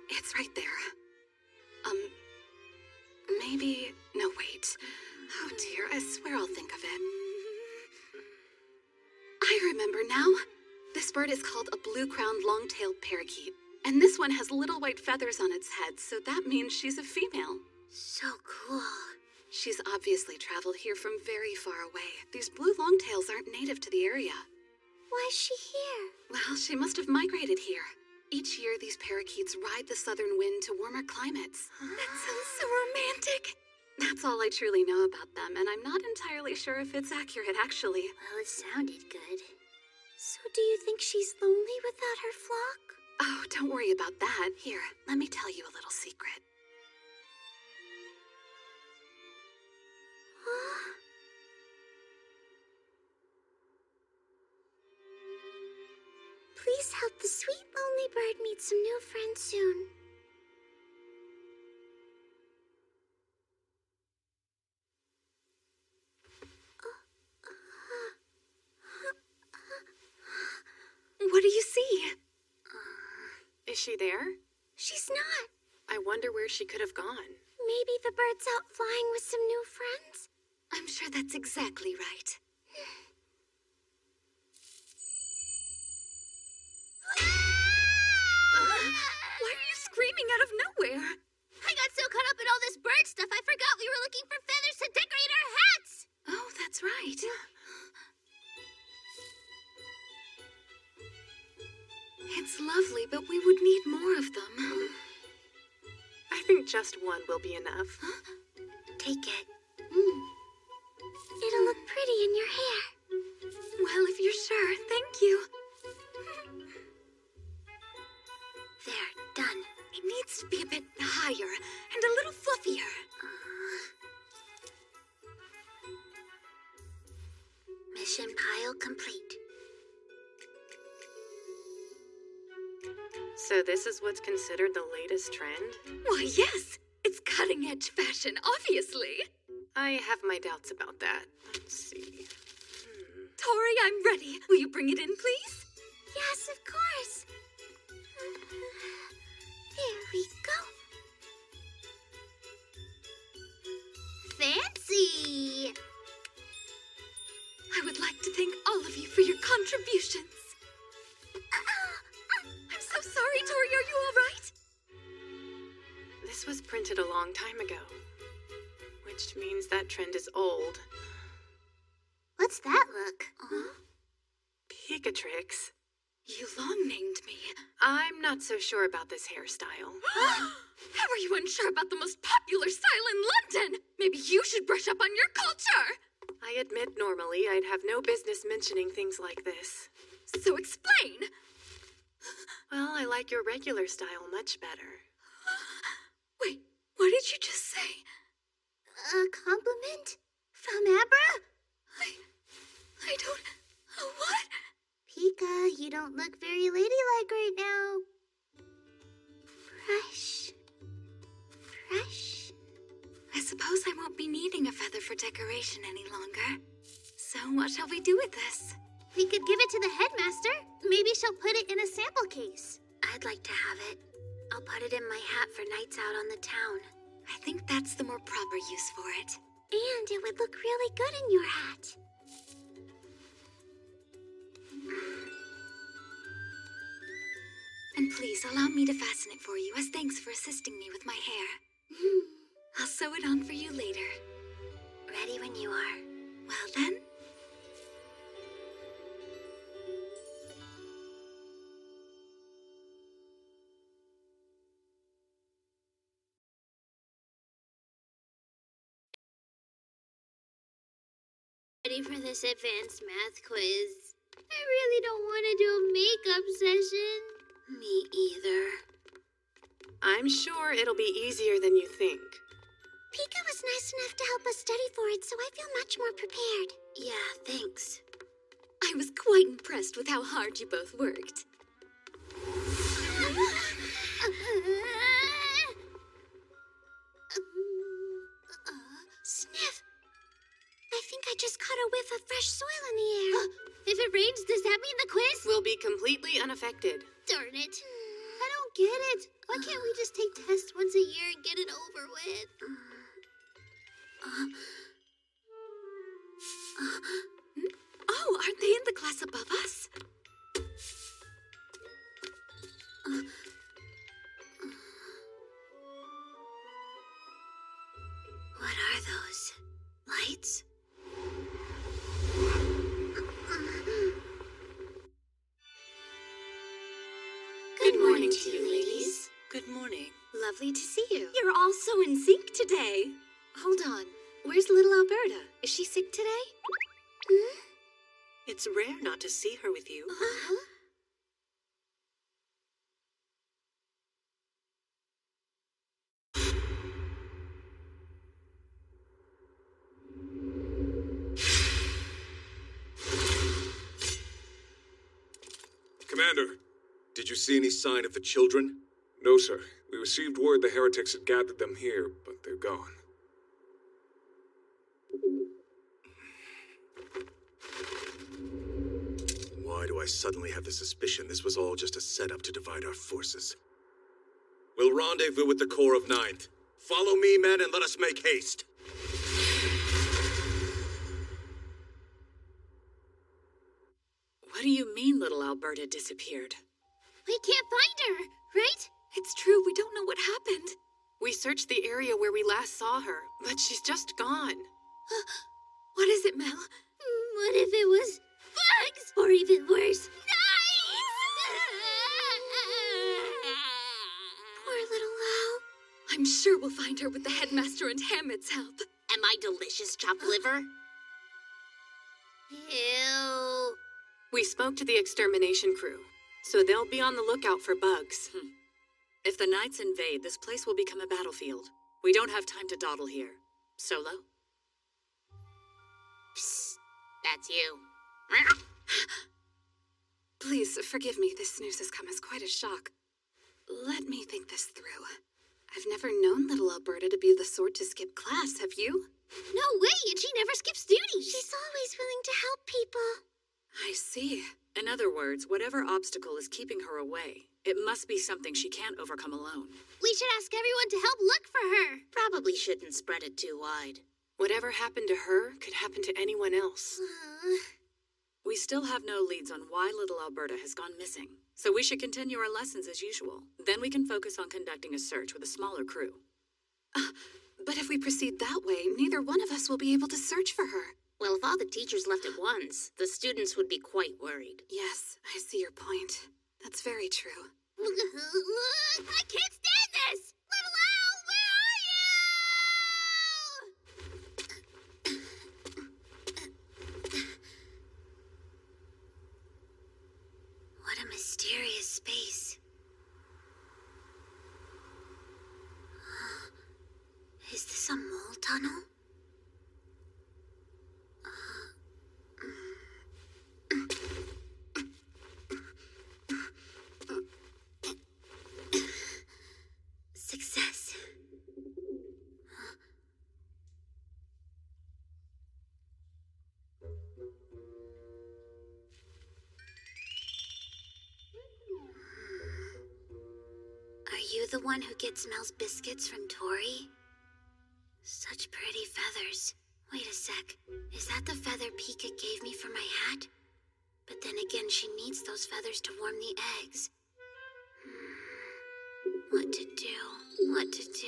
It's right there. Maybe... No, wait. Oh dear, I swear I'll think of it. I remember now. This bird is called a blue-crowned long-tailed parakeet. And this one has little white feathers on its head, so that means she's a female. So cool. She's obviously traveled here from very far away. These blue longtails aren't native to the area. Why is she here? Well, she must have migrated here. Each year, these parakeets ride the southern wind to warmer climates. That sounds so romantic. That's all I truly know about them, and I'm not entirely sure if it's accurate, actually. Well, it sounded good. So do you think she's lonely without her flock? Oh, don't worry about that. Here, let me tell you a little secret. Please help the sweet, lonely bird meet some new friends soon. What do you see? Is she there? She's not. I wonder where she could have gone. Maybe the bird's out flying with some new friends? I'm sure that's exactly right. Why are you screaming out of nowhere? I got so caught up in all this bird stuff, I forgot we were looking for feathers to decorate our hats! Oh, that's right. It's lovely, but we would need more of them. I think just one will be enough. Take it. It'll look pretty in your hair. Well, if you're sure, thank you. There, done. It needs to be a bit higher and a little fluffier. Mission pile complete. So this is what's considered the latest trend? Why, yes. It's cutting-edge fashion, obviously. I have my doubts about that. Let's see. Tori, I'm ready. Will you bring it in, please? Yes, of course. There we go. Fancy! I would like to thank all of you for your contributions. I'm so sorry, Tori. Are you all right? This was printed a long time ago, which means that trend is old. What's that look? Picatrix. You long-named me. I'm not so sure about this hairstyle. How are you unsure about the most popular style in London? Maybe you should brush up on your culture. I admit normally I'd have no business mentioning things like this. So explain. Well, I like your regular style much better. Wait, what did you just say? A compliment? From Abra? I don't... What? You don't look very ladylike right now. Fresh. Fresh. I suppose I won't be needing a feather for decoration any longer. So what shall we do with this? We could give it to the headmaster. Maybe she'll put it in a sample case. I'd like to have it. I'll put it in my hat for nights out on the town. I think that's the more proper use for it. And it would look really good in your hat. And please allow me to fasten it for you as thanks for assisting me with my hair. I'll sew it on for you later. Ready when you are. Well then. Ready for this advanced math quiz? I really don't want to do a makeup session. Me either. I'm sure it'll be easier than you think. Pika was nice enough to help us study for it, so I feel much more prepared. Yeah, thanks. I was quite impressed with how hard you both worked. Sniff! I think I just caught a whiff of fresh soil in the air. If it rains, does that mean the quiz will be completely unaffected? Darn it. I don't get it. Why can't we just take tests once a year and get it over with? Oh, aren't they in the class above us? What are those? Lights? Good morning to you, ladies. Good morning. Lovely to see you. You're all so in sync today. Hold on. Where's little Alberta? Is she sick today? It's rare not to see her with you. Commander, did you see any sign of the children? No, sir. We received word the heretics had gathered them here, but they're gone. Why do I suddenly have the suspicion this was all just a setup to divide our forces? We'll rendezvous with the Corps of Ninth. Follow me, men, and let us make haste. What do you mean little Alberta disappeared? We can't find her, right? It's true, we don't know what happened. We searched the area where we last saw her, but she's just gone. What is it, Mel? What if it was bugs? Or even worse, knives! Poor little Lau. I'm sure we'll find her with the headmaster and Hamid's help. Am I delicious chopped liver? Ew. We spoke to the extermination crew, so they'll be on the lookout for bugs. If the Knights invade, this place will become a battlefield. We don't have time to dawdle here. Solo? Psst, that's you. Please, forgive me. This news has come as quite a shock. Let me think this through. I've never known little Alberta to be the sort to skip class, have you? No way, and she never skips duties. She's always willing to help people. I see. In other words, whatever obstacle is keeping her away, it must be something she can't overcome alone. We should ask everyone to help look for her. Probably shouldn't spread it too wide. Whatever happened to her could happen to anyone else. We still have no leads on why little Alberta has gone missing, so we should continue our lessons as usual. Then we can focus on conducting a search with a smaller crew. But if we proceed that way, neither one of us will be able to search for her. Well, if all the teachers left at once, the students would be quite worried. Yes, I see your point. That's very true. I can't stand this! Little Owl, where are you? What a mysterious space. Is this a mole tunnel? the one who gets Mel's biscuits from Tori? Such pretty feathers. Wait a sec. Is that the feather Pika gave me for my hat? But then again, she needs those feathers to warm the eggs. What to do? What to do?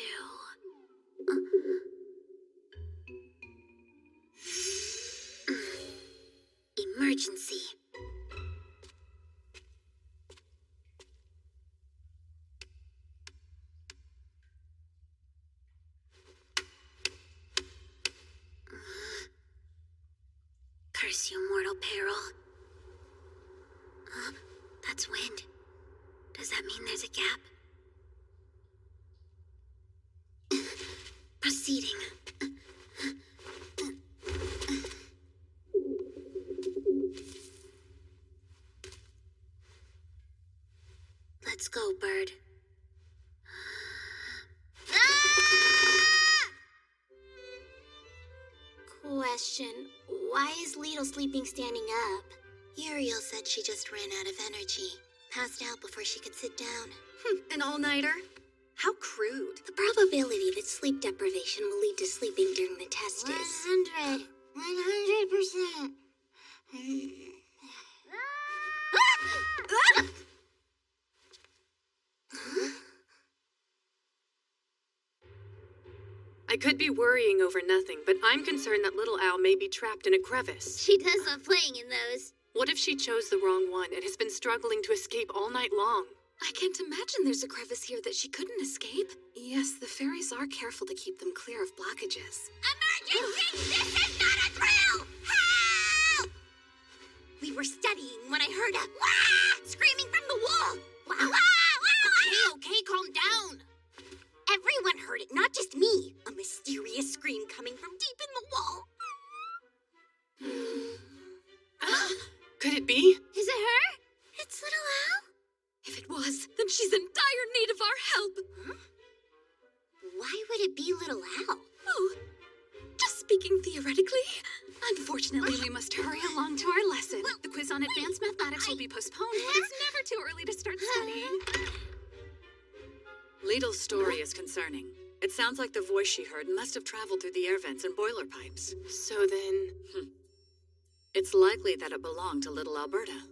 Emergency. Curse you, mortal peril. That's wind. Does that mean there's a gap? Proceeding. Let's go, bird. Question. Why is Lidl sleeping standing up? Uriel said she just ran out of energy. Passed out before she could sit down. An all-nighter? How crude. The probability that sleep deprivation will lead to sleeping during the test is 100%. I could be worrying over nothing, but I'm concerned that little Al may be trapped in a crevice. She does love playing in those. What if she chose the wrong one and has been struggling to escape all night long? I can't imagine there's a crevice here that she couldn't escape. Yes, the fairies are careful to keep them clear of blockages. Emergency! This is not a drill! Help! We were studying when I heard a wah! Screaming from the wall. Wow. Wow! Okay, calm down. Everyone heard it, not just me. A mysterious scream coming from deep in the wall. Could it be? Is it her? It's little Al? If it was, then she's in dire need of our help. Huh? Why would it be little Al? Oh, just speaking theoretically. Unfortunately, we must hurry along to our lesson. The quiz on advanced mathematics will be postponed, but it's never too early to start studying. Lidl's story is concerning. It sounds like the voice she heard must have traveled through the air vents and boiler pipes. So then... It's likely that it belonged to little Alberta.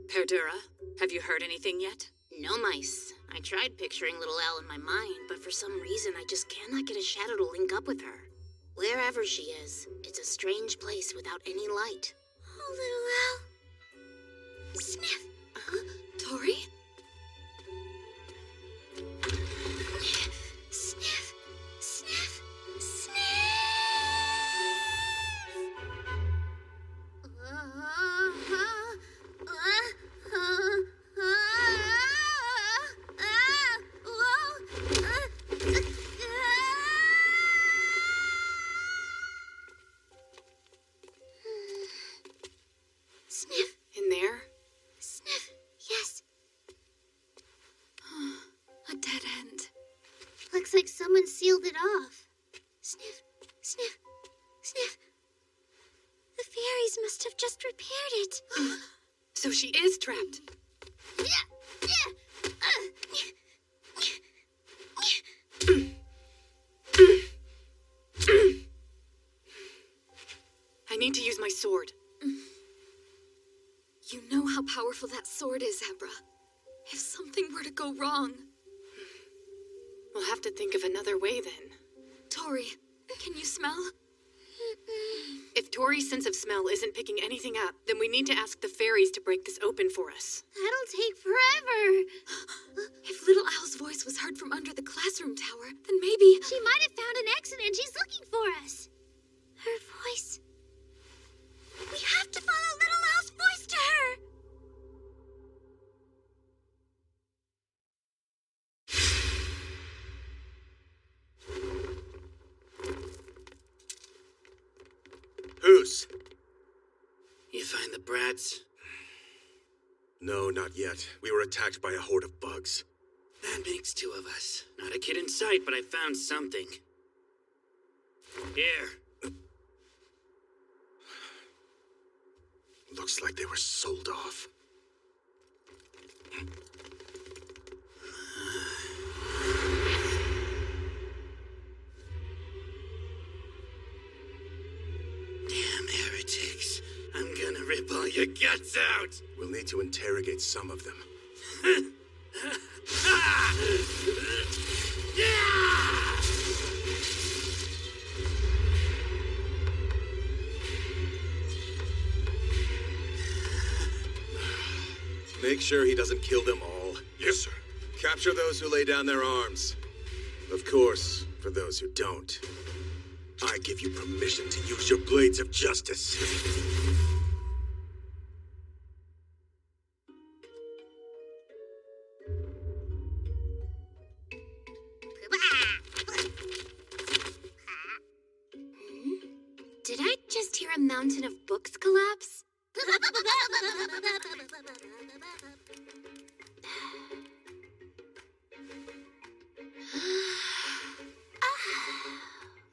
Perdura, have you heard anything yet? No, mice. I tried picturing little Al in my mind, but for some reason I just cannot get a shadow to link up with her. Wherever she is, it's a strange place without any light. Oh, little Al. Sniff. Tori? Sniff. Sniff. Sniff. Sniff. In there? Sniff. Yes. A dead end. Looks like someone sealed it off. Sniff. Sniff. Sniff. The fairies must have just repaired it. So she is trapped. I need to use my sword. You know how powerful that sword is, Abra. If something were to go wrong... We'll have to think of another way then. Tori, can you smell? If Tori's sense of smell isn't picking anything up, then we need to ask the fairies to break this open for us. That'll take forever. If little Al's voice was heard from under the classroom tower, then maybe... She might have found an exit and she's looking for us. Her voice. We have to follow little Al's voice to her. Whose? You find the brats? No, not yet. We were attacked by a horde of bugs. That makes two of us. Not a kid in sight, but I found something. Here. Looks like they were sold off. pull your guts out! We'll need to interrogate some of them. Make sure he doesn't kill them all. Yes, sir. Capture those who lay down their arms. Of course, for those who don't, I give you permission to use your blades of justice. Did I just hear a mountain of books collapse?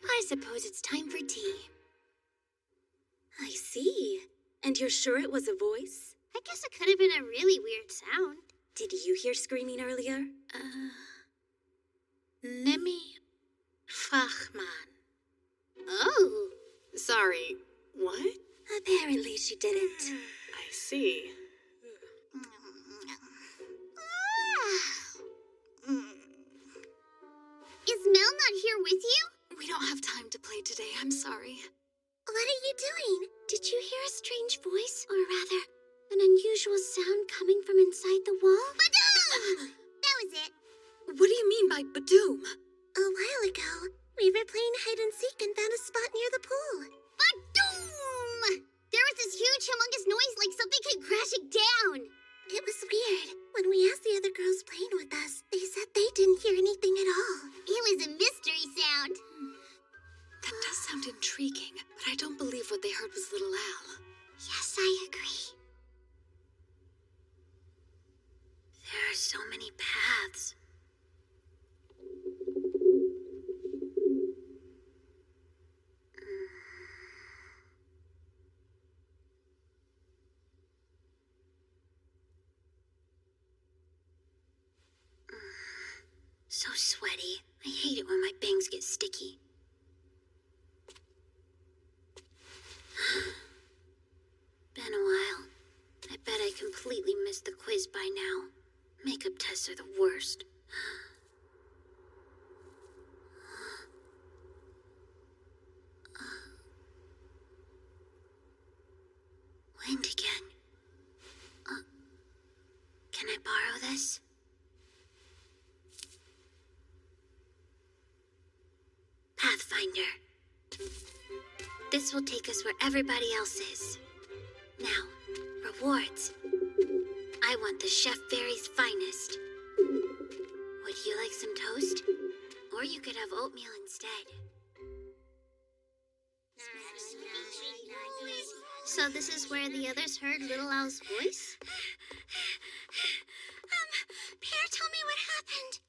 I suppose it's time for tea. I see. And you're sure it was a voice? I guess it could have been a really weird sound. Did you hear screaming earlier? Nemi Fachman. Oh. Sorry, what? Apparently she didn't. I see. Is Mel not here with you? We don't have time to play today, I'm sorry. What are you doing? Did you hear a strange voice? Or rather, an unusual sound coming from inside the wall? Badoom! That was it. What do you mean by Badoom? A while ago, we were playing hide and seek and found a spot near the pool. Badoom! There was this huge, humongous noise like something came crashing down. It was weird. When we asked the other girls playing with us, they said they didn't hear anything at all. It was a mystery sound. That does sound intriguing, but I don't believe what they heard was Little Al. Yes, I agree. There are so many paths. So sweaty. I hate it when my bangs get sticky. Been a while. I bet I completely missed the quiz by now. Makeup tests are the worst. Wind again. Can I borrow this? Pathfinder. This will take us where everybody else is. Now, rewards. I want the Chef Fairy's finest. Would you like some toast? Or you could have oatmeal instead. So this is where the others heard Little Al's voice? Pear, tell me what happened.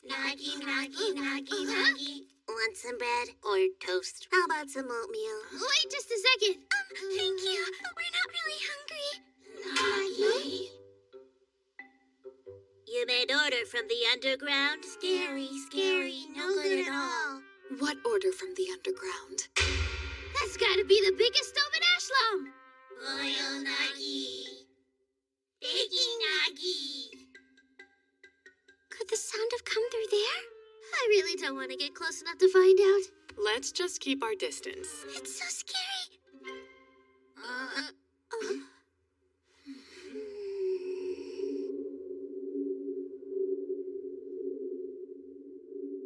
Nagi, nagi, nagi, nagi. Want some bread? Or toast. How about some oatmeal? Wait just a second. Thank you, but we're not really hungry. Nagi. You made order from the underground? Scary, scary, no good at all. What order from the underground? That's gotta be the biggest stove in Ashlam. Boil Nagi. Baking Nagi. Could the sound have come through there? I really don't want to get close enough to find out. Let's just keep our distance. It's so scary.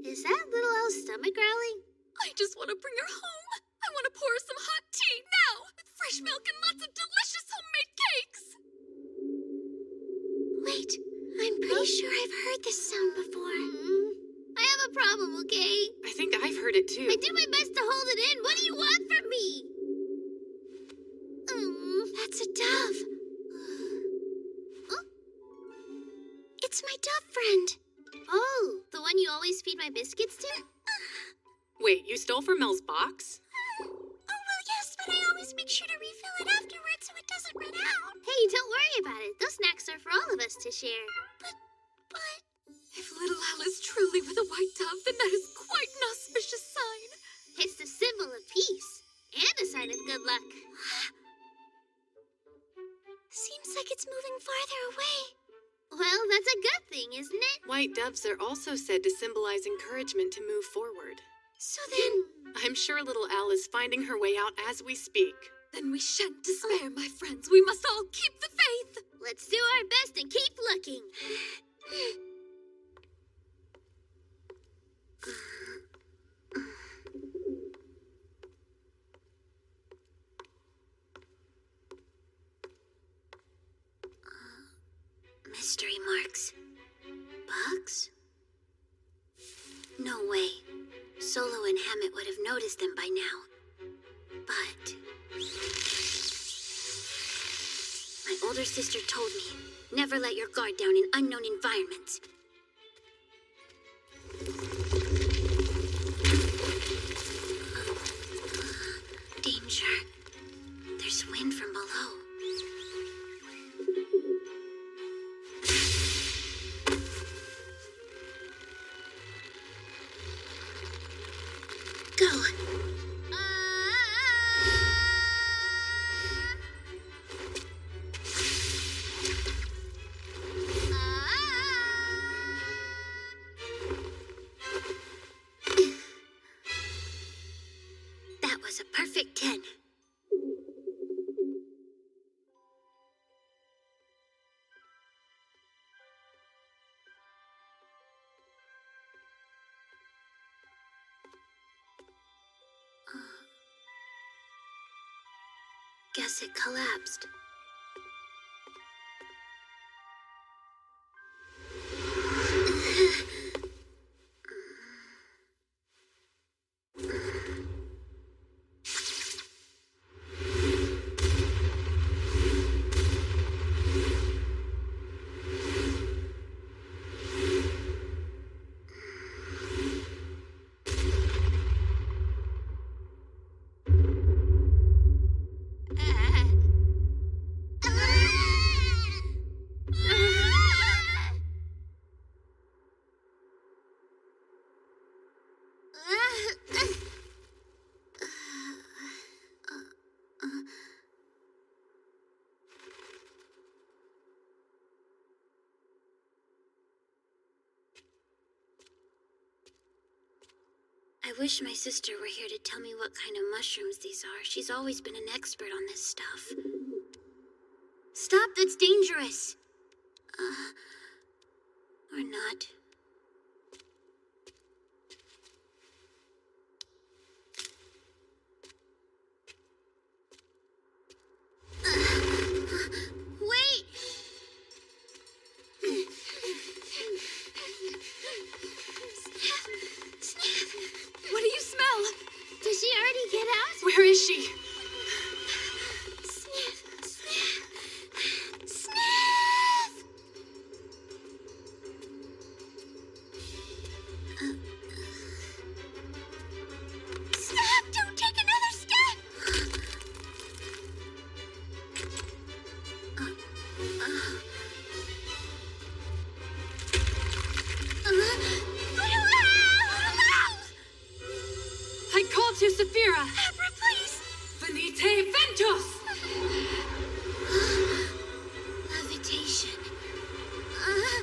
Is that Little Al's stomach growling? I just want to bring her home. I want to pour her some hot tea now, with fresh milk and lots of delicious homemade cakes. Wait, I'm pretty sure I've heard this sound before. I have a problem, okay? I think I've heard it too. I do my best to hold it in. What do you want from me? That's a dove. It's my dove friend. Oh, the one you always feed my biscuits to? Wait, you stole from Mel's box? Oh, well, yes, but I always make sure to refill it afterwards so it doesn't run out. Hey, don't worry about it. Those snacks are for all of us to share. But... If Little Al is truly with a white dove, then that is quite an auspicious sign. It's the symbol of peace and a sign of good luck. like it's moving farther away. Well, that's a good thing, isn't it? White doves are also said to symbolize encouragement to move forward. So then... I'm sure little Al is finding her way out as we speak. Then we shan't despair, my friends. We must all keep the faith. Let's do our best and keep looking. Mystery marks. Bugs? No way. Solo and Hammett would have noticed them by now. But... my older sister told me, never let your guard down in unknown environments. Danger. There's wind from below. Go. That was a perfect 10. Guess it collapsed. I wish my sister were here to tell me what kind of mushrooms these are. She's always been an expert on this stuff. Stop, that's dangerous. Or not. Wait! What do you smell? Did she already get out? Where is she? Sniff, sniff, sniff! Snap! Don't take another step! I called to Saphira. Abra, please! Venite ventus! Levitation. I'm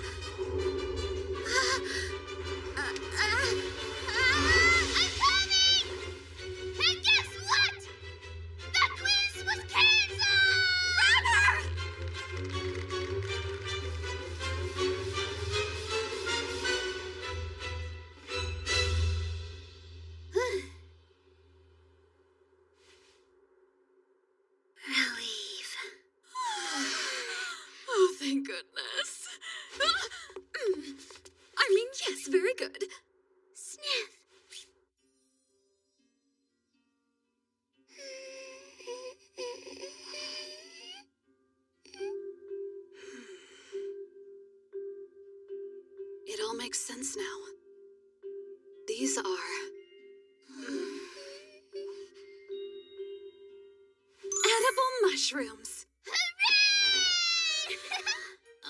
coming! And guess what? The quiz was canceled! Grab her! Relief. Oh, thank goodness. I mean, yes, very good. Sniff. It all makes sense now. These are... edible mushrooms.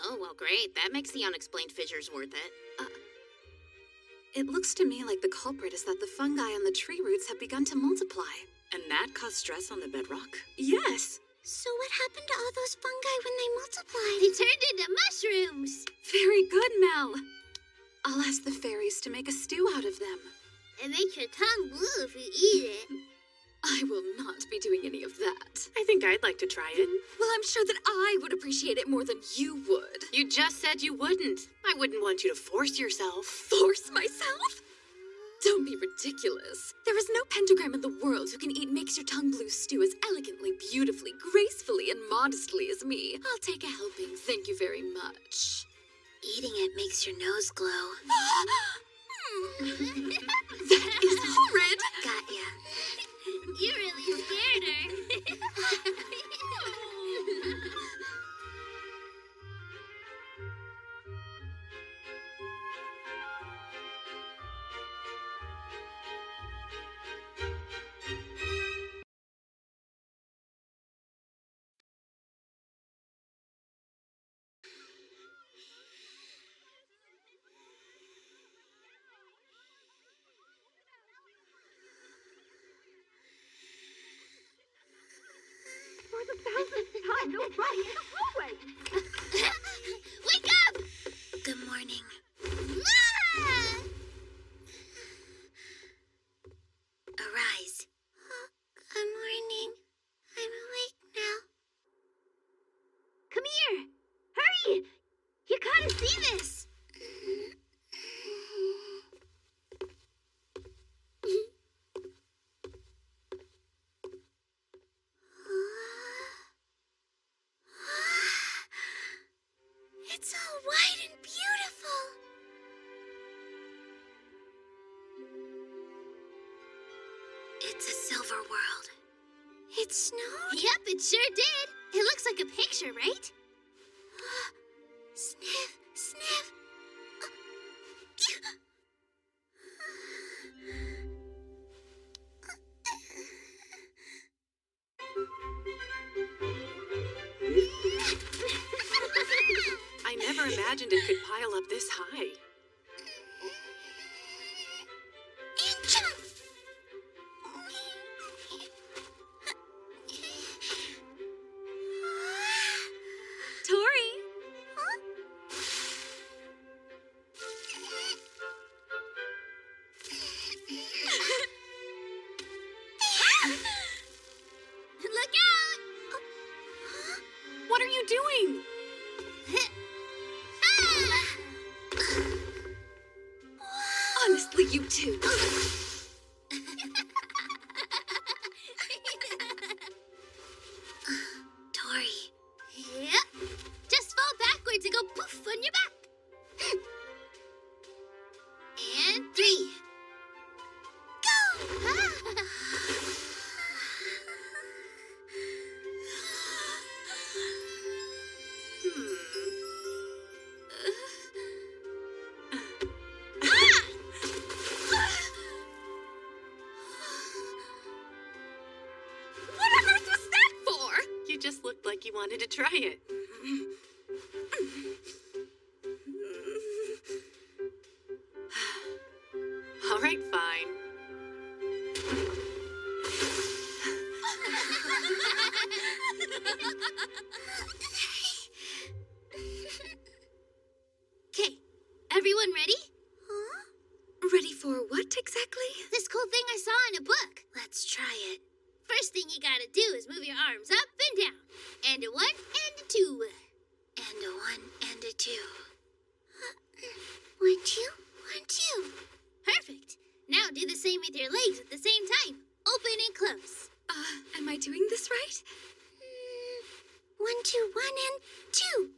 Oh, well, great. That makes the unexplained fissures worth it. It looks to me like the culprit is that the fungi on the tree roots have begun to multiply. And that caused stress on the bedrock? Yes. So what happened to all those fungi when they multiplied? They turned into mushrooms. Very good, Mel. I'll ask the fairies to make a stew out of them. It makes your tongue blue if you eat it. I will not be doing any of that. I think I'd like to try it. Well, I'm sure that I would appreciate it more than you would. You just said you wouldn't. I wouldn't want you to force yourself. Force myself? Don't be ridiculous. There is no pentagram in the world who can eat makes your tongue blue stew as elegantly, beautifully, gracefully, and modestly as me. I'll take a helping, thank you very much. Eating it makes your nose glow. That is horrid. Got ya. You really scared her. For the 1000th time, no right in the hallway. Wake up! Good morning. Ah! Arise. Good morning. I'm awake now. Come here. Hurry. You gotta see this. It's all white and beautiful. It's a silver world. It snowed? Yep, it sure did. It looks like a picture, right? Sniff, sniff. I never imagined it could pile up this high. And jump. Tori! Look out! What are you doing? Honestly, you two. Tori. Yep. Just fall backwards and go poof on your back. And 3. Go! What on earth was that for? You just looked like you wanted to try it. All right, fine. Okay, everyone ready? Huh? Ready for what exactly? This cool thing I saw in a book. Let's try it. First thing you gotta do is move your arms up and down. And a 1 and a 2. And a 1 and a 2. 1, 2, 1, 2. Perfect. Now do the same with your legs at the same time. Open and close. Am I doing this right? 1, 2, 1, and 2.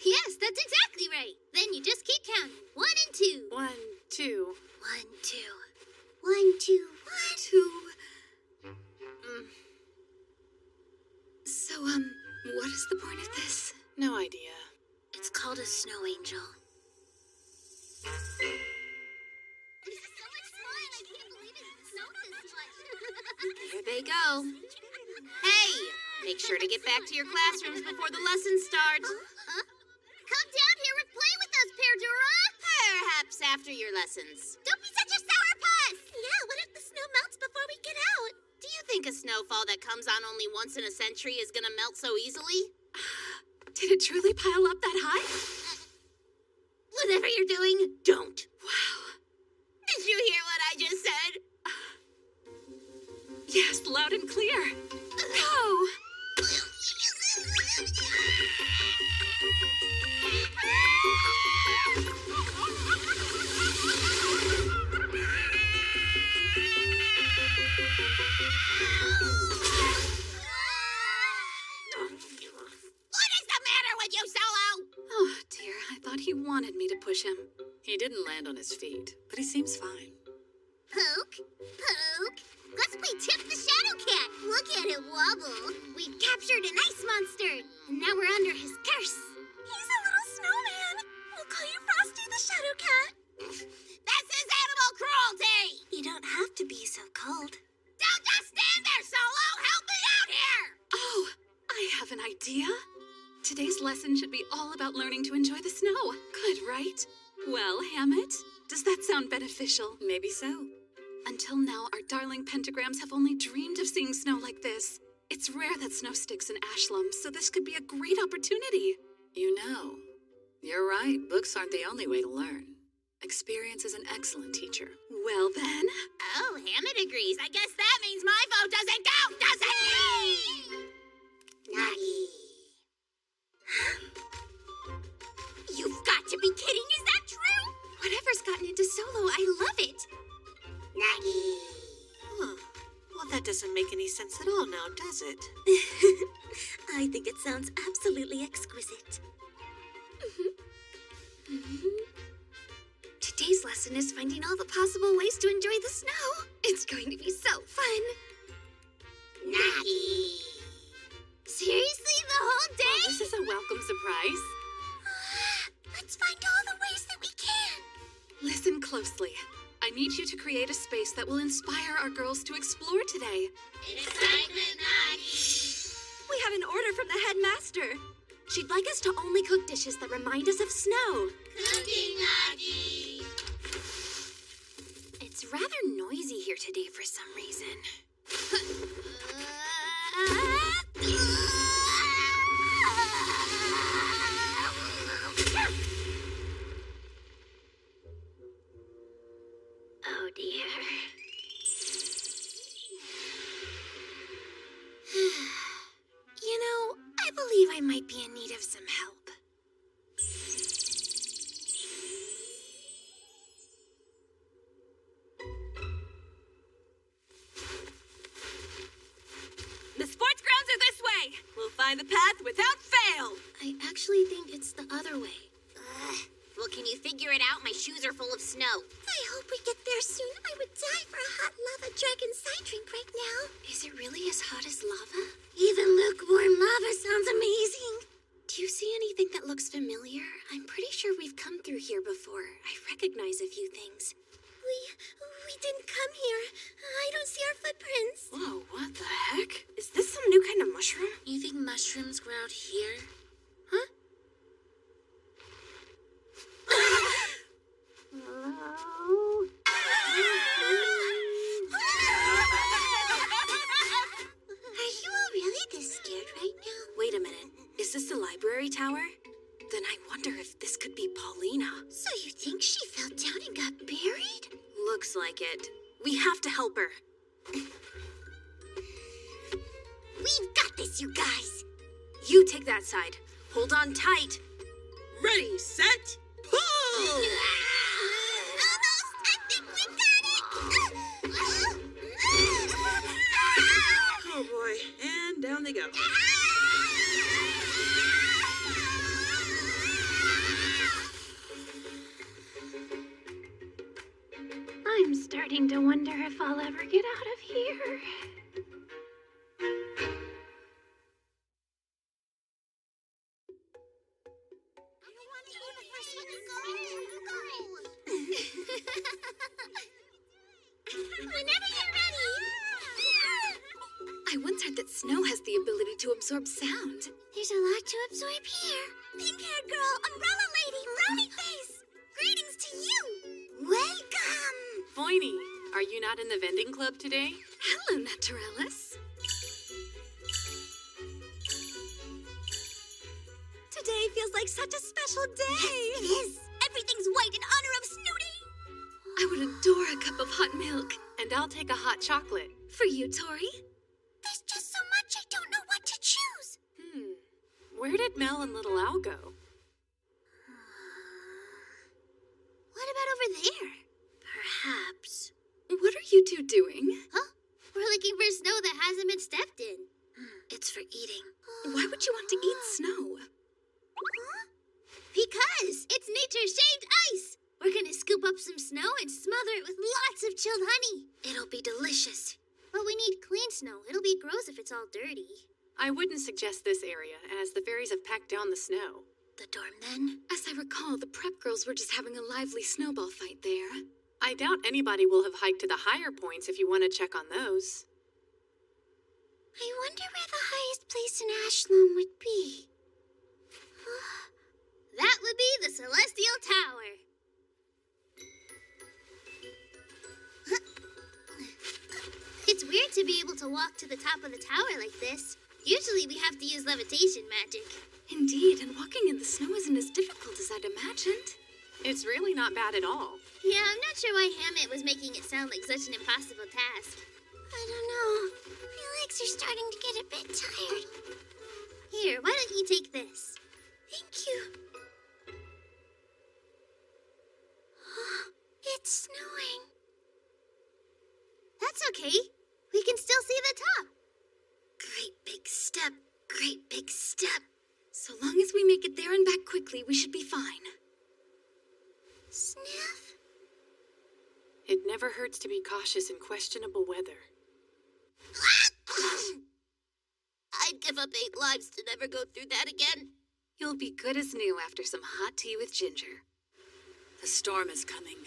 Yes, that's exactly right. Then you just keep counting. 1 and 2. 1, 2. 1, 2. 1, 2, 1. 2. So, what is the point of this? No idea. It's called a snow angel. This is so much fun. I can't believe it snowed this much. Here they go. Hey, make sure to get back to your classrooms before the lesson starts. Come down here and play with us, Perdura. Perhaps after your lessons. Don't be such a sourpuss. Yeah, what if the snow melts before we get out? Do you think a snowfall that comes on only once in a century is gonna melt so easily? Did it truly pile up that high? Whatever you're doing, don't. Wow. Did you hear what I just said? Yes, loud and clear. Go! What is the matter with you, Solo? Oh, dear. I thought he wanted me to push him. He didn't land on his feet, but he seems fine. Poke, poke. Let's play Tip the Shadow Cat. Look at it wobble. We've captured an ice monster, and now we're under his curse. He's a little snowman. We'll call you Frosty the Shadow Cat. This is animal cruelty. You don't have to be so cold. Don't just stand there, Solo. Help me out here. Oh, I have an idea. Today's lesson should be all about learning to enjoy the snow. Good, right? Well, Hammett, does that sound beneficial? Maybe so. Until now, our darling pentagrams have only dreamed of seeing snow like this. It's rare that snow sticks in ash lumps, so this could be a great opportunity. You know, you're right. Books aren't the only way to learn. Experience is an excellent teacher. Well, then. Oh, Hammett agrees. I guess that means my vote doesn't count, does it? Nagi. You've got to be kidding. Is that true? Whatever's gotten into Solo, I love it. Nagi. Huh. Well, that doesn't make any sense at all now, does it? I think it sounds absolutely exquisite. Today's lesson is finding all the possible ways to enjoy the snow. It's going to be so fun. Nagi. Seriously, the whole day? Well, this is a welcome surprise. Let's find all the ways that we can. Listen closely. I need you to create a space that will inspire our girls to explore today. Excitement, Nagi. We have an order from the headmaster. She'd like us to only cook dishes that remind us of snow. Cooking, Nagi. It's rather noisy here today for some reason. Oh dear. You know, I believe I might be in need of some help. The sports grounds are this way. We'll find the path without fail. I actually think it's the other way. Well, can you figure it out? My shoes are full of snow. I hope we get there soon. I would die for a hot lava dragon side drink right now. Is it really as hot as lava? Even lukewarm lava sounds amazing. Do you see anything that looks familiar? I'm pretty sure we've come through here before. I recognize a few things. We didn't come here. I don't see our footprints. Whoa, what the heck? Is this some new kind of mushroom? You think mushrooms grow out here? Are you all really this scared right now? Wait a minute. Is this the library tower? Then I wonder if this could be Paulina. So you think she fell down and got buried? Looks like it. We have to help her. We've got this, you guys. You take that side. Hold on tight. Ready, set, pull! Almost! I think we got it! Oh boy, and down they go. I'm starting to wonder if I'll ever get out of here. Whenever you're ready. I once heard that snow has the ability to absorb sound. There's a lot to absorb here. Pink-haired girl, umbrella lady, brownie face. Greetings to you. Welcome. Voiny, are you not in the vending club today? Hello, Naturellis. Today feels like such a special day. Yes, it is. Everything's white in honor of Snooty. I would adore a cup of hot milk. And I'll take a hot chocolate. For you, Tori? There's just so much I don't know what to choose. Where did Mel and Little Al go? What about over there? Perhaps. What are you two doing? Huh? We're looking for snow that hasn't been stepped in. It's for eating. Why would you want to eat snow? Huh? Because it's nature-shaped ice. We're gonna scoop up some snow and smother it with lots of chilled honey. It'll be delicious. But we need clean snow. It'll be gross if it's all dirty. I wouldn't suggest this area, as the fairies have packed down the snow. The doormen? As I recall, the prep girls were just having a lively snowball fight there. I doubt anybody will have hiked to the higher points if you want to check on those. I wonder where the highest place in Ashlam would be. That would be the Celestial Tower. It's weird to be able to walk to the top of the tower like this. Usually we have to use levitation magic. Indeed, and walking in the snow isn't as difficult as I'd imagined. It's really not bad at all. Yeah, I'm not sure why Hammett was making it sound like such an impossible task. I don't know. My legs are starting to get a bit tired. Here, why don't you take this? Thank you. It's snowing. That's okay. We can still see the top. Great big step. Great big step. So long as we make it there and back quickly, we should be fine. Sniff? It never hurts to be cautious in questionable weather. I'd give up 8 lives to never go through that again. You'll be good as new after some hot tea with ginger. The storm is coming.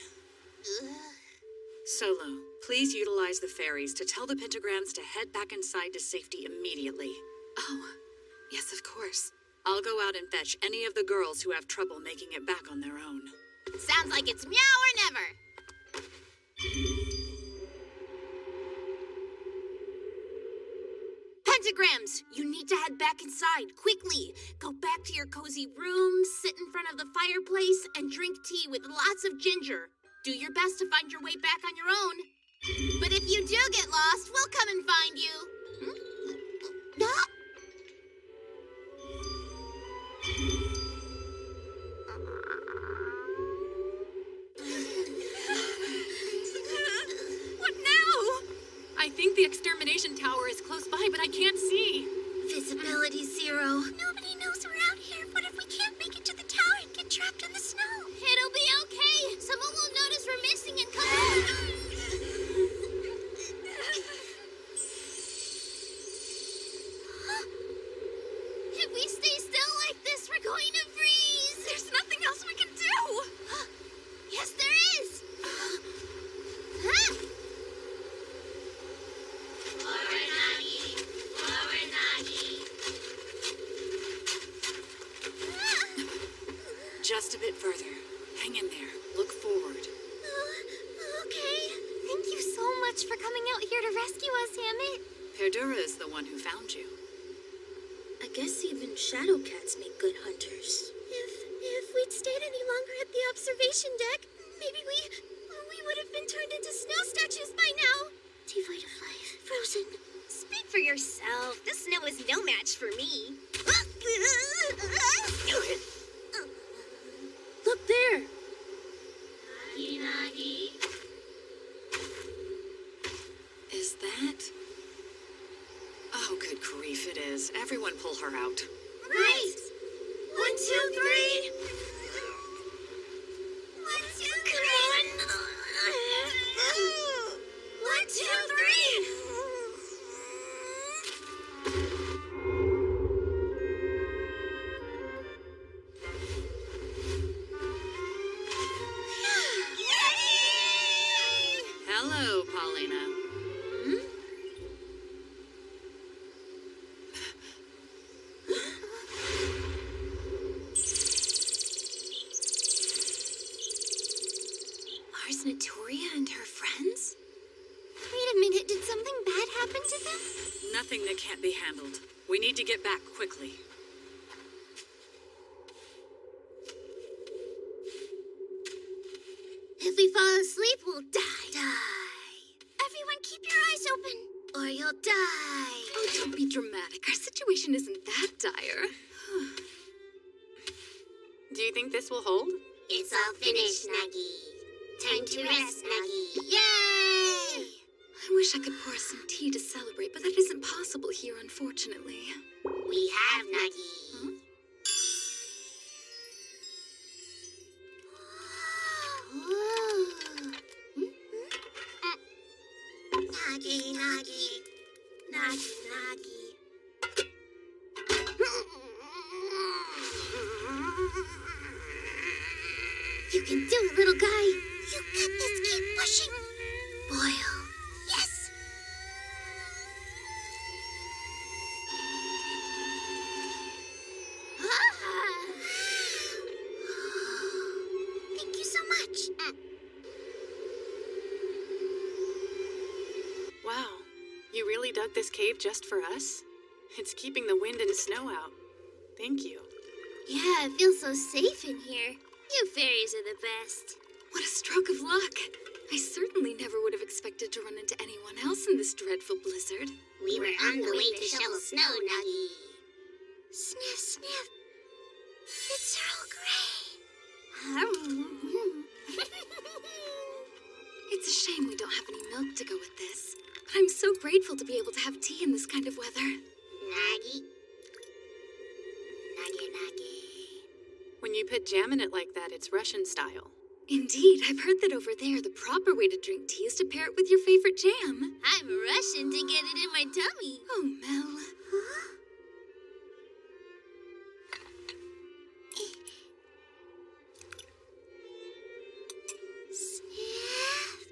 Solo, please utilize the fairies to tell the pentagrams to head back inside to safety immediately. Oh, yes, of course. I'll go out and fetch any of the girls who have trouble making it back on their own. Sounds like it's meow or never. Pentagrams, you need to head back inside, quickly. Go back to your cozy room, sit in front of the fireplace, and drink tea with lots of ginger. Do your best to find your way back on your own. But if you do get lost, we'll come and find you. What now? I think the extermination tower is close by, but I can't see. Visibility 0. Nobody knows we're out here. What if we can't make it to the tower and get trapped in the snow? It'll be okay. Someone will notice we're missing and come back. If we stay still like this, we're going to freeze. There's nothing else we can do. Yes, there is. Just a bit further. Hang in there. Look forward. Okay. Thank you so much for coming out here to rescue us, Hammett. Perdura is the one who found you. I guess even shadow cats make good hunters. If we'd stayed any longer at the observation deck, maybe we would have been turned into snow statues by now. Devoid of life. Frozen. Speak for yourself. The snow is no match for me. Look there. Is that... Oh, good grief, it is. Everyone pull her out. Right. 1, 2, 3. 1, 2, 3. 1, 2, 3. Hello, Paulina. can't be handled. We need to get back quickly. If we fall asleep, we'll die. Everyone keep your eyes open, or you'll die. Oh, don't be dramatic. Our situation isn't that dire. Do you think this will hold? It's all finished, Nuggy. Time to rest, Nuggy. Yay! I wish I could pour us some tea to celebrate, but that isn't possible here, unfortunately. We have Nuggy. Huh? Nuggy, Nuggy. Nuggy, Nuggy. You can do it, little guy. You got this. Keep pushing. Boil. Yes. Thank you so much. Wow. You really dug this cave just for us? It's keeping the wind and snow out. Thank you. Yeah, it feels so safe in here. You fairies are the best. What a stroke of luck. I certainly never would have expected to run into anyone else in this dreadful blizzard. We were on the way to shovel snow, Nuggy. Sniff, sniff. It's Earl Grey. It's a shame we don't have any milk to go with this. But I'm so grateful to be able to have tea in this kind of weather. Nuggy. Nuggy, Nuggy. When you put jam in it like that, it's Russian style. Indeed, I've heard that over there the proper way to drink tea is to pair it with your favorite jam. I'm Russian to get it in my tummy. Oh, Mel. Huh? Sniff.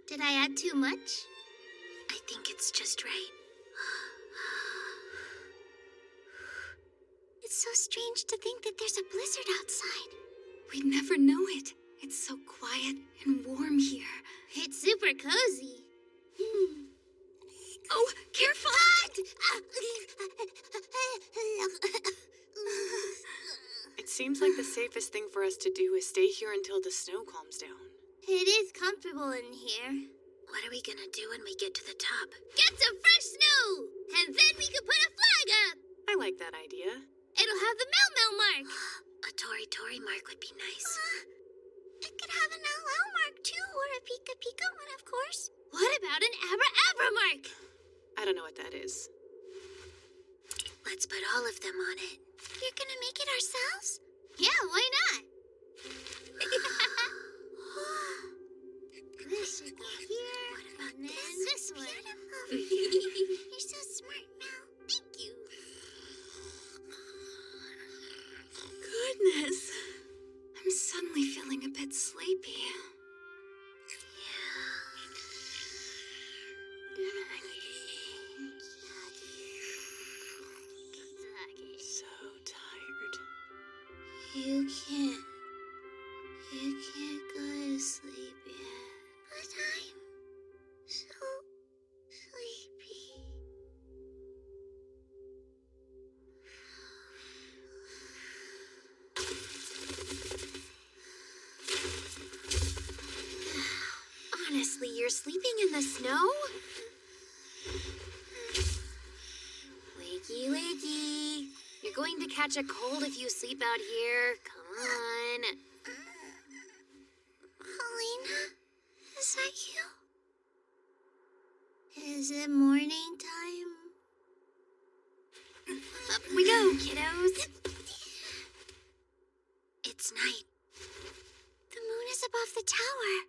Did I add too much? I think it's just right. It's so strange to think that there's a blizzard outside. We'd never know it. It's so quiet and warm here. It's super cozy. Oh, careful! It seems like the safest thing for us to do is stay here until the snow calms down. It is comfortable in here. What are we gonna do when we get to the top? Get some fresh snow! And then we can put a flag up! I like that idea. It'll have the Mel mark. A Tori mark would be nice. It could have an Ow mark too, or a Pika one, of course. What about an Abra mark? I don't know what that is. Let's put all of them on it. You're gonna make it ourselves? Yeah, why not? This should go here. What about this one? You're so smart, Mel. Thank you. Goodness. I'm suddenly feeling a bit sleepy. So tired. You can't go to sleep yet. But I'm so sleepy. Honestly, you're sleeping in the snow? Wakey, wakey. You're going to catch a cold if you sleep out here. Come on. Paulina, is that you? Is it morning time? Up we go, kiddos. It's night. The moon is above the tower.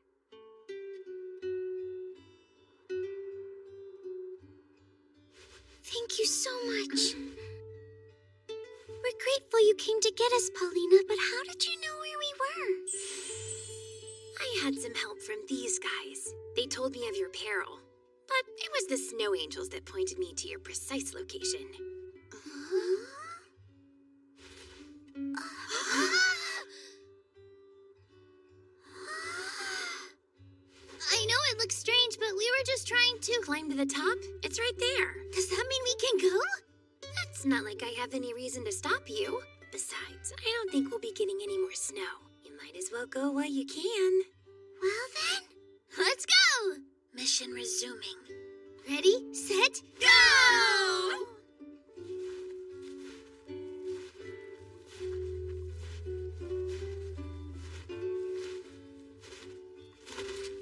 Thank you so much. We're grateful you came to get us, Paulina, but how did you know where we were? I had some help from these guys. They told me of your peril. But it was the snow angels that pointed me to your precise location. Huh? know it looks strange, but we were just trying to... Climb to the top? It's right there. Does that mean we can go? It's not like I have any reason to stop you. Besides, I don't think we'll be getting any more snow. You might as well go while you can. Well then, let's go! Mission resuming. Ready, set, go!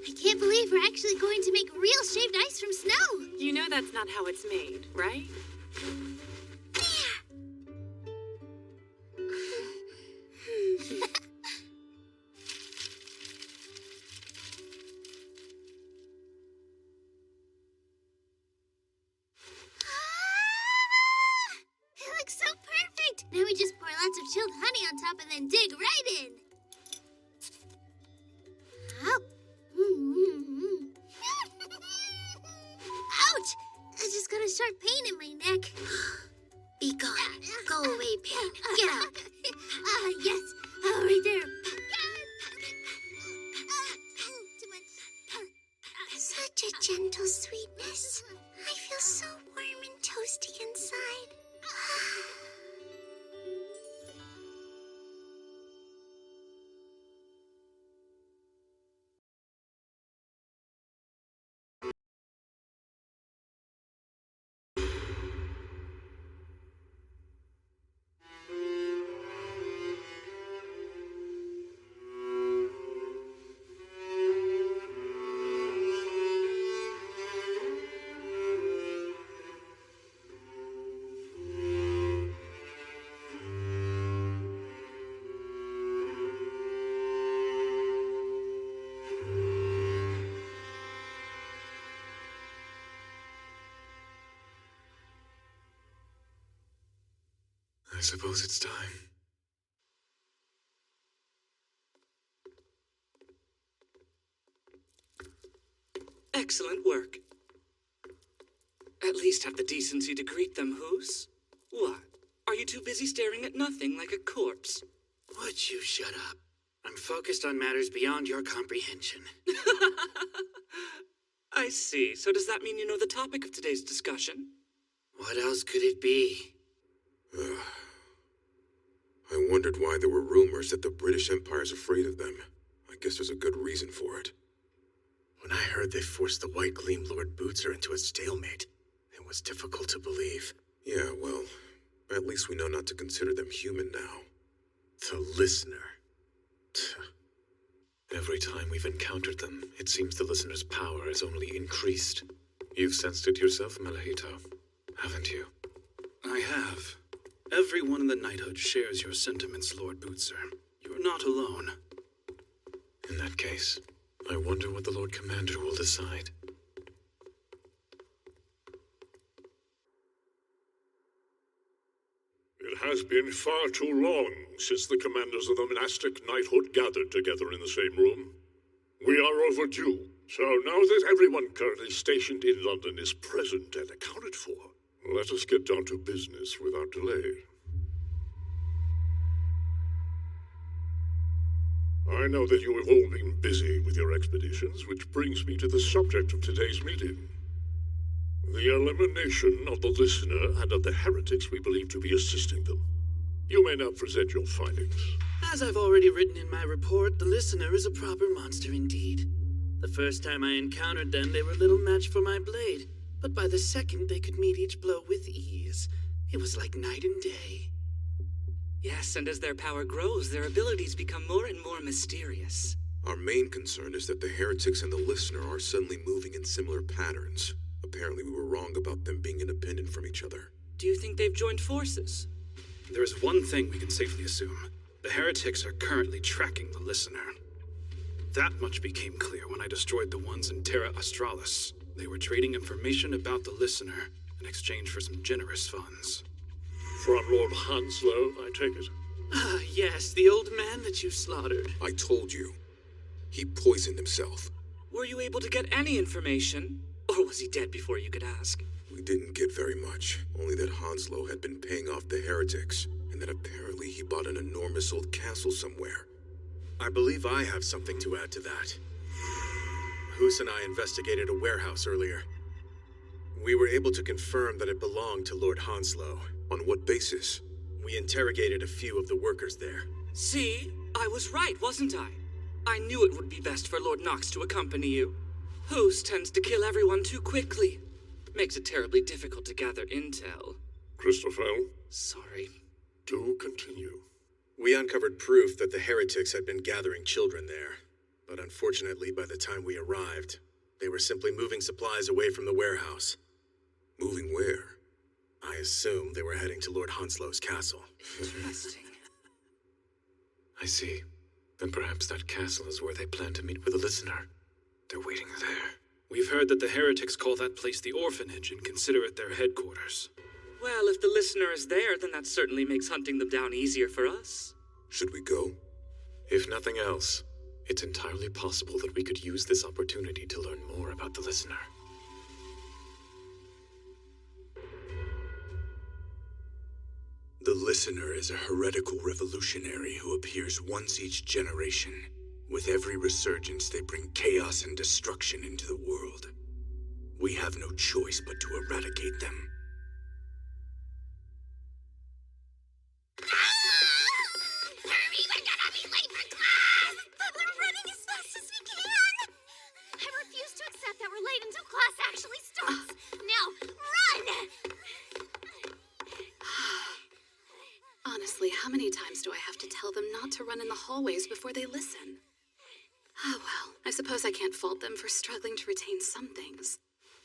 I can't believe we're actually going to make real shaved ice from snow. You know that's not how it's made, right? It looks so perfect! Now we just pour lots of chilled honey on top and then dig right in. Oh. Ouch! I just got a sharp pain in my neck. Be gone. Go away, pain. Get out. Yes. Oh, right there. Such a gentle sweetness. I feel so warm and toasty inside. I suppose it's time. Excellent work. At least have the decency to greet them, Who's? What? Are you too busy staring at nothing like a corpse? Would you shut up? I'm focused on matters beyond your comprehension. I see. So does that mean you know the topic of today's discussion? What else could it be? I wondered why there were rumors that the British Empire's afraid of them. I guess there's a good reason for it. When I heard they forced the White Gleam Lord Bootser into a stalemate, it was difficult to believe. Yeah, well, at least we know not to consider them human now. The Listener. Every time we've encountered them, it seems the Listener's power has only increased. You've sensed it yourself, Malahito, haven't you? I have. Everyone in the knighthood shares your sentiments, Lord Bootser. You're not alone. In that case, I wonder what the Lord Commander will decide. It has been far too long since the commanders of the monastic knighthood gathered together in the same room. We are overdue, so now that everyone currently stationed in London is present and accounted for, let us get down to business without delay. I know that you have all been busy with your expeditions, which brings me to the subject of today's meeting. The elimination of the Listener and of the heretics we believe to be assisting them. You may now present your findings. As I've already written in my report, the Listener is a proper monster indeed. The first time I encountered them, they were little match for my blade. But by the second, they could meet each blow with ease. It was like night and day. Yes, and as their power grows, their abilities become more and more mysterious. Our main concern is that the heretics and the Listener are suddenly moving in similar patterns. Apparently we were wrong about them being independent from each other. Do you think they've joined forces? There is one thing we can safely assume. The heretics are currently tracking the Listener. That much became clear when I destroyed the ones in Terra Australis. They were trading information about the Listener in exchange for some generous funds. From Lord Hanslow, I take it? Ah, yes, the old man that you slaughtered. I told you. He poisoned himself. Were you able to get any information? Or was he dead before you could ask? We didn't get very much. Only that Hanslow had been paying off the heretics, and that apparently he bought an enormous old castle somewhere. I believe I have something to add to that. Hoos and I investigated a warehouse earlier. We were able to confirm that it belonged to Lord Hounslow. On what basis? We interrogated a few of the workers there. See? I was right, wasn't I? I knew it would be best for Lord Knox to accompany you. Hoos tends to kill everyone too quickly. Makes it terribly difficult to gather intel. Christophel? Sorry. Do continue. We uncovered proof that the heretics had been gathering children there. But unfortunately, by the time we arrived, they were simply moving supplies away from the warehouse. Moving where? I assume they were heading to Lord Hounslow's castle. Interesting. I see. Then perhaps that castle is where they plan to meet with the listener. They're waiting there. We've heard that the heretics call that place the orphanage and consider it their headquarters. Well, if the listener is there, then that certainly makes hunting them down easier for us. Should we go? If nothing else, it's entirely possible that we could use this opportunity to learn more about the listener. The listener is a heretical revolutionary who appears once each generation. With every resurgence, they bring chaos and destruction into the world. We have no choice but to eradicate them. Hurry, we're gonna be late for class! But we're running as fast as we can! I refuse to accept that we're late until class actually starts. Now, run! Honestly, how many times do I have to tell them not to run in the hallways before they listen? Oh well, I suppose I can't fault them for struggling to retain some things.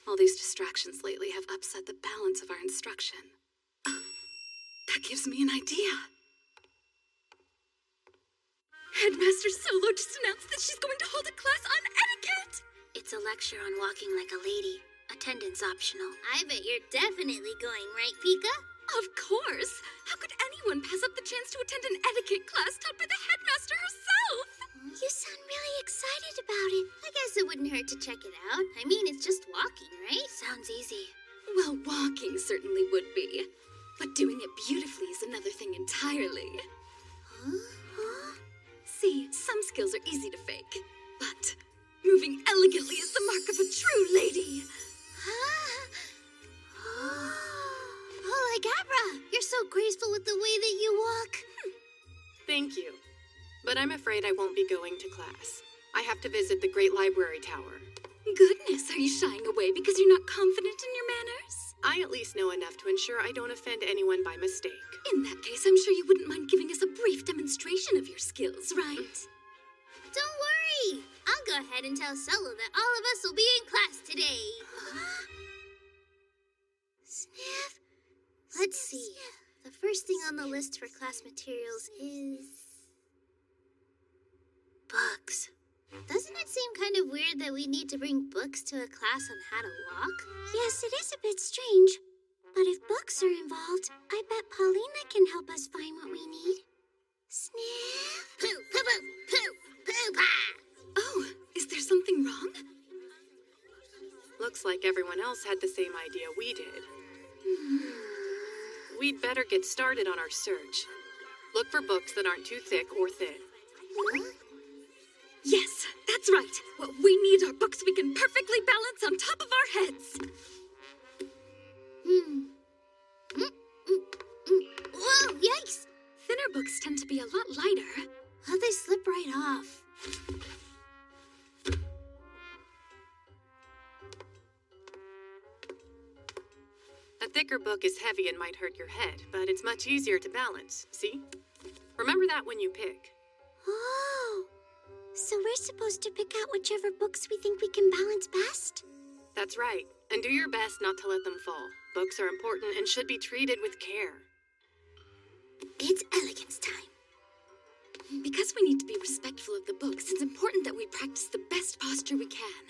All these distractions lately have upset the balance of our instruction. That gives me an idea. Headmaster Solo just announced that she's going to hold a class on etiquette! It's a lecture on walking like a lady. Attendance optional. I bet you're definitely going, right, Pika? Of course! How could anyone pass up the chance to attend an etiquette class taught by the headmaster herself? You sound really excited about it. I guess it wouldn't hurt to check it out. I mean, it's just walking, right? Sounds easy. Well, walking certainly would be. But doing it beautifully is another thing entirely. Huh? See, some skills are easy to fake. But moving elegantly is the mark of a true lady. Oh, like Abra! You're so graceful with the way that you walk. Thank you. But I'm afraid I won't be going to class. I have to visit the Great Library Tower. Goodness, are you shying away because you're not confident in your manners? I at least know enough to ensure I don't offend anyone by mistake. In that case, I'm sure you wouldn't mind giving us a brief demonstration of your skills, right? Don't worry! I'll go ahead and tell Solo that all of us will be in class today. Sniff. Let's see. The first thing on the list for class materials is... books. Doesn't it seem kind of weird that we need to bring books to a class on how to walk? Yes, it is a bit strange. But if books are involved, I bet Paulina can help us find what we need. Sniff. Poo, poo, poo, poo, poo, pa! Oh, is there something wrong? Looks like everyone else had the same idea we did. We'd better get started on our search. Look for books that aren't too thick or thin. Yes, that's right. What we need are books we can perfectly balance on top of our heads. Whoa, yikes! Thinner books tend to be a lot lighter. How'd they slip right off? A thicker book is heavy and might hurt your head, but it's much easier to balance, see? Remember that when you pick. Oh, so we're supposed to pick out whichever books we think we can balance best? That's right, and do your best not to let them fall. Books are important and should be treated with care. It's elegance time. Because we need to be respectful of the books, it's important that we practice the best posture we can.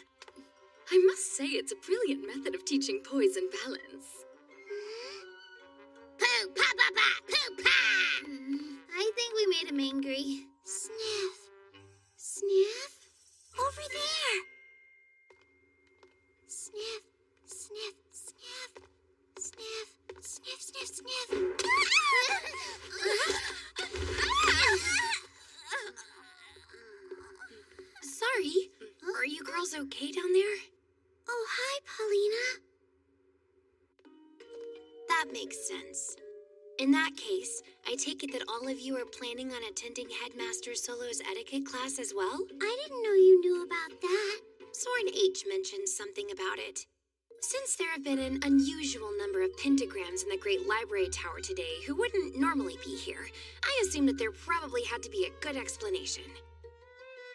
I must say, it's a brilliant method of teaching poise and balance. Poo, pa, pa, pa, poo, pa! I think we made him angry. Sniff. Sniff? Over there. Sniff, sniff, sniff. Sniff, sniff, sniff, sniff. Sorry. Are Are you girls okay down there? Oh, hi, Paulina. That makes sense. In that case, I take it that all of you are planning on attending Headmaster Solo's etiquette class as well? I didn't know you knew about that. Soren H. mentioned something about it. Since there have been an unusual number of pentagrams in the Great Library Tower today who wouldn't normally be here, I assume that there probably had to be a good explanation.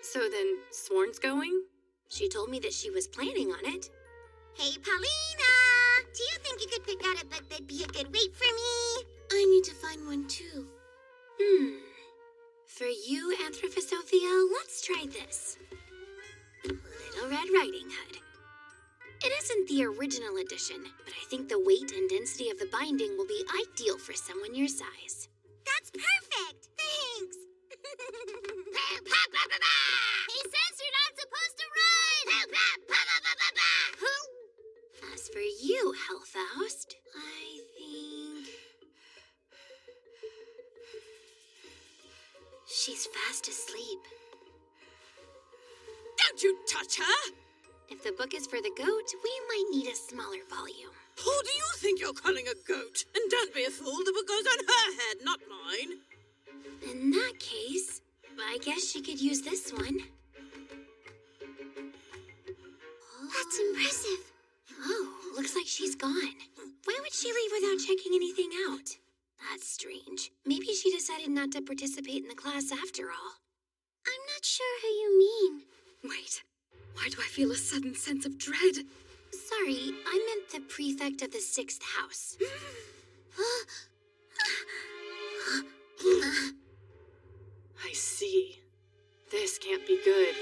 So then, Sworn's going? She told me that she was planning on it. Hey, Paulina! Do you think you could pick out a book that'd be a good weight for me? I need to find one too. For you, Anthroposophia, let's try this. Little Red Riding Hood. It isn't the original edition, but I think the weight and density of the binding will be ideal for someone your size. That's perfect! Thanks! He says you're not supposed to run! As for you, Hellfaust, I think... she's fast asleep. Don't you touch her! If the book is for the goat, we might need a smaller volume. Who do you think you're calling a goat? And don't be a fool, the book goes on her head, not mine. In that case, I guess she could use this one. That's impressive. Oh, looks like she's gone. Why would she leave without checking anything out? That's strange. Maybe she decided not to participate in the class after all. I'm not sure who you mean. Wait, why do I feel a sudden sense of dread? Sorry, I meant the prefect of the 6th house. I see. This can't be good.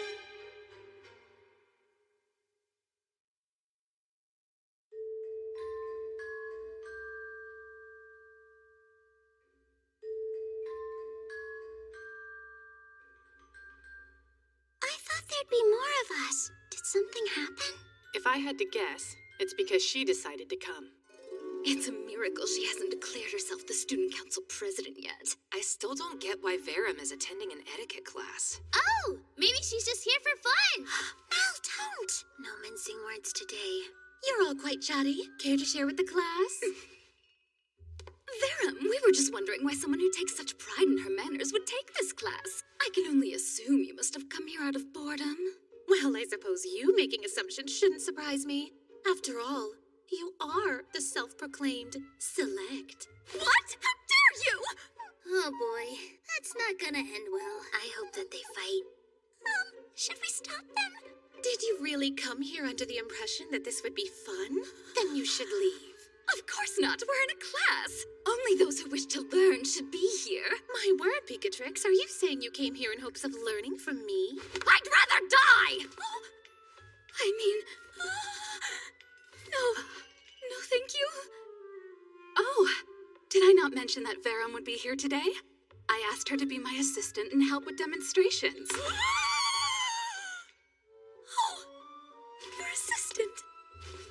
I thought there'd be more of us. Did something happen? If I had to guess, it's because she decided to come. It's a miracle she hasn't declared herself the student council president yet. I still don't get why Verum is attending an etiquette class. Oh, maybe she's just here for fun. Mel, don't. No mincing words today. You're all quite chatty. Care to share with the class? Verum, we were just wondering why someone who takes such pride in her manners would take this class. I can only assume you must have come here out of boredom. Well, I suppose you making assumptions shouldn't surprise me. After all, you are the self-proclaimed select. What? How dare you? Oh boy, that's not gonna end well. I hope that they fight. Should we stop them? Did you really come here under the impression that this would be fun? Then you should leave. Of course not. We're in a class. Only those who wish to learn should be here. My word, Pikatrix, are you saying you came here in hopes of learning from me? I'd rather die! I mean... No, thank you. Oh, did I not mention that Verum would be here today? I asked her to be my assistant and help with demonstrations. Oh, your assistant.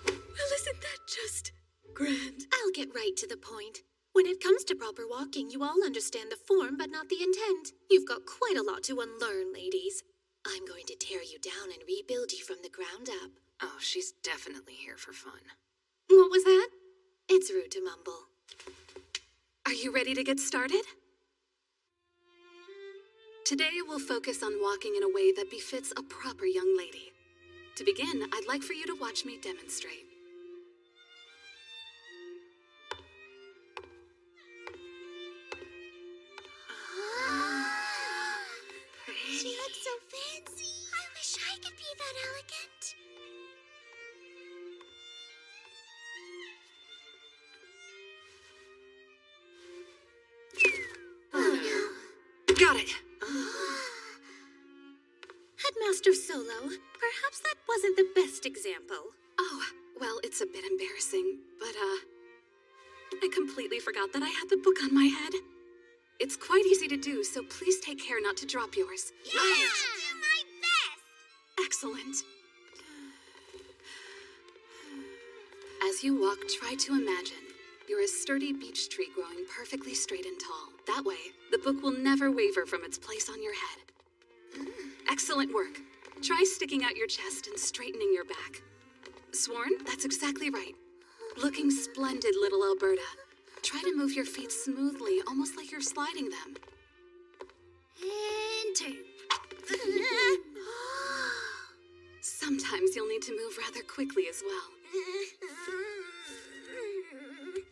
Well, isn't that just grand? I'll get right to the point. When it comes to proper walking, you all understand the form but not the intent. You've got quite a lot to unlearn, ladies. I'm going to tear you down and rebuild you from the ground up. Oh, she's definitely here for fun. What was that? It's rude to mumble. Are you ready to get started? Today we'll focus on walking in a way that befits a proper young lady. To begin, I'd like for you to watch me demonstrate. She looks so fancy. I wish I could be that elegant. Oh no. Got it. Headmaster Solo, perhaps that wasn't the best example. Oh, well, it's a bit embarrassing, but, I completely forgot that I had the book on my head. It's quite easy to do, so please take care not to drop yours. Yeah, I'll do my best. Excellent. As you walk, try to imagine you're a sturdy beech tree growing perfectly straight and tall. That way, the book will never waver from its place on your head. Excellent work. Try sticking out your chest and straightening your back. Sworn? That's exactly right. Looking splendid, little Alberta. Try to move your feet smoothly, almost like you're sliding them. And turn. Sometimes you'll need to move rather quickly as well.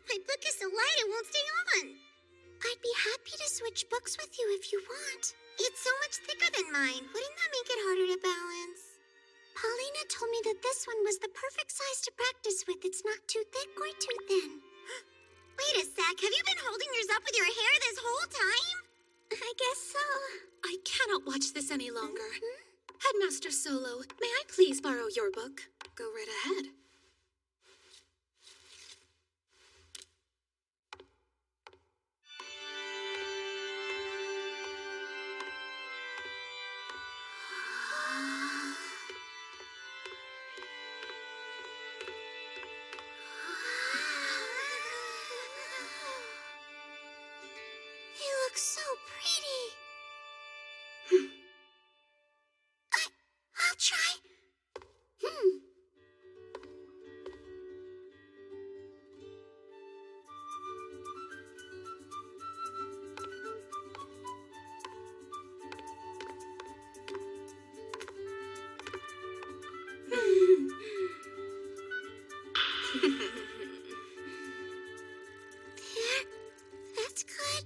My book is so light it won't stay on. I'd be happy to switch books with you if you want. It's so much thicker than mine. Wouldn't that make it harder to balance? Paulina told me that this one was the perfect size to practice with. It's not too thick or too thin. Wait a sec. Have you been holding yours up with your hair this whole time? I guess so. I cannot watch this any longer. Headmaster Solo, may I please borrow your book? Go right ahead. It looks so pretty. I'll try. There. That's good.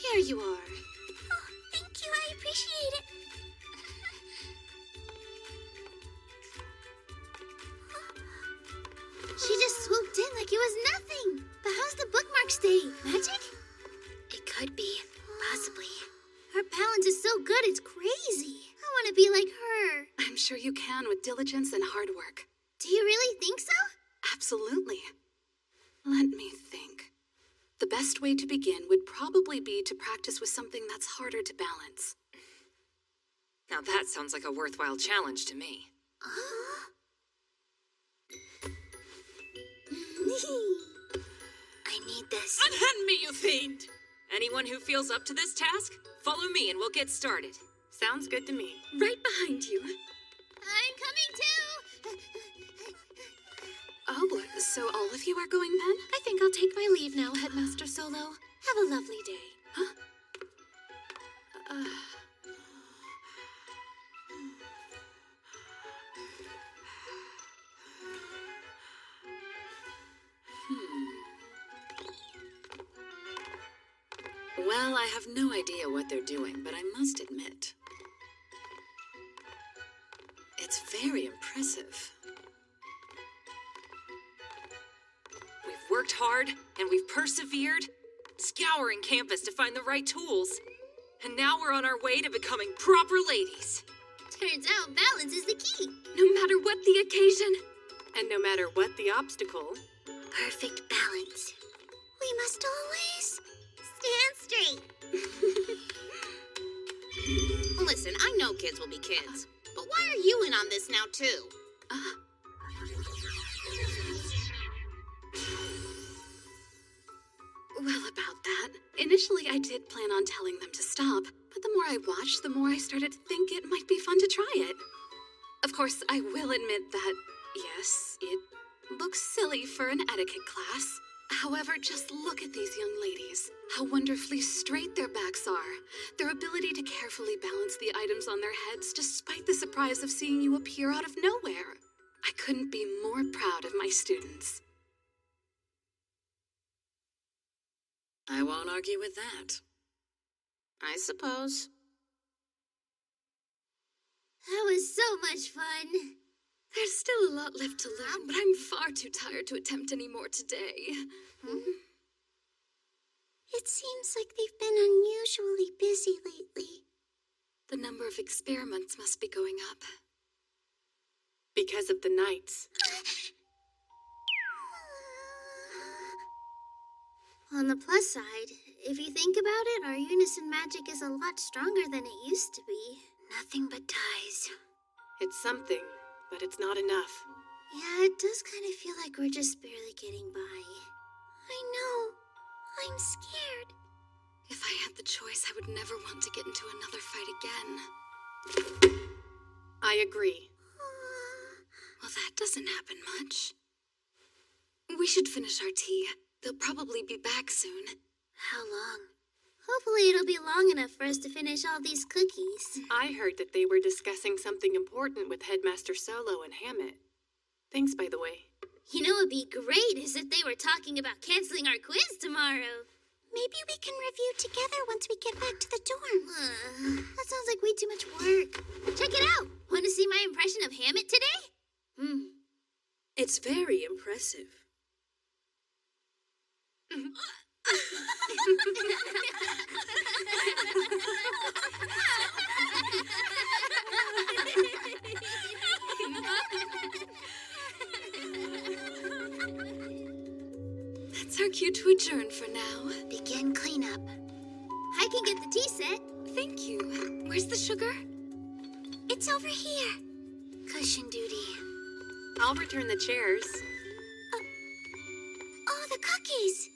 Here you are. Oh, thank you. I appreciate it. She just swooped in like it was nothing. But how's the bookmark stay? Magic? It could be. Possibly. Her balance is so good, it's crazy. I want to be like her. I'm sure you can with diligence and hard work. Do you really think so? Absolutely. Let me think. The best way to begin would probably be to practice with something that's harder to balance. Now that sounds like a worthwhile challenge to me. I need this. Unhand me, you fiend! Anyone who feels up to this task, follow me and we'll get started. Sounds good to me. Right behind you. I'm coming too. Oh, so all of you are going then? I think I'll take my leave now, Headmaster Solo. Have a lovely day. Huh? Well, I have no idea what they're doing, but I must admit, it's very impressive. We've worked hard, and we've persevered, scouring campus to find the right tools. And now we're on our way to becoming proper ladies. Turns out balance is the key. No matter what the occasion. And no matter what the obstacle. Perfect balance. We must always stand straight. Listen, I know kids will be kids, but why are you in on this now, too? Well, about that. Initially, I did plan on telling them to stop, but the more I watched, the more I started to think it might be fun to try it. Of course, I will admit that, yes, it looks silly for an etiquette class. However, just look at these young ladies. How wonderfully straight their backs are. Their ability to carefully balance the items on their heads despite the surprise of seeing you appear out of nowhere. I couldn't be more proud of my students. I won't argue with that. I suppose. That was so much fun. There's still a lot left to learn, but I'm far too tired to attempt any more today. It seems like they've been unusually busy lately. The number of experiments must be going up. Because of the nights. On the plus side, if you think about it, our unison magic is a lot stronger than it used to be. Nothing but ties. It's something, but it's not enough. Yeah, it does kind of feel like we're just barely getting by. I know. I'm scared. If I had the choice, I would never want to get into another fight again. I agree. Well, that doesn't happen much. We should finish our tea. They'll probably be back soon. How long? Hopefully it'll be long enough for us to finish all these cookies. I heard that they were discussing something important with Headmaster Solo and Hammett. Thanks, by the way. You know what'd be great is if they were talking about canceling our quiz tomorrow. Maybe we can review together once we get back to the dorm. That sounds like way too much work. Check it out. Want to see my impression of Hammett today? It's very impressive. That's our cue to adjourn for now. Begin cleanup. I can get the tea set. Thank you. Where's the sugar? It's over here. Cushion duty. I'll return the chairs. Oh, the cookies.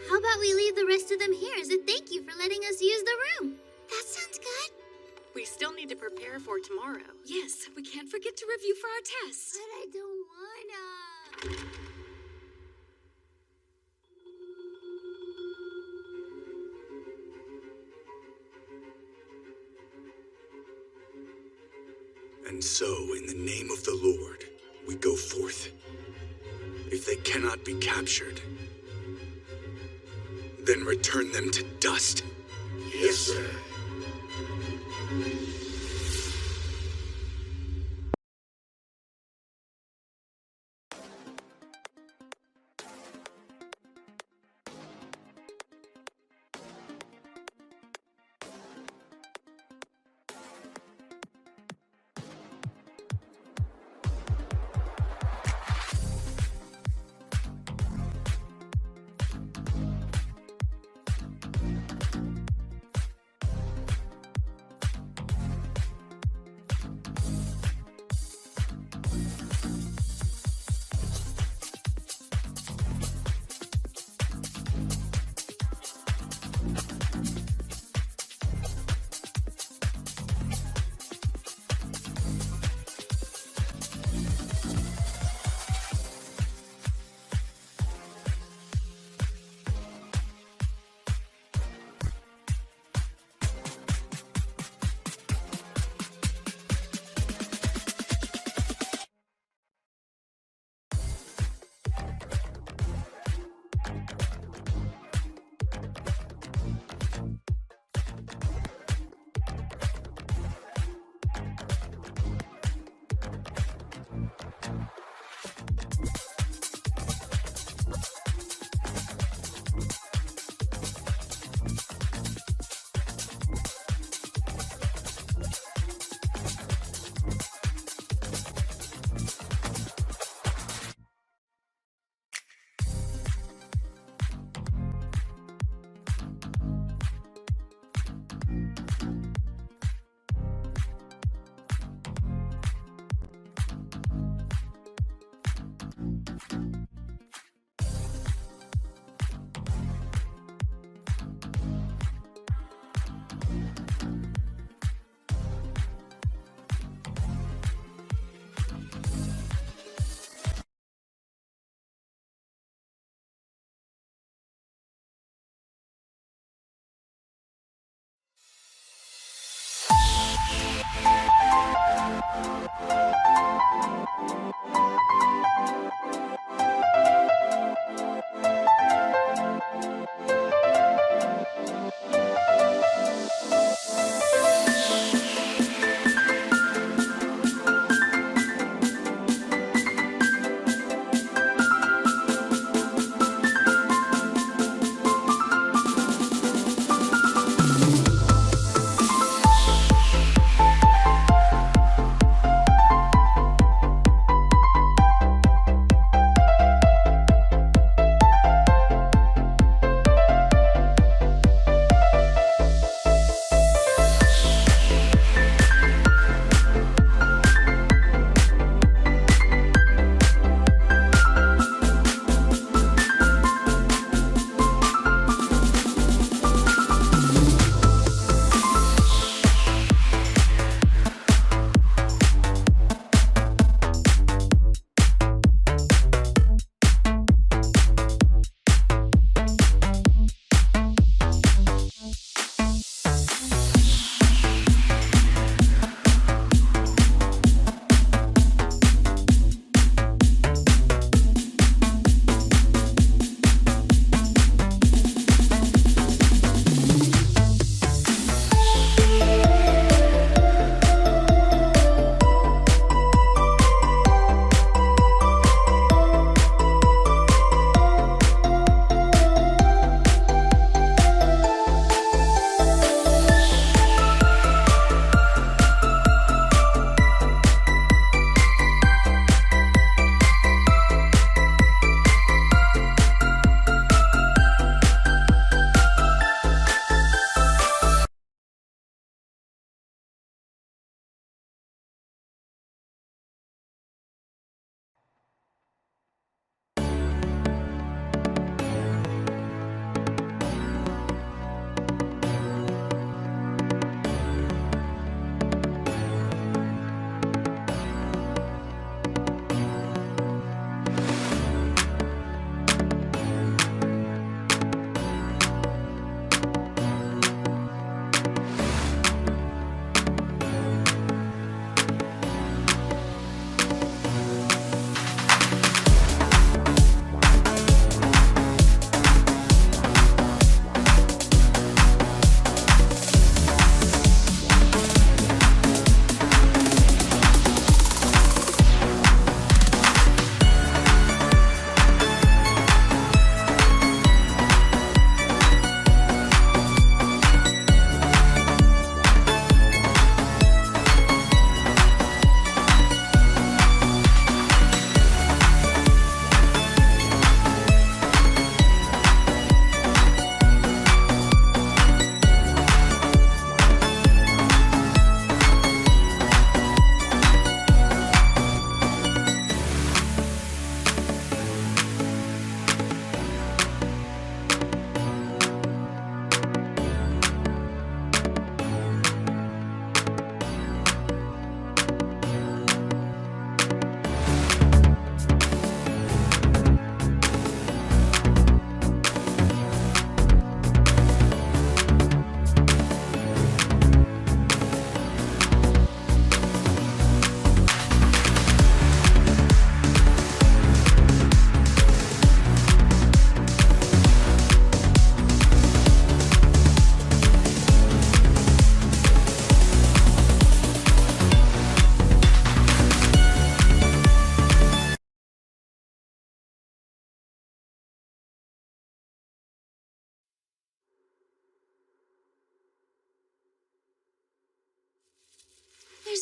How about we leave the rest of them here as a thank you for letting us use the room? That sounds good. We still need to prepare for tomorrow. Yes, we can't forget to review for our test. But I don't wanna. And so, in the name of the Lord, we go forth. If they cannot be captured, then return them to dust. Yes, sir.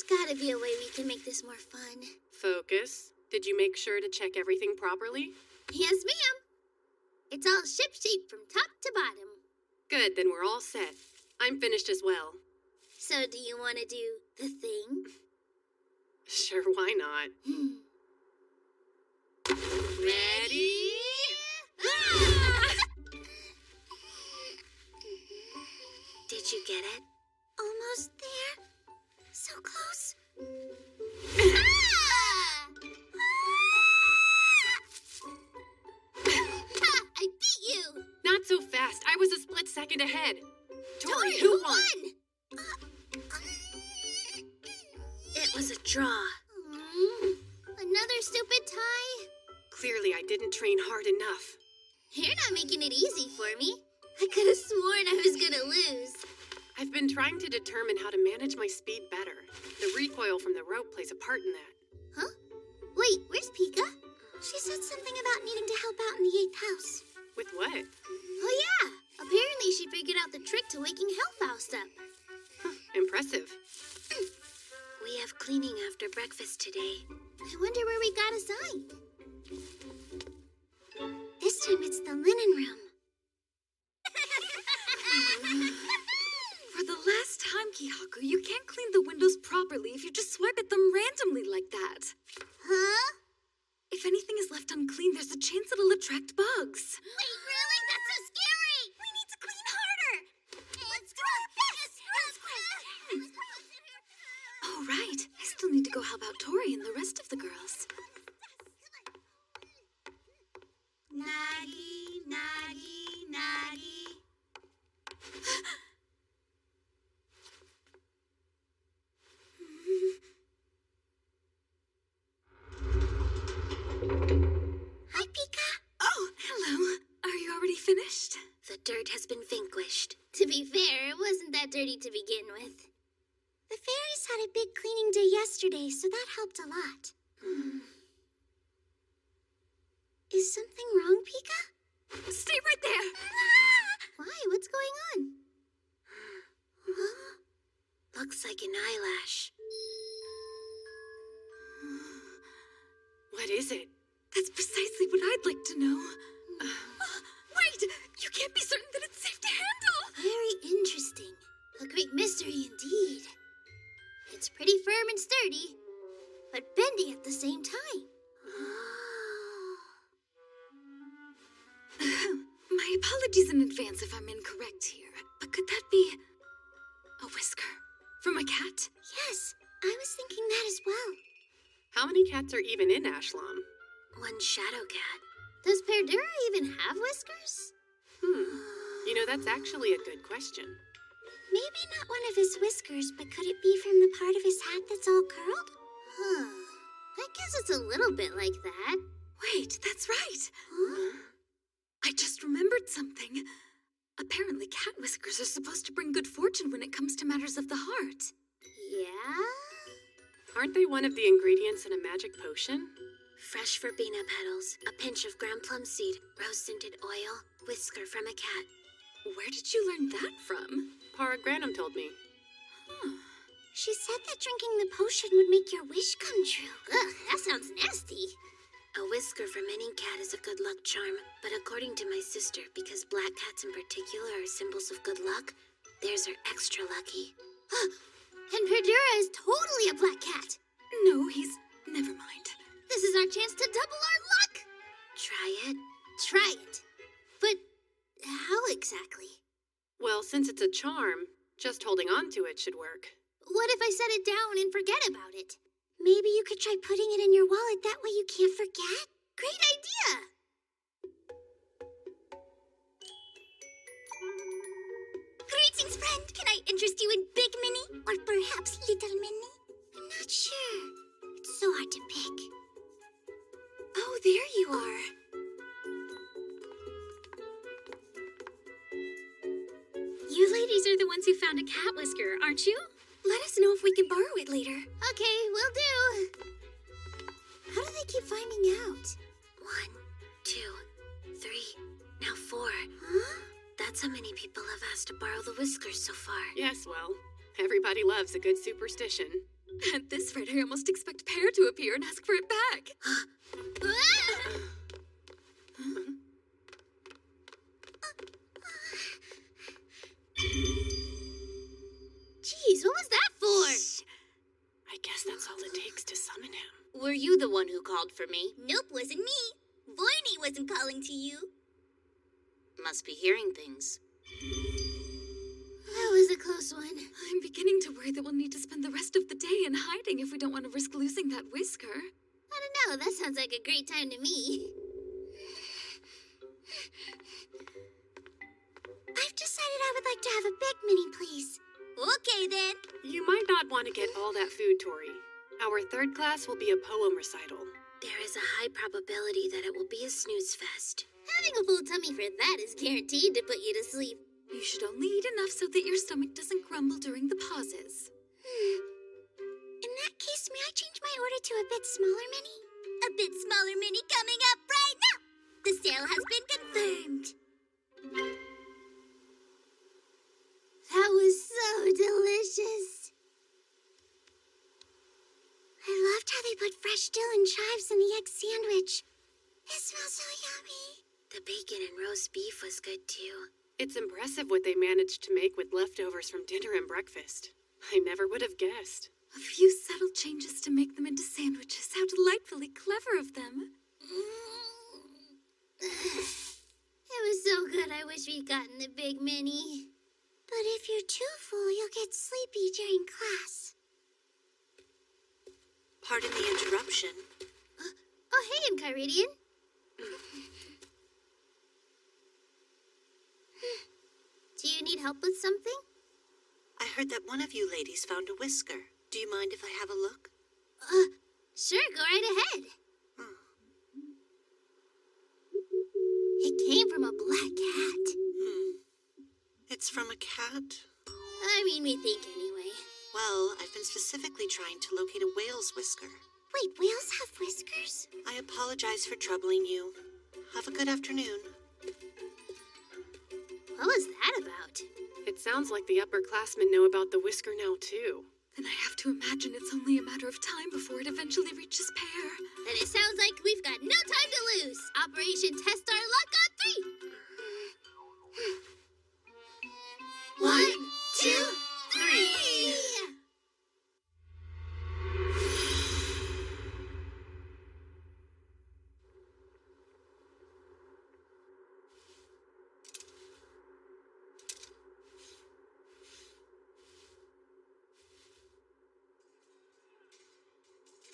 gotta be a way we can make this more fun. Focus. Did you make sure to check everything properly? Yes, ma'am. It's all shipshape from top to bottom. Good, then we're all set. I'm finished as well. So do you want to do the thing? Sure, why not? Ready? Did you get it? Almost there. So close. I beat you! Not so fast. I was a split second ahead. Tori, who won? It was a draw. Another stupid tie? Clearly, I didn't train hard enough. You're not making it easy for me. I could have sworn I was gonna lose. I've been trying to determine how to manage my speed better. The recoil from the rope plays a part in that. Huh? Wait, where's Pika? She said something about needing to help out in the 8th house. With what? Oh yeah! Apparently she figured out the trick to waking Hellfaust up. Impressive. We have cleaning after breakfast today. I wonder where we got assigned. This time it's the linen room. For the last time, Kihaku, you can't clean the windows properly if you just swipe at them randomly like that. Huh? If anything is left unclean, there's a chance it'll attract bugs. Wait, really? That's so scary! We need to clean harder! Let's go! Oh, right. I still need to go help out Tori and the rest of the girls. Nagi, Nagi, Nagi. Hi, Pika. Oh, hello. Are you already finished? The dirt has been vanquished. To be fair, it wasn't that dirty to begin with. The fairies had a big cleaning day yesterday, so that helped a lot. Is something wrong, Pika? Stay right there! Why? What's going on? Huh? Looks like an eyelash. What is it? That's precisely what I'd like to know. Wait! You can't be certain that it's safe to handle! Very interesting. A great mystery indeed. It's pretty firm and sturdy, but bendy at the same time. My apologies in advance if I'm incorrect here, but could that be a whisker from a cat? Yes, I was thinking that as well. How many cats are even in Ashlam? One shadow cat. Does Perdura even have whiskers? You know, that's actually a good question. Maybe not one of his whiskers, but could it be from the part of his hat that's all curled? I guess it's a little bit like that. Wait, that's right. Huh? I just remembered something. Apparently cat whiskers are supposed to bring good fortune when it comes to matters of the heart. Yeah? Aren't they one of the ingredients in a magic potion? Fresh verbena petals, a pinch of ground plum seed, rose-scented oil, whisker from a cat. Where did you learn that from? Para Granum told me. She said that drinking the potion would make your wish come true. Ugh, that sounds nasty. A whisker from any cat is a good luck charm, but according to my sister, because black cats in particular are symbols of good luck, theirs are extra lucky. And Perdura is totally a black cat. No, he's... never mind. This is our chance to double our luck. Try it. Try it. But how exactly? Well, since it's a charm, just holding on to it should work. What if I set it down and forget about it? Maybe you could try putting it in your wallet, that way you can't forget? Great idea! Greetings, friend! Can I interest you in Big Minnie? Or perhaps Little Minnie? I'm not sure. It's so hard to pick. Oh, there you are. You ladies are the ones who found a cat whisker, aren't you? Let us know if we can borrow it later. Okay, will do. How do they keep finding out? 1, 2, 3, now 4. Huh? That's how many people have asked to borrow the whiskers so far. Yes, well, everybody loves a good superstition. At this rate, I almost expect Pear to appear and ask for it back. Jeez, what was that for? I guess that's all it takes to summon him. Were you the one who called for me? Nope, wasn't me. Voiny wasn't calling to you. Must be hearing things. That was a close one. I'm beginning to worry that we'll need to spend the rest of the day in hiding if we don't want to risk losing that whisker. I don't know, that sounds like a great time to me. I've decided I would like to have a big mini, please. Okay, then. You might not want to get all that food, Tori. Our third class will be a poem recital. There is a high probability that it will be a snooze fest. Having a full tummy for that is guaranteed to put you to sleep. You should only eat enough so that your stomach doesn't grumble during the pauses. In that case, may I change my order to a bit smaller mini? A bit smaller mini coming up right now! The sale has been confirmed! That was so delicious. I loved how they put fresh dill and chives in the egg sandwich. It smells so yummy. The bacon and roast beef was good too. It's impressive what they managed to make with leftovers from dinner and breakfast. I never would have guessed. A few subtle changes to make them into sandwiches. How delightfully clever of them. It was so good, I wish we'd gotten the big mini. But if you're too full, you'll get sleepy during class. Pardon the interruption. Oh, hey, Enchiridion. Do you need help with something? I heard that one of you ladies found a whisker. Do you mind if I have a look? Sure, go right ahead. It came from a black cat. It's from a cat? I mean, we think anyway. Well, I've been specifically trying to locate a whale's whisker. Wait, whales have whiskers? I apologize for troubling you. Have a good afternoon. What was that about? It sounds like the upperclassmen know about the whisker now, too. Then I have to imagine it's only a matter of time before it eventually reaches Pear. Then it sounds like we've got no time to lose. Operation Test Our Luck on 3. 1, 2, 3!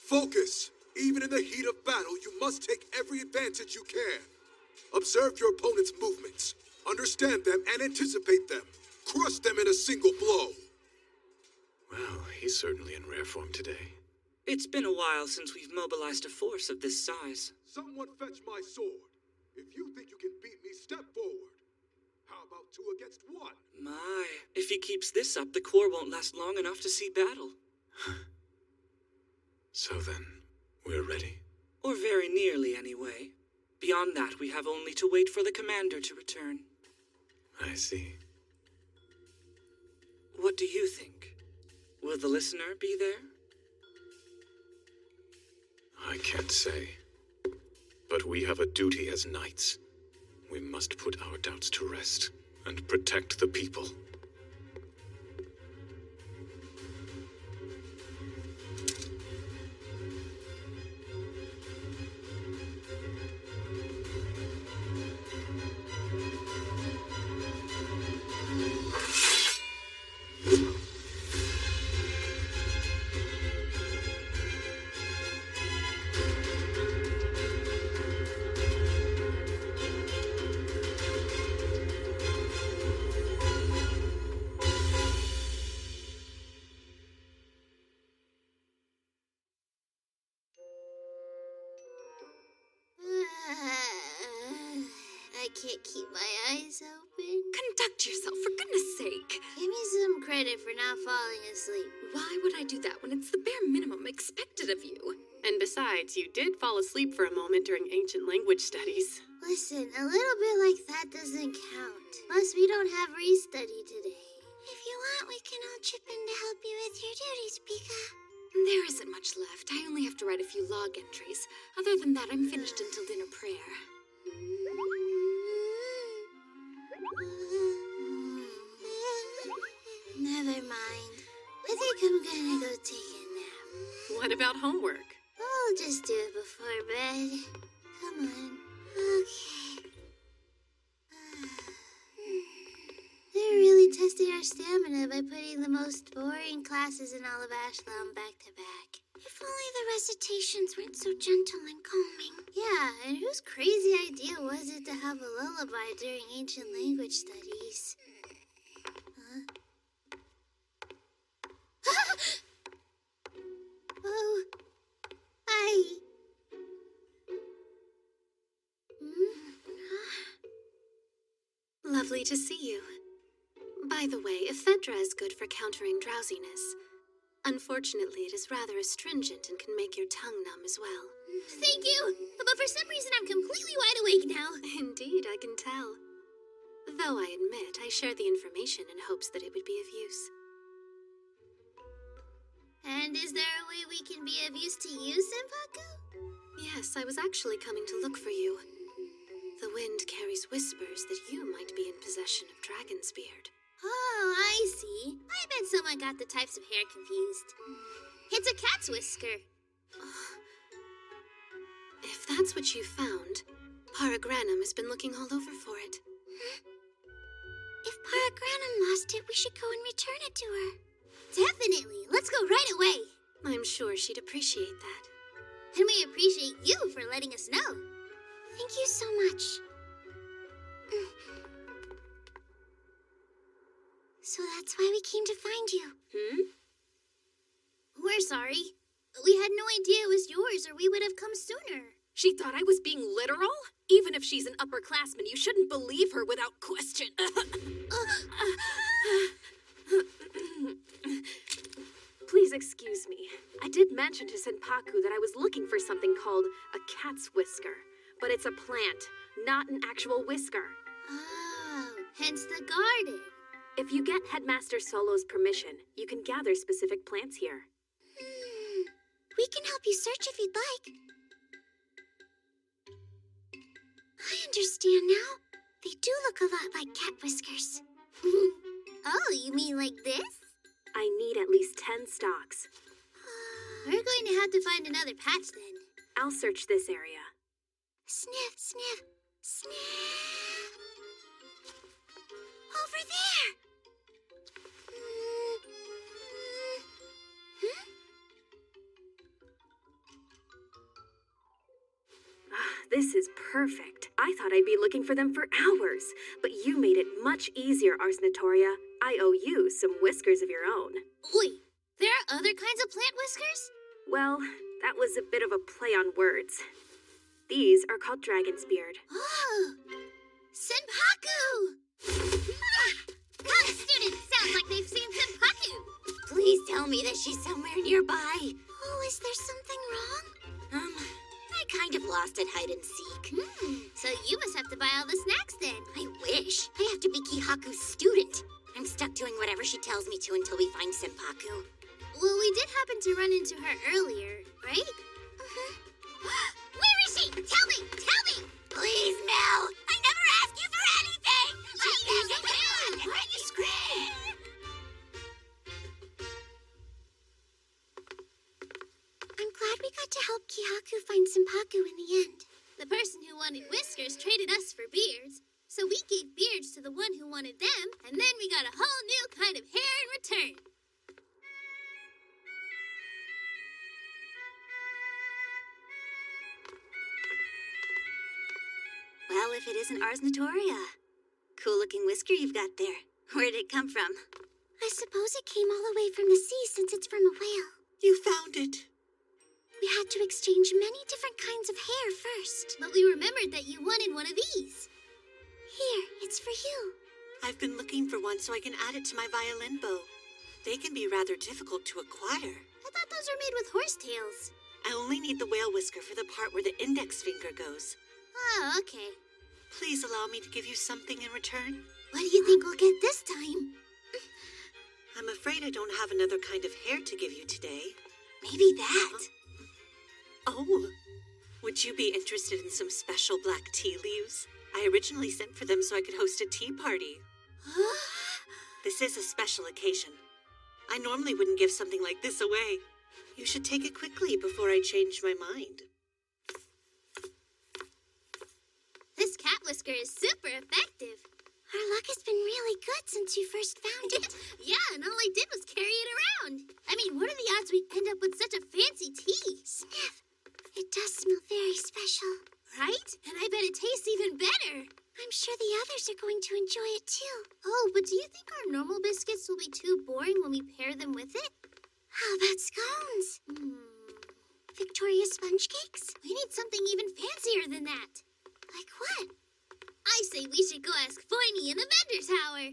Focus! Even in the heat of battle, you must take every advantage you can. Observe your opponent's movements. Understand them and anticipate them. Crush them in a single blow. Well, he's certainly in rare form today. It's been a while since we've mobilized a force of this size. Someone fetch my sword. If you think you can beat me, step forward. How about 2 against 1? My, if he keeps this up, the Corps won't last long enough to see battle. So then, we're ready? Or very nearly, anyway. Beyond that, we have only to wait for the commander to return. I see. What do you think? Will the listener be there? I can't say. But we have a duty as knights. We must put our doubts to rest and protect the people. I can't keep my eyes open. Conduct yourself, for goodness sake. Give me some credit for not falling asleep. Why would I do that when it's the bare minimum expected of you? And besides, you did fall asleep for a moment during ancient language studies. Listen, a little bit like that doesn't count. Plus, we don't have restudy today. If you want, we can all chip in to help you with your duties, Pika. There isn't much left. I only have to write a few log entries. Other than that, I'm finished until dinner prayer. Never mind. I think I'm gonna go take a nap. What about homework? I'll just do it before bed. Come on. Okay. They're really testing our stamina by putting the most boring classes in all of Ashlam back to back. If only the recitations weren't so gentle and calming. Yeah, and whose crazy idea was it to have a lullaby during ancient language studies? Oh, I... Lovely to see you. By the way, ephedra is good for countering drowsiness. Unfortunately, it is rather astringent and can make your tongue numb as well. Thank you! But for some reason, I'm completely wide awake now. Indeed, I can tell. Though I admit, I share the information in hopes that it would be of use. And is there a way we can be of use to you, Senpaku? Yes, I was actually coming to look for you. The wind carries whispers that you might be in possession of Dragon's Beard. Oh, I see. I bet someone got the types of hair confused. It's a cat's whisker. If that's what you found, Paragranum has been looking all over for it. If Paragranum lost it, we should go and return it to her. Definitely. Let's go right away. I'm sure she'd appreciate that. And we appreciate you for letting us know. Thank you so much. So that's why we came to find you. We're sorry. We had no idea it was yours, or we would have come sooner. She thought I was being literal? Even if she's an upperclassman, you shouldn't believe her without question. Please excuse me. I did mention to Senpaku that I was looking for something called a cat's whisker. But it's a plant, not an actual whisker. Oh, hence the garden. If you get Headmaster Solo's permission, you can gather specific plants here. We can help you search if you'd like. I understand now. They do look a lot like cat whiskers. Oh, you mean like this? I need at least 10 stalks. We're going to have to find another patch then. I'll search this area. Sniff, sniff, sniff. Over there. This is perfect. I thought I'd be looking for them for hours, but you made it much easier, Ars Notoria. I owe you some whiskers of your own. Wait, there are other kinds of plant whiskers? Well, that was a bit of a play on words. These are called Dragon's Beard. Oh! Senpaku! College students sound like they've seen Senpaku. Please tell me that she's somewhere nearby. Oh, is there something wrong? I kind of lost at hide and seek. So you must have to buy all the snacks then. I wish. I have to be Kihaku's student. I'm stuck doing whatever she tells me to until we find Senpaku. Well, we did happen to run into her earlier, right? Where is she? Tell me! Tell me! Please, Mel! I never asked you for anything! I never will! When you scream! I'm glad we got to help Kihaku find Senpaku in the end. The person who wanted whiskers traded us for beards, so we gave beards to the one who wanted them, and then we got a whole new kind of hair in return. Well, if it isn't Ars Notoria. Cool-looking whisker you've got there. Where'd it come from? I suppose it came all the way from the sea since it's from a whale. You found it. We had to exchange many different kinds of hair first. But we remembered that you wanted one of these. Here, it's for you. I've been looking for one so I can add it to my violin bow. They can be rather difficult to acquire. I thought those were made with horsetails. I only need the whale whisker for the part where the index finger goes. Oh, okay. Please allow me to give you something in return. What do you think we'll get this time? I'm afraid I don't have another kind of hair to give you today. Maybe that. Oh, would you be interested in some special black tea leaves? I originally sent for them so I could host a tea party. This is a special occasion. I normally wouldn't give something like this away. You should take it quickly before I change my mind. This cat whisker is super effective. Our luck has been really good since you first found it. Yeah, and all I did was carry it around. I mean, what are the odds we'd end up with such a fancy tea? Sniff. It does smell very special. Right? And I bet it tastes even better. I'm sure the others are going to enjoy it too. Oh, but do you think our normal biscuits will be too boring when we pair them with it? How about scones? Victoria sponge cakes? We need something even fancier than that. Like what? I say we should go ask Foynie in the vendor tower.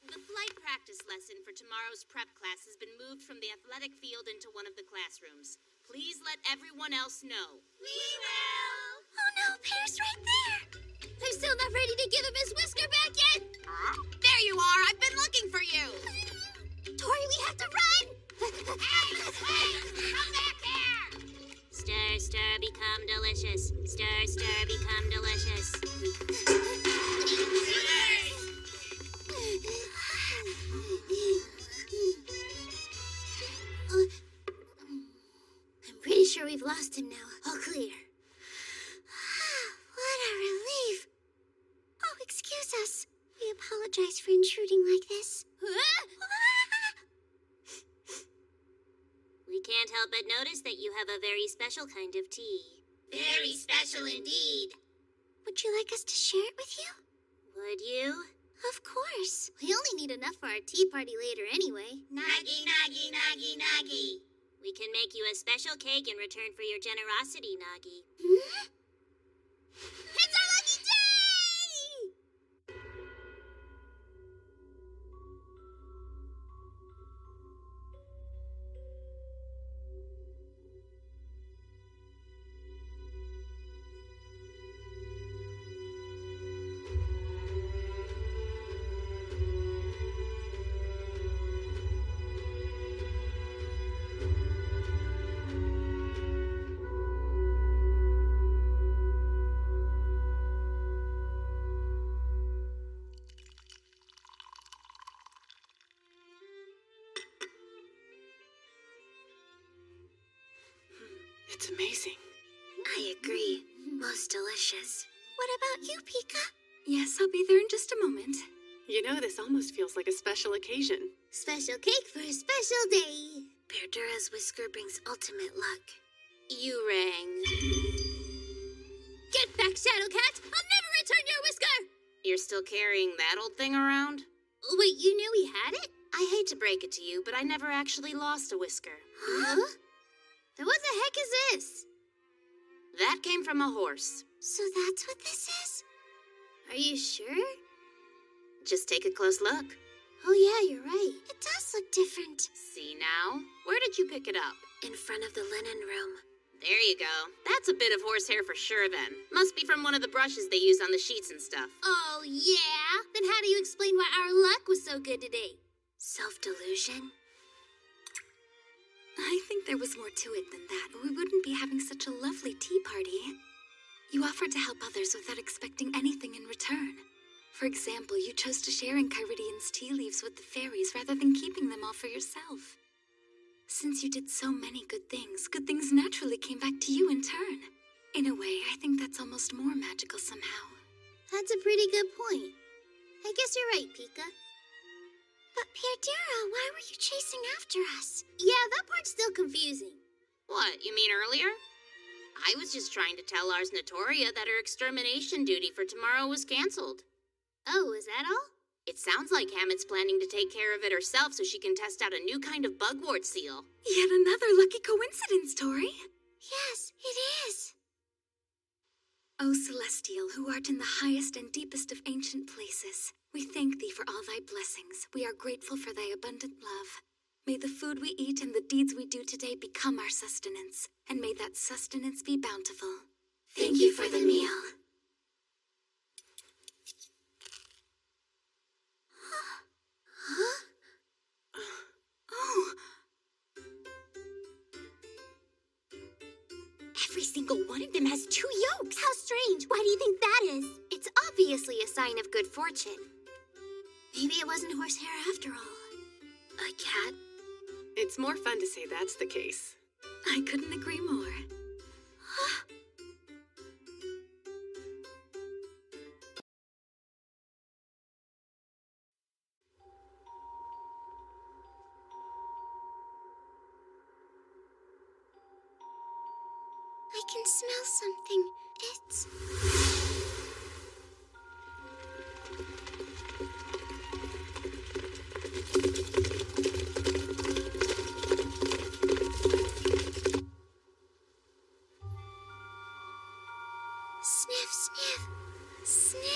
The flight practice lesson for tomorrow's prep class has been moved from the athletic field into one of the classrooms. Please let everyone else know. We will! Oh no, Pear's right there! I'm still not ready to give him his whisker back yet! There you are! I've been looking for you! Tori, we have to run! Hey! Come back here! Stir, stir, become delicious. Stir, stir, become delicious. I'm pretty sure we've lost him now. All clear. What a relief. Oh, excuse us. We apologize for intruding like this. We can't help but notice that you have a very special kind of tea. Very special indeed. Would you like us to share it with you? Would you? Of course. We only need enough for our tea party later anyway. Nagi, nagi, nagi, nagi. We can make you a special cake in return for your generosity, Nagi. It's our lucky day! It's amazing. I agree. Most delicious. What about you, Pika? Yes, I'll be there in just a moment. You know, this almost feels like a special occasion. Special cake for a special day. Perdura's whisker brings ultimate luck. You rang. Get back, Shadowcat! I'll never return your whisker! You're still carrying that old thing around? Wait, you knew we had it? I hate to break it to you, but I never actually lost a whisker. Huh? Then what the heck is this? That came from a horse. So that's what this is? Are you sure? Just take a close look. Oh yeah, you're right. It does look different. See now? Where did you pick it up? In front of the linen room. There you go. That's a bit of horsehair for sure then. Must be from one of the brushes they use on the sheets and stuff. Oh yeah? Then how do you explain why our luck was so good today? Self-delusion? I think there was more to it than that, or we wouldn't be having such a lovely tea party. You offered to help others without expecting anything in return. For example, you chose to share Enchiridian's tea leaves with the fairies rather than keeping them all for yourself. Since you did so many good things naturally came back to you in turn. In a way, I think that's almost more magical somehow. That's a pretty good point. I guess you're right, Pika. But Perdura, why were you chasing after us? Yeah, that part's still confusing. What, you mean earlier? I was just trying to tell Ars Notoria that her extermination duty for tomorrow was canceled. Oh, is that all? It sounds like Hammett's planning to take care of it herself so she can test out a new kind of bugwort seal. Yet another lucky coincidence, Tori. Yes, it is. O Celestial, who art in the highest and deepest of ancient places, we thank thee for all thy blessings. We are grateful for thy abundant love. May the food we eat and the deeds we do today become our sustenance, and may that sustenance be bountiful. Thank you for the meal. Oh. Every single one of them has 2 yolks. How strange. Why do you think that is? It's obviously a sign of good fortune. Maybe it wasn't horsehair after all. A cat? It's more fun to say that's the case. I couldn't agree more. I can smell something. It's... Sniff, sniff, sniff.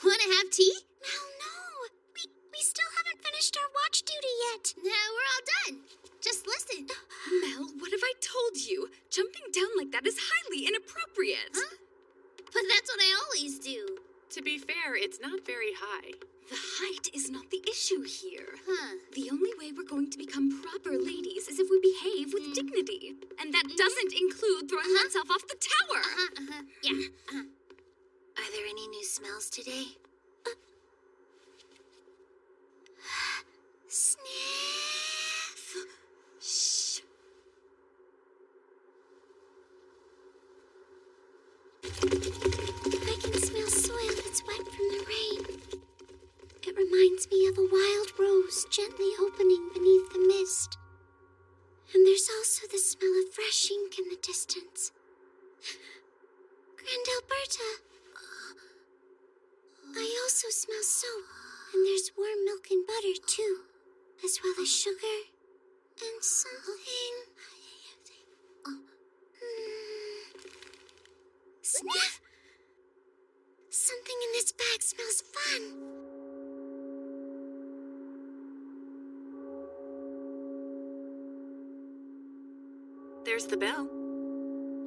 Wanna have tea? No. We still haven't finished our watch duty yet. No, we're all done. Just listen. Mel, what have I told you? Jumping down like that is highly inappropriate. Huh? But that's what I always do. To be fair, it's not very high. The height is not the issue here. Huh. The only way we're going to become proper ladies is if we behave with dignity. And that doesn't include throwing oneself off the tower. Yeah. Are there any new smells today? Sniff. Shh. I can smell soil that's wet from the rain. It reminds me of a wild rose gently opening beneath the mist. And there's also the smell of fresh ink in the distance. Grand Alberta. I also smell soap, and there's warm milk and butter too, as well as sugar and something. Sniff! Something in this bag smells fun. There's the bell.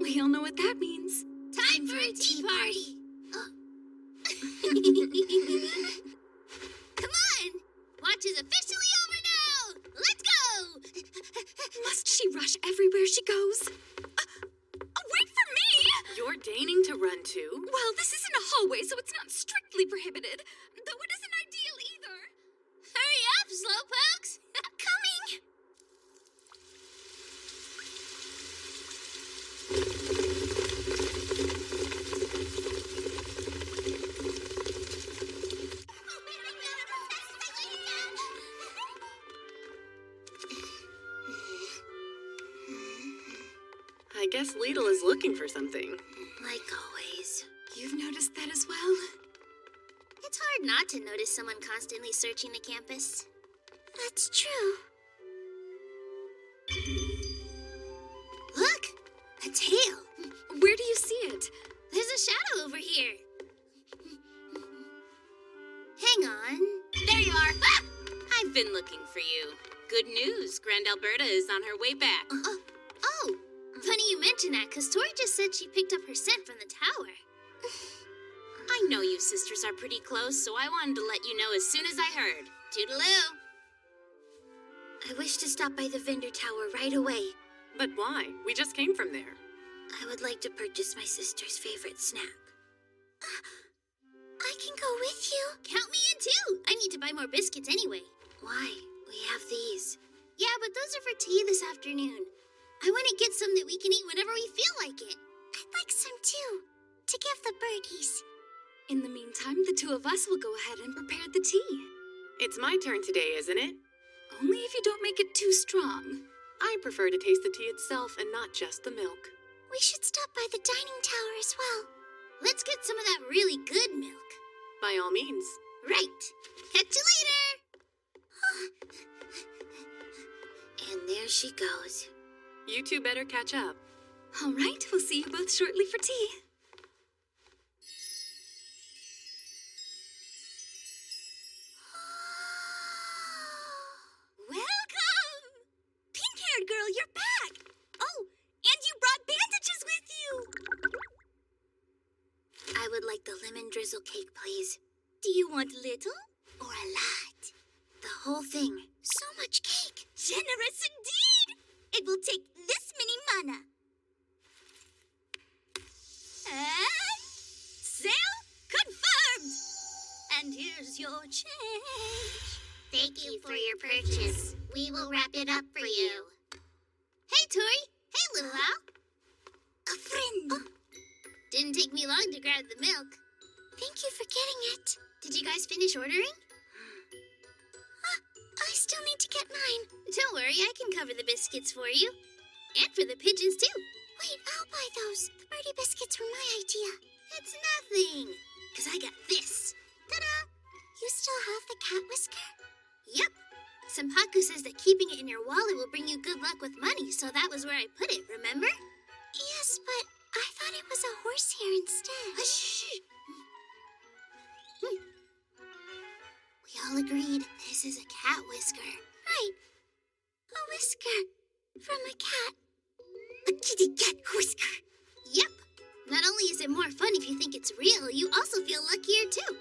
We all know what that means. Time for a tea party. Come on! Watch is officially over now! Let's go! Must she rush everywhere she goes? Wait for me! You're deigning to run too? Well, this isn't a hallway, so it's not strictly prohibited. Though it isn't ideal either. Hurry up, slowpokes! Coming! I guess Lidl is looking for something. Like always. You've noticed that as well? It's hard not to notice someone constantly searching the campus. That's true. Look! A tail! Where do you see it? There's a shadow over here. Hang on. There you are! Ah! I've been looking for you. Good news, Grand Alberta is on her way back. Oh, funny you mention that, because Tori just said she picked up her scent from the tower. I know you sisters are pretty close, so I wanted to let you know as soon as I heard. Toodaloo! I wish to stop by the vendor tower right away. But why? We just came from there. I would like to purchase my sister's favorite snack. I can go with you. Count me in too! I need to buy more biscuits anyway. Why? We have these. Yeah, but those are for tea this afternoon. I want to get some that we can eat whenever we feel like it. I'd like some too, to give the birdies. In the meantime, the two of us will go ahead and prepare the tea. It's my turn today, isn't it? Only if you don't make it too strong. I prefer to taste the tea itself and not just the milk. We should stop by the dining tower as well. Let's get some of that really good milk. By all means. Right. Catch you later! And there she goes. You two better catch up. All right, we'll see you both shortly for tea. The lemon drizzle cake, please. Do you want little or a lot? The whole thing. So much cake. Generous indeed. It will take this many mana. And sale confirmed. And here's your change. Thank you for your purchase. We will wrap it up for you. Hey, Tori. Hey, little Al. A friend. Oh. Didn't take me long to grab the milk. Thank you for getting it. Did you guys finish ordering? I still need to get mine. Don't worry, I can cover the biscuits for you. And for the pigeons, too. Wait, I'll buy those. The birdie biscuits were my idea. It's nothing. Because I got this. Ta-da! You still have the cat whisker? Yep. Senpaku says that keeping it in your wallet will bring you good luck with money, so that was where I put it, remember? Yes, but I thought it was a horsehair instead. Shh! We all agreed this is a cat whisker. Right. A whisker from a cat. A kitty cat whisker. Yep. Not only is it more fun if you think it's real, you also feel luckier too.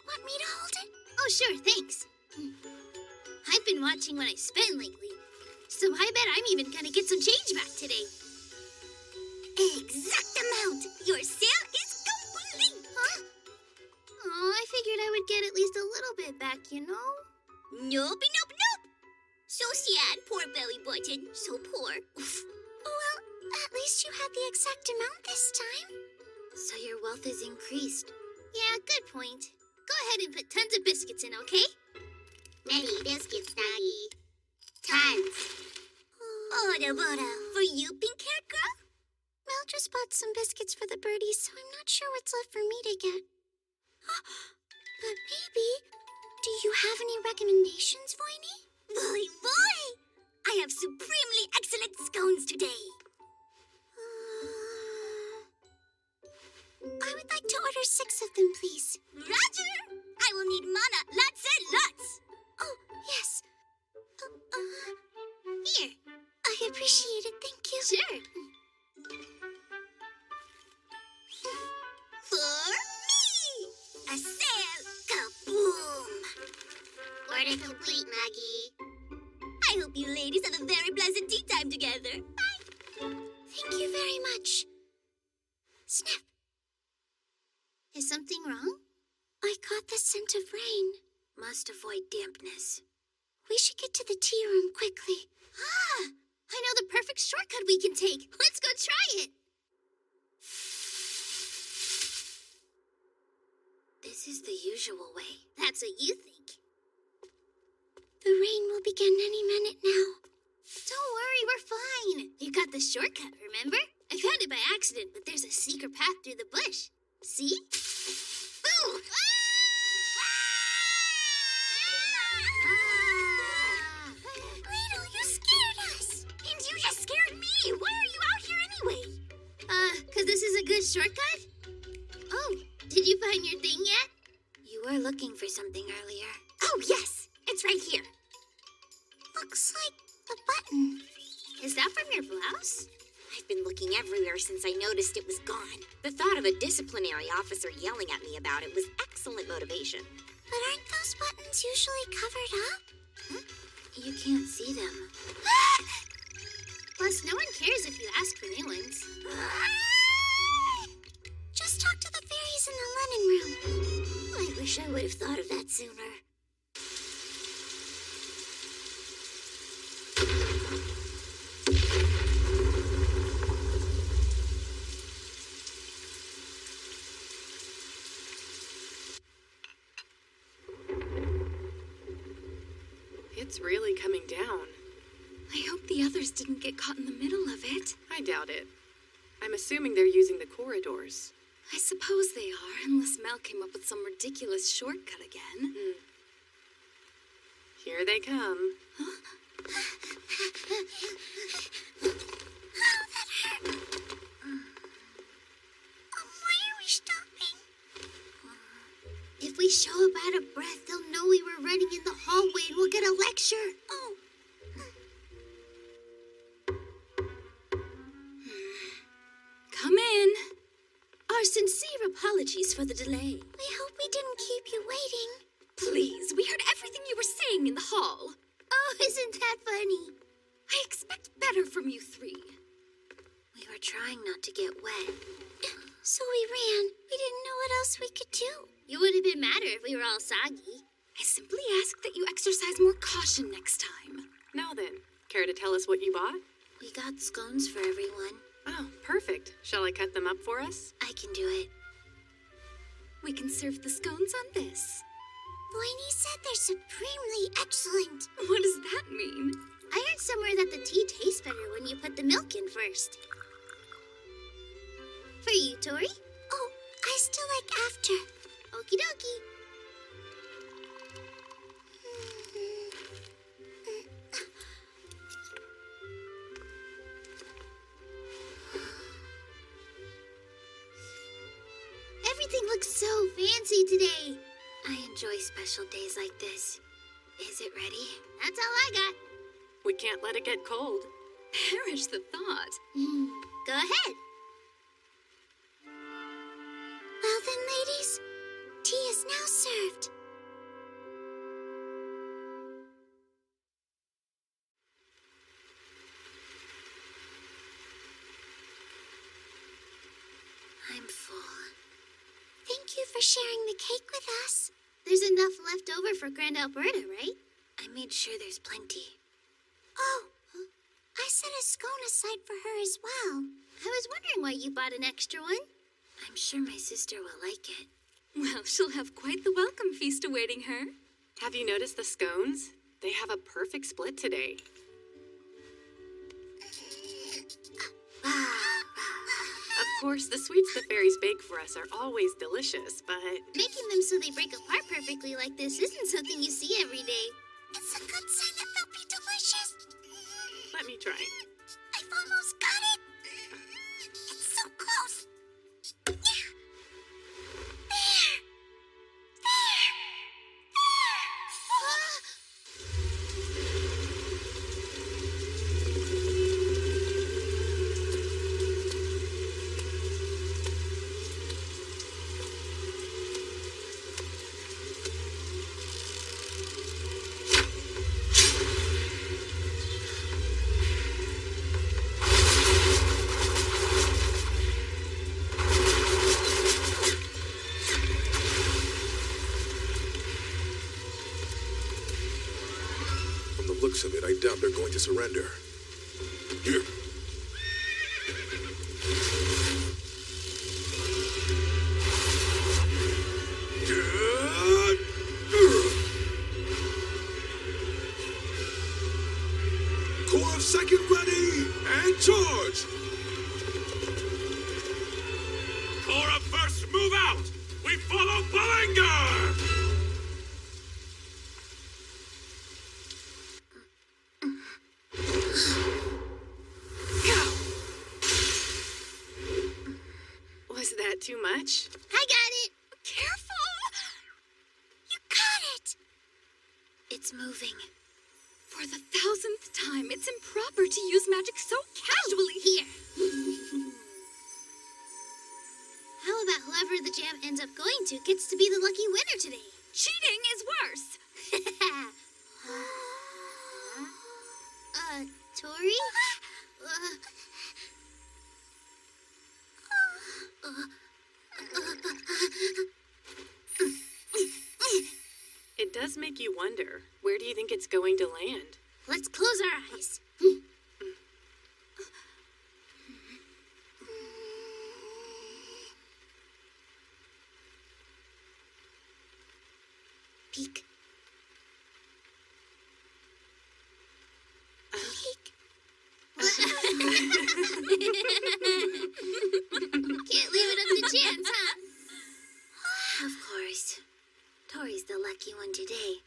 Want me to hold it? Oh, sure, thanks. I've been watching what I spend lately, so I bet I'm even gonna get some change back today. Exact amount! Your sale is complete! Huh? Oh, I figured I would get at least a little bit back, you know? Nope. So sad, poor belly button. So poor. Well, at least you had the exact amount this time. So your wealth is increased. Yeah, good point. Go ahead and put tons of biscuits in, okay? Many biscuits, Nagi. Tons. Bora. For you, pink-haired girl? Mel just bought some biscuits for the birdies, so I'm not sure what's left for me to get. But maybe... Do you have any recommendations, Voiny? Voy! I have supremely excellent scones today. I would like to order 6 of them, please. Roger! I will need mana, lots and lots. Oh, yes. Here. I appreciate it, thank you. Sure. For me! A sale! Kaboom! Order complete, Maggie. I hope you ladies have a very pleasant tea time together. Bye! Thank you very much. Sniff. Is something wrong? I caught the scent of rain. Must avoid dampness. We should get to the tea room quickly. I know the perfect shortcut we can take. Let's go try it. This is the usual way. That's what you think. The rain will begin any minute now. Don't worry, we're fine. You got the shortcut, remember? I found it by accident, but there's a secret path through the bush. See? Boo! Ladle, you scared us! And you just scared me! Why are you out here anyway? 'Cause this is a good shortcut? Oh, did you find your thing yet? You were looking for something earlier. Oh, yes! It's right here. Looks like a button. Is that from your blouse? I've been looking everywhere since I noticed it was gone. The thought of a disciplinary officer yelling at me about it was excellent motivation. But aren't those buttons usually covered up? Huh? You can't see them. Plus, no one cares if you ask for new ones. Just talk to the fairies in the linen room. I wish I would have thought of that sooner. It's really coming down. I hope the others didn't get caught in the middle of it. I doubt it. I'm assuming they're using the corridors. I suppose they are, unless Mel came up with some ridiculous shortcut again. Here they come. Why are we stopping? If we show up out of breath, they'll know we were running in the hallway and we'll get a lecture. Oh. Come in. Our sincere apologies. Apologies for the delay. We hope we didn't keep you waiting. Please, we heard everything you were saying in the hall. Oh, isn't that funny? I expect better from you three. We were trying not to get wet. So we ran. We didn't know what else we could do. You would have been madder if we were all soggy. I simply ask that you exercise more caution next time. Now then, care to tell us what you bought? We got scones for everyone. Oh, perfect. Shall I cut them up for us? I can do it. We can serve the scones on this. Blaney said they're supremely excellent. What does that mean? I heard somewhere that the tea tastes better when you put the milk in first. For you, Tori? Oh, I still like after. Okie dokie. Everything looks so fancy today. I enjoy special days like this. Is it ready? That's all I got. We can't let it get cold. Perish the thought. Go ahead. Well then, ladies, tea is now served. I'm full. Thank you for sharing the cake with us. There's enough left over for Grand Alberta, right? I made sure there's plenty. Oh, I set a scone aside for her as well. I was wondering why you bought an extra one. I'm sure my sister will like it. Well, she'll have quite the welcome feast awaiting her. Have you noticed the scones? They have a perfect split today. Of course, the sweets the fairies bake for us are always delicious, but... Making them so they break apart perfectly like this isn't something you see every day. It's a good sign that they'll be delicious. Let me try. I've almost got it. It's so close. There. Looks of it, I doubt they're going to surrender. Here. Corps of Second ready and charge! Corps of First, move out! We follow Bullinger! Was that too much? I got it. Careful. You got it. It's moving. For the 1000th time, it's improper to use magic so casually. Here. How about whoever the jam ends up going to gets to be the lucky winner today? Cheating is worse. Tori? It does make you wonder, where do you think it's going to land? Let's close our eyes. Peek. Peek. Can't leave it up to chance, huh? Of course. Tori's the lucky one today.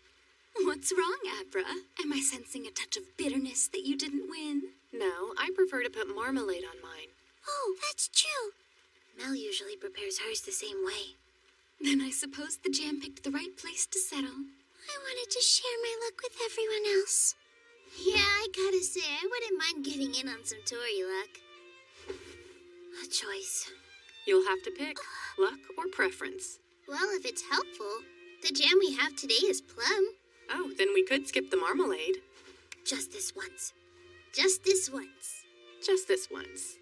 What's wrong, Abra? Am I sensing a touch of bitterness that you didn't win? No, I prefer to put marmalade on mine. Oh, that's true. Mel usually prepares hers the same way. Then I suppose the jam picked the right place to settle. I wanted to share my luck with everyone else. Yeah, I gotta say, I wouldn't mind getting in on some Tori luck. A choice. You'll have to pick luck or preference. Well, if it's helpful, the jam we have today is plum. Oh, then we could skip the marmalade. Just this once. Just this once. Just this once.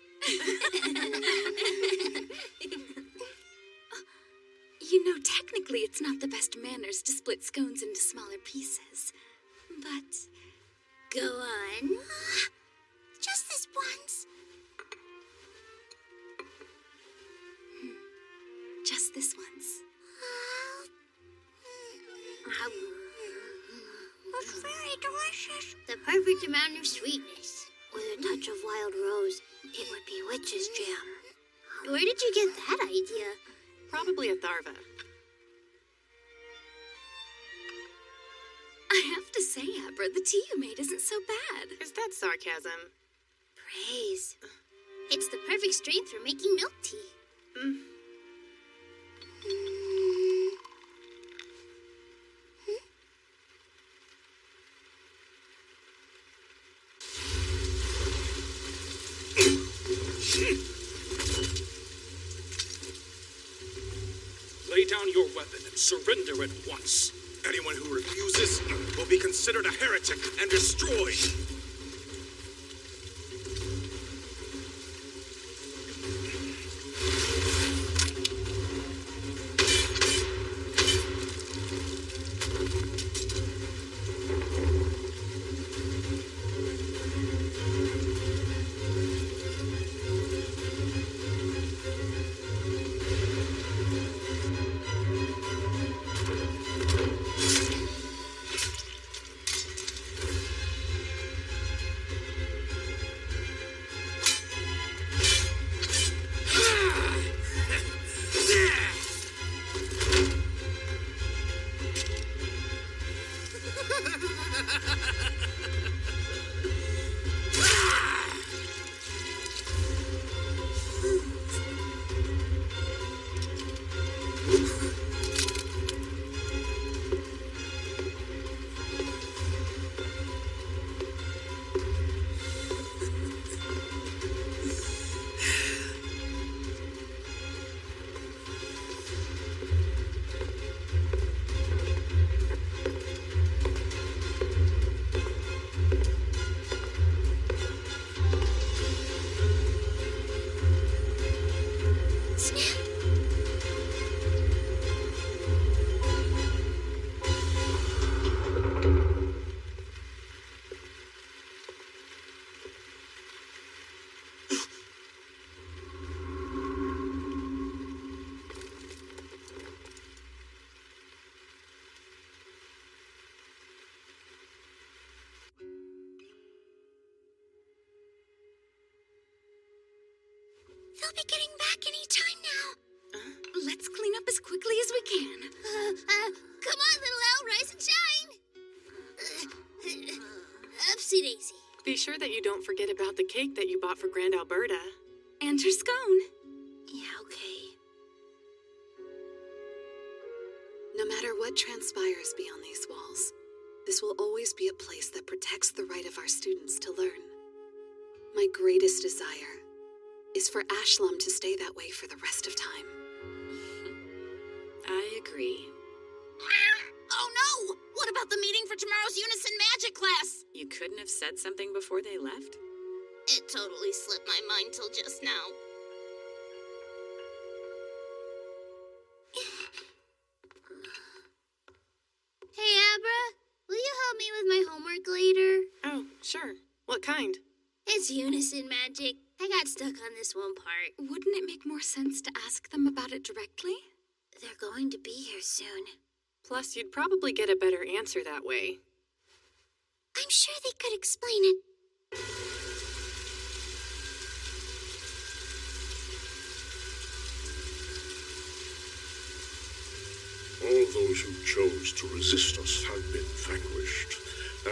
You know, technically it's not the best manners to split scones into smaller pieces. But go on. Just this once. Just this once. It's very delicious. The perfect amount of sweetness. With a touch of wild rose, it would be witch's jam. Where did you get that idea? Probably a Tharva. I have to say, Abra, the tea you made isn't so bad. Is that sarcasm? Praise. It's the perfect strength for making milk tea. Lay down your weapon and surrender at once. Anyone who refuses will be considered a heretic and destroyed. They'll be getting back any time now. Let's clean up as quickly as we can. Come on, little owl, rise and shine. Upsy daisy. Be sure that you don't forget about the cake that you bought for Grand Alberta. And her scone. Yeah, okay. No matter what transpires beyond these walls, this will always be a place that protects the right of our students to learn. My greatest desire is for Ashlam to stay that way for the rest of time. I agree. Oh no! What about the meeting for tomorrow's Unison Magic class? You couldn't have said something before they left? It totally slipped my mind till just now. Hey, Abra, will you help me with my homework later? Oh, sure. What kind? It's Unison Magic. I got stuck on this one part. Wouldn't it make more sense to ask them about it directly? They're going to be here soon. Plus, you'd probably get a better answer that way. I'm sure they could explain it. All those who chose to resist us have been vanquished,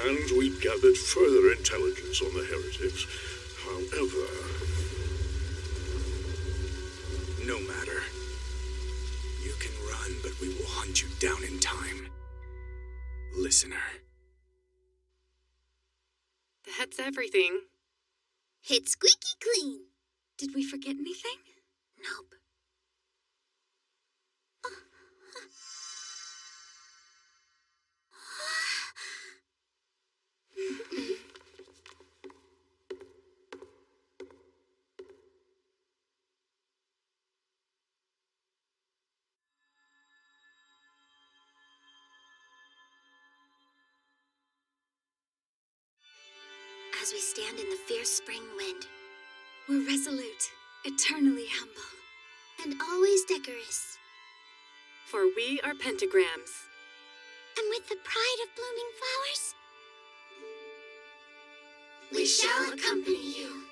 and we gathered further intelligence on the heretics. However... No matter. You can run, but we will hunt you down in time. Listener. That's everything. It's squeaky clean. Did we forget anything? Nope. as we stand in the fierce spring wind. We're resolute, eternally humble, and always decorous. For we are pentagrams. And with the pride of blooming flowers, we shall accompany you.